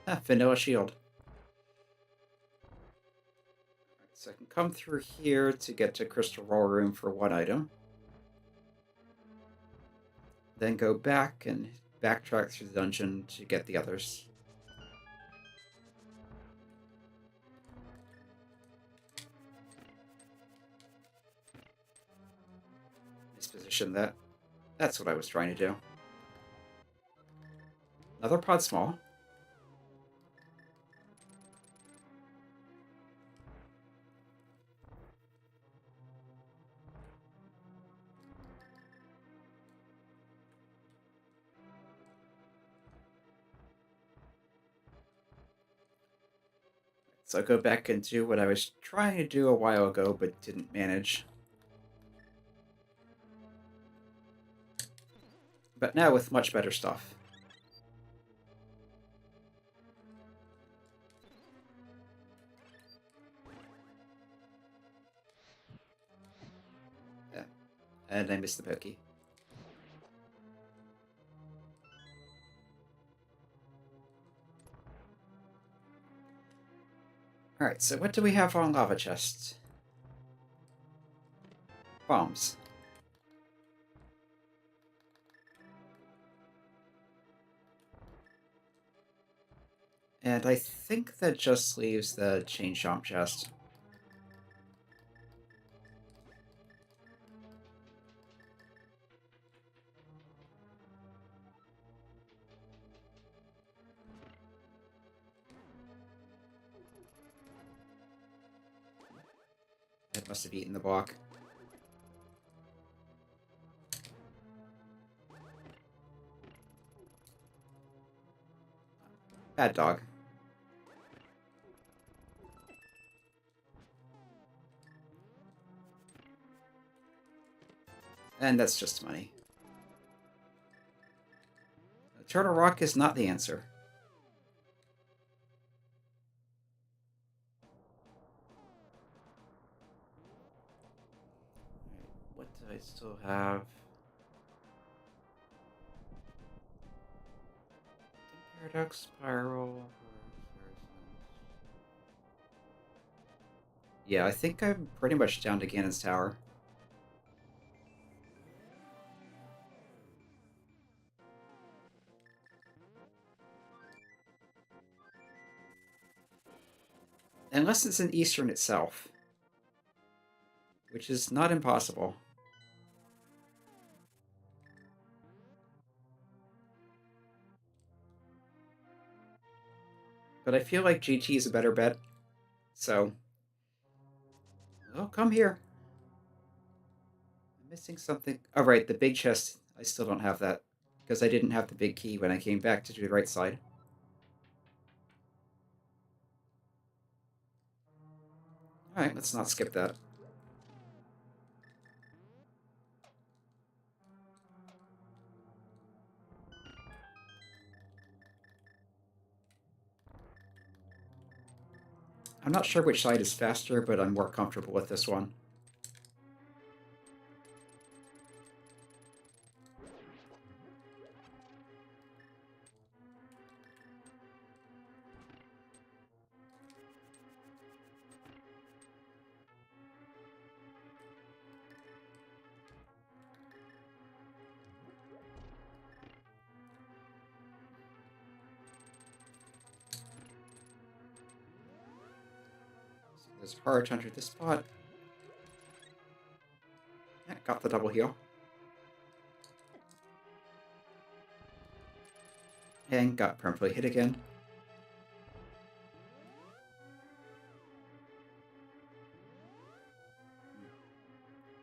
Ah, vanilla shield. Right, so I can come through here to get to Crystal Roll Room for one item. Then go back and backtrack through the dungeon to get the others. Misposition that. That's what I was trying to do. Another pod small. So I'll go back and do what I was trying to do a while ago, but didn't manage. But now with much better stuff. Yeah. And I missed the pokey. Alright, so what do we have on lava chests? Bombs. And I think that just leaves the chain chomp chest. It must have eaten the block. Bad dog. And that's just money. Turtle Rock is not the answer. What do I still have? Paradox Spiral. Yeah, I think I'm pretty much down to Ganon's Tower. Unless it's in Eastern itself. Which is not impossible. But I feel like GT is a better bet. So, oh, come here. I'm missing something. Oh, right, the big chest. I still don't have that because I didn't have the big key when I came back to do the right side. Alright, let's not skip that. I'm not sure which side is faster, but I'm more comfortable with this one. It's hard to enter this spot. Yeah, got the double heal. And got permanently hit again.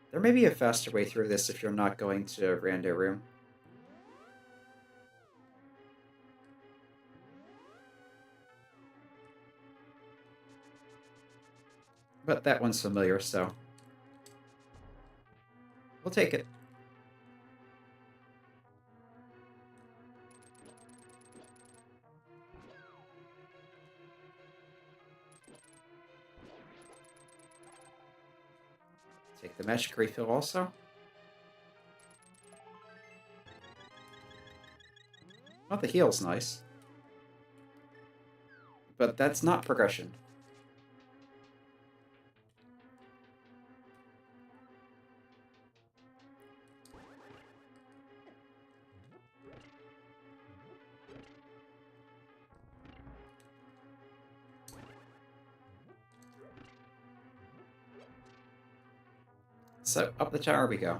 There may be a faster way through this if you're not going to Rando Room. But that one's familiar, so we'll take it. Take the magic refill also. Well, the heal's nice. But that's not progression. So, up the tower we go.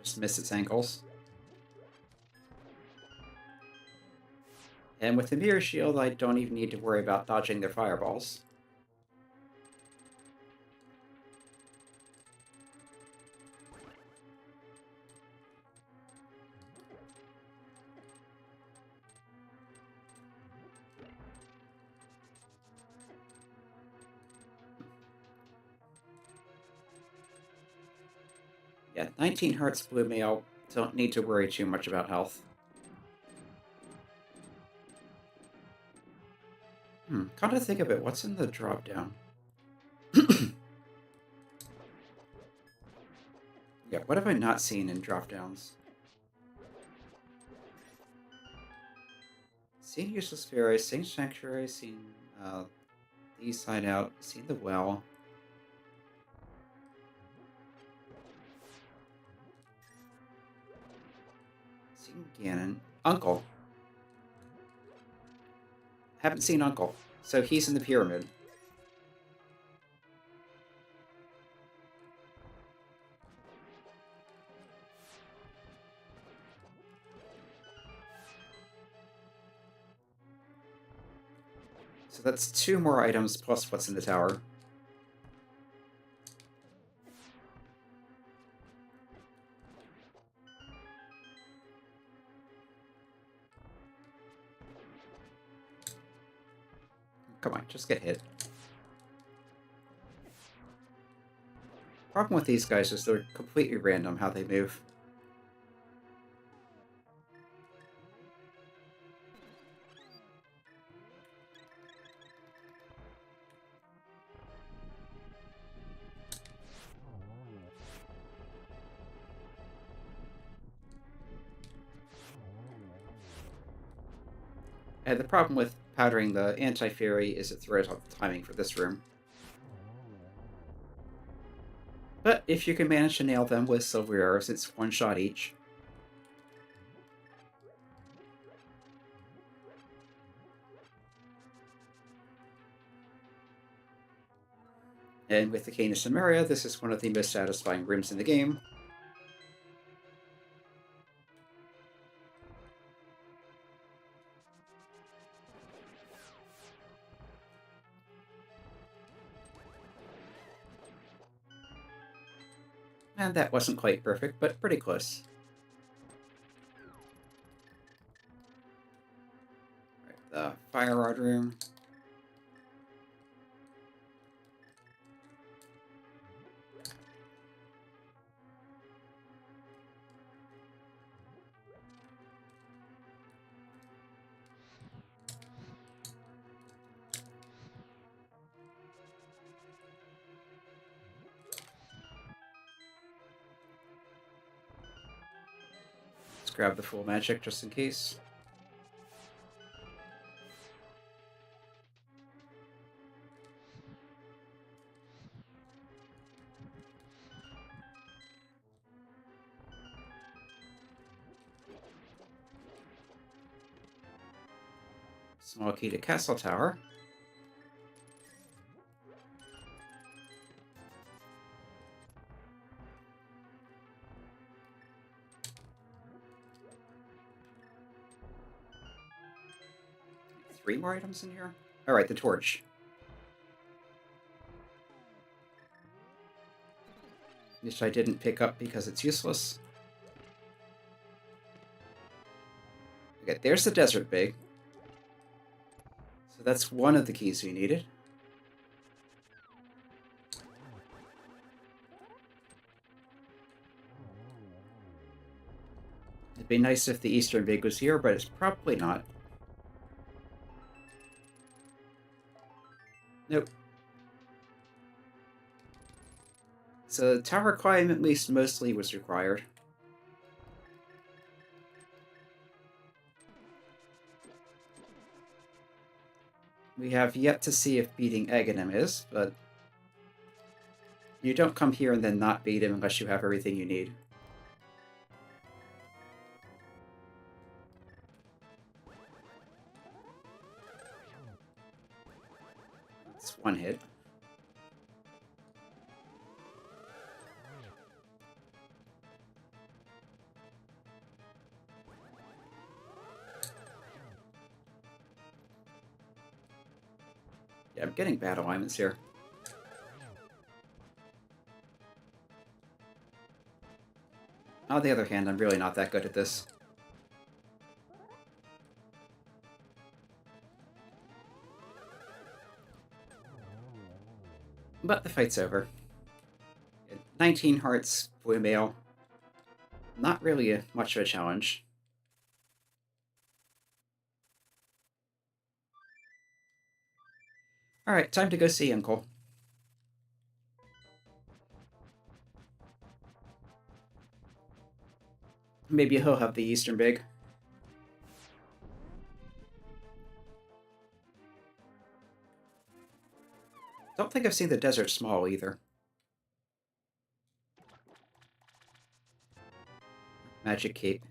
Just miss its ankles. And with the mirror shield, I don't even need to worry about dodging their fireballs. Yeah, 19 hearts blue mail. Don't need to worry too much about health. Come to think of it, what's in the drop down? Yeah, what have I not seen in drop downs? Seen useless fairies, seen sanctuary, seen the east side out, seen the well. Seen Ganon. Uncle. Haven't seen Uncle. So he's in the pyramid. So that's 2 more items plus what's in the tower. Come on, just get hit. Problem with these guys is they're completely random how they move. And the problem with powdering the anti-fairy is it throws off the timing for this room. But if you can manage to nail them with silver arrows, it's 1 shot each. And with the Cane of Samaria, this is one of the most satisfying rooms in the game. And that wasn't quite perfect, but pretty close. Right, the Fire Rod room. Let's grab the full magic just in case. Small key to Castle Tower. Three more items in here? Alright, the torch. Which I didn't pick up because it's useless. Okay, there's the desert big. So that's one of the keys we needed. It'd be nice if the Eastern Big was here, but it's probably not. Nope. So tower climb at least mostly was required. We have yet to see if beating Aghanim is, but you don't come here and then not beat him unless you have everything you need. That's one hit. Yeah, I'm getting bad alignments here. On the other hand, I'm really not that good at this. But the fight's over. 19 hearts, blue mail. Not really much of a challenge. Alright, time to go see Uncle. Maybe he'll have the Eastern Big. Don't think I've seen the Desert Small either. Magic Cape.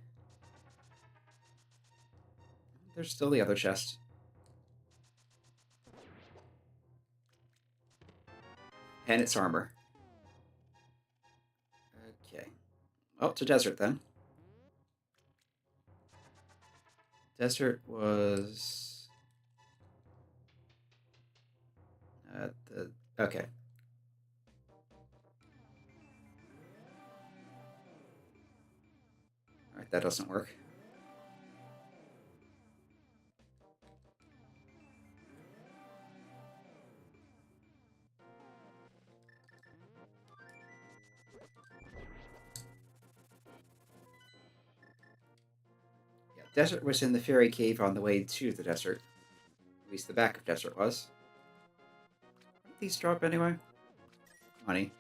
There's still the other chest. And its armor. Okay. Well, to Desert then. Desert was... Okay. Alright, that doesn't work. Yeah, Desert was in the fairy cave on the way to the desert. At least the back of Desert was. What did these drop anyway? Money.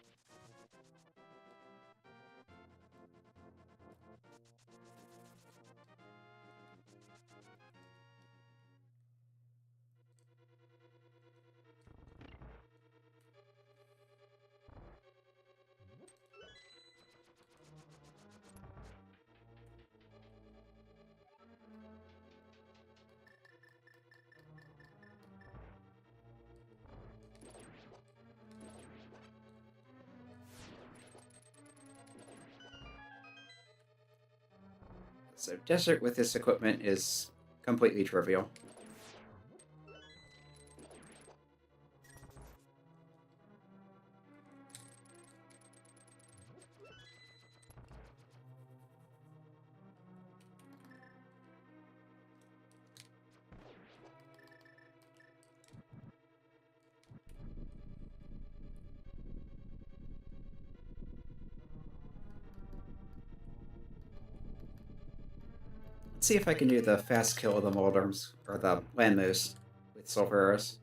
So desert with this equipment is completely trivial. Let's see if I can do the fast kill of the Moldorms, or the land moose, with silver arrows.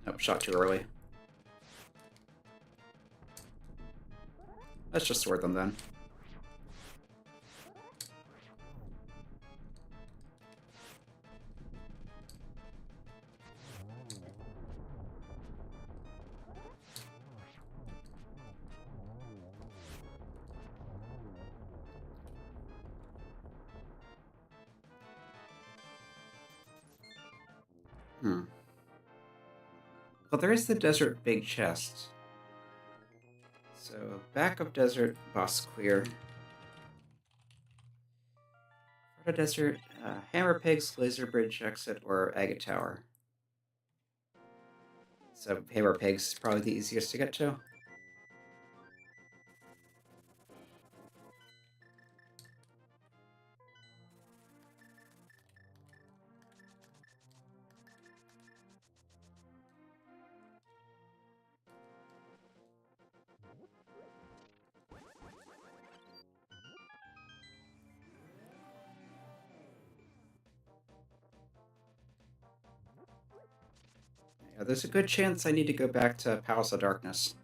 Nope, shot too early. Let's just sword them then. Well, there is the desert big chest. So, back of desert, boss clear. Front of desert, hammer pigs, laser bridge exit, or agate tower. So, hammer pigs is probably the easiest to get to. Yeah, there's a good chance I need to go back to Palace of Darkness.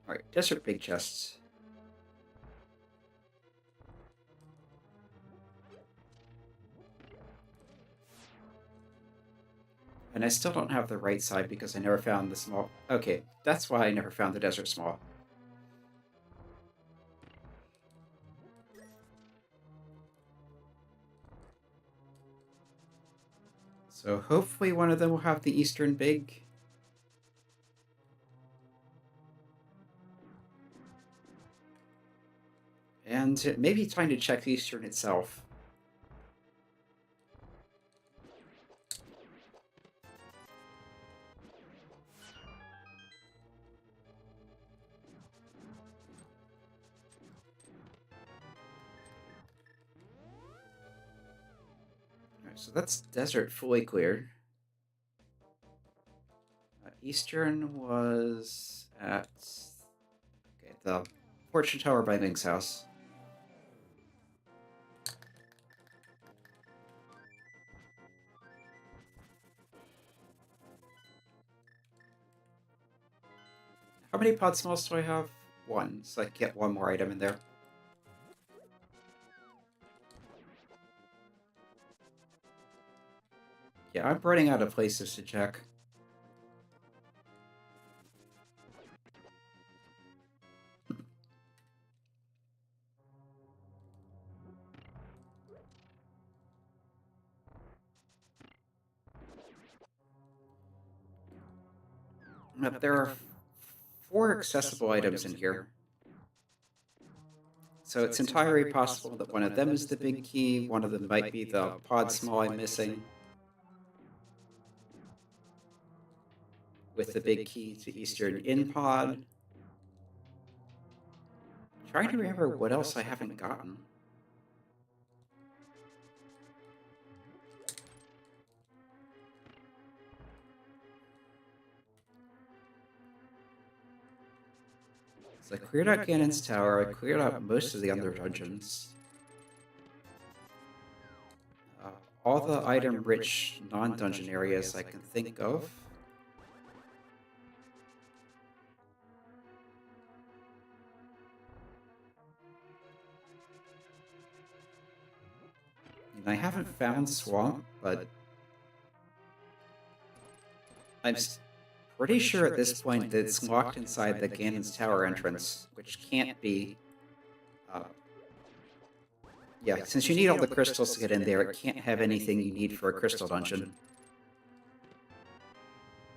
Alright, desert big chests. And I still don't have the right side because I never found the small... Okay, that's why I never found the desert small. So hopefully one of them will have the eastern big. And it may be time to check the eastern itself. Alright, so that's desert fully cleared. Eastern was at the fortune tower by Link's house. How many pod smalls do I have? One, so I can get one more item in there. Yeah, I'm running out of places to check. But there are 4 accessible items in here. So it's entirely possible that one of them is the big key, one of them might be the pod small I'm missing. With the big key to Eastern in pod. Trying to remember what else I haven't gotten. So I cleared out Ganon's tower, I cleared out most of the other dungeons. All the item-rich non-dungeon areas I can think of. And I haven't found Swamp, but I'm pretty sure at this point that it's locked inside the Ganon's Tower entrance, which can't be... yeah, since you need all the crystals to get in there, it can't have anything you need for a crystal dungeon.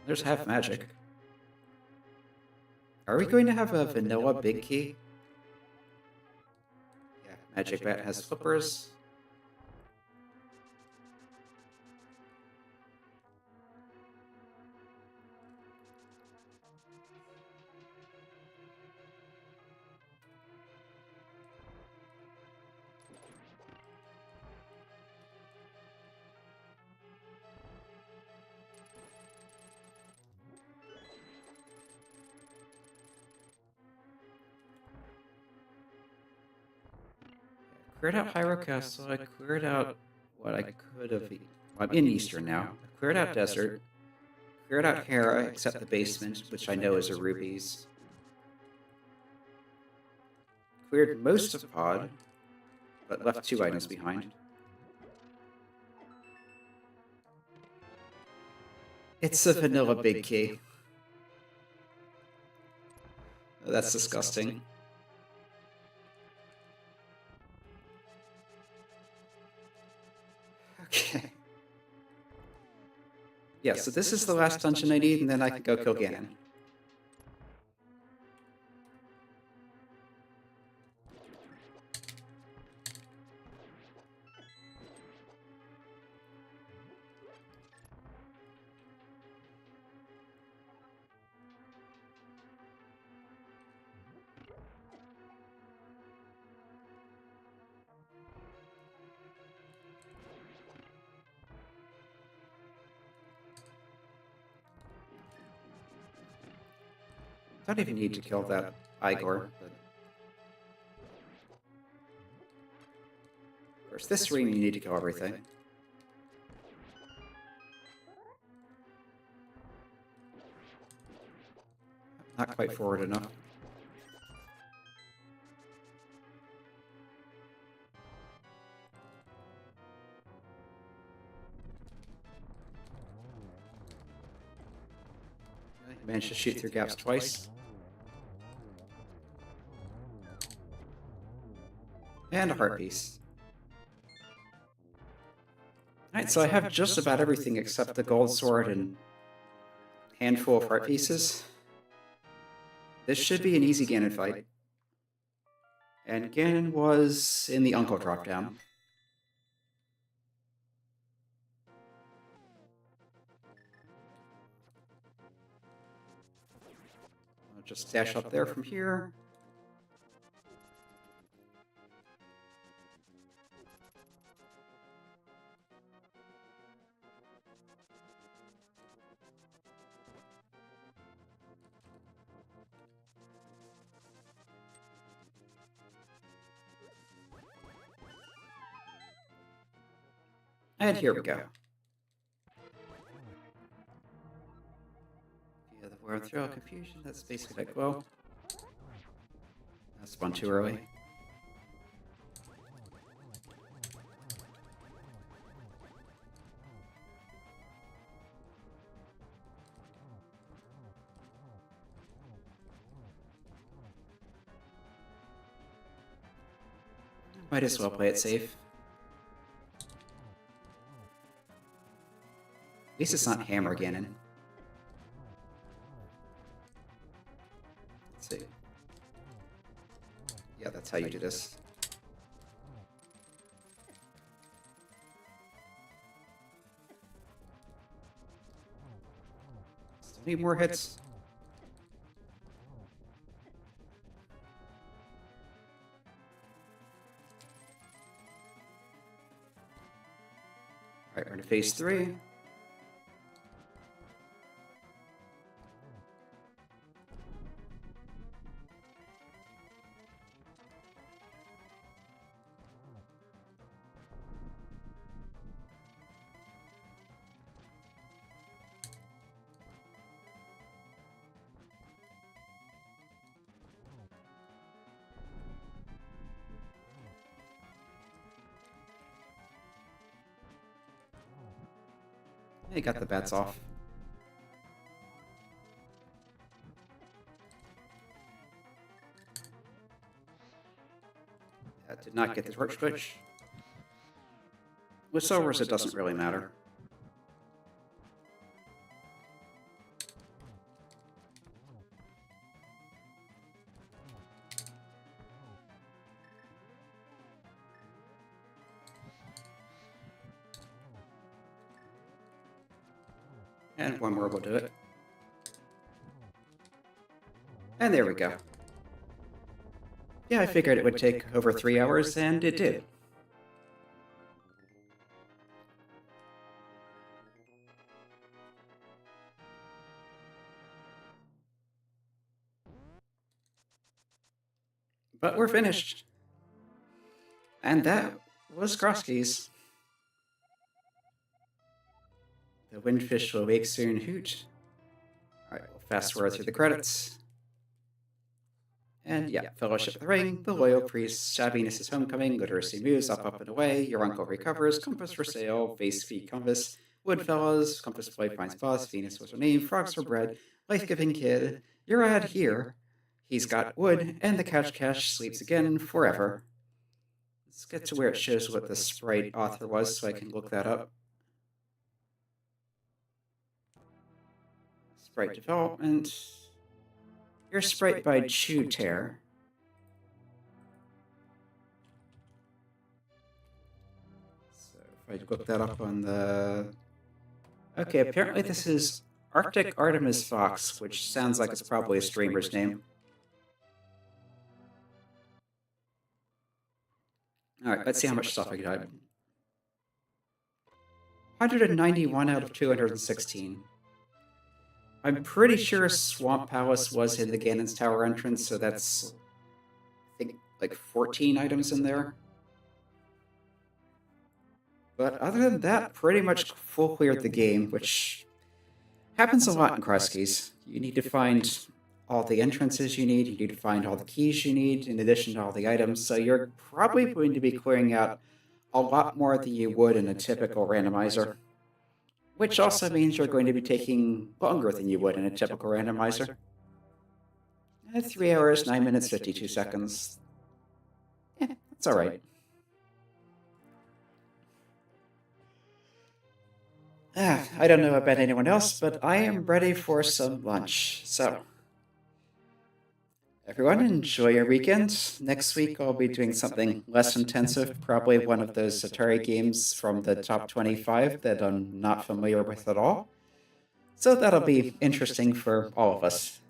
There's half magic. Are we going to have a vanilla big key? Yeah, Magic Bat has flippers. Cleared out Hyrule Castle, I cleared out what I could have... I'm in Eastern now. I cleared out Desert. Cleared out Hera, except the basement, which I know is a rubies. Cleared most of Pod, but left 2 items behind. It's a vanilla big key. Oh, that's disgusting. Okay. Yeah, so this is the last dungeon I need, and then I can go kill Ganon. Don't even need to kill that Igor, but... Of course, this ring you need to kill everything. Not quite forward enough. Managed to shoot through gaps twice. And a heart piece. Alright, so I have just about everything except the gold sword and handful of heart pieces. This should be an easy Ganon fight. And Ganon was in the Uncle drop-down. I'll just dash up there from here. And here we go. Yeah, the world through confusion, that's basically like, well, that spun too early. Might as well play it safe. At least it's not Hammer Ganon. Let's see. Yeah, that's how you do this. Still need more hits. Alright, we're into phase 3. Hey, got the bats off. That did not get the torch switch. With silvers, it doesn't really matter. And one more will do it. And there we go. Yeah, I figured it would take over 3 hours, and it did. But we're finished. And that was Crosskeys. The windfish will wake soon hoot. Alright, we'll fast forward through the credits. And yeah, Fellowship of the Ring, The Loyal Priest, Shabbiness is Homecoming, Literacy Moves, Up and Away, Your Uncle Recovers, Compass for Sale, Vase Feed Compass, Woodfellas, Compass Boy Finds Boss, Venus Was Her Name, Frogs for Bread, Life-Giving Kid, Your Ad Here, He's Got Wood, and The Couch Cash Sleeps Again Forever. Let's get to where it shows what the sprite author was so I can look that up. Sprite development. Your sprite by tamer. So if I look that up on the... Okay, apparently this is Arctic Artemis Fox, which sounds like it's probably a streamer's name. Alright, let's see how much stuff I got. 191 out of 216. I'm pretty sure Swamp Palace was in the Ganon's Tower entrance, so that's, I think, like 14 items in there. But other than that, pretty much full cleared the game, which happens a lot in Crosskeys. You need to find all the entrances you need to find all the keys you need, in addition to all the items, so you're probably going to be clearing out a lot more than you would in a typical randomizer. Which also means you're going to be taking longer than you would in a typical randomizer. 3 hours, 9 minutes, 52 seconds. Yeah, that's alright. I don't know about anyone else, but I am ready for some lunch, so... Everyone, enjoy your weekend. Next week I'll be doing something less intensive, probably one of those Atari games from the top 25 that I'm not familiar with at all. So that'll be interesting for all of us.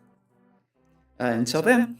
Until then,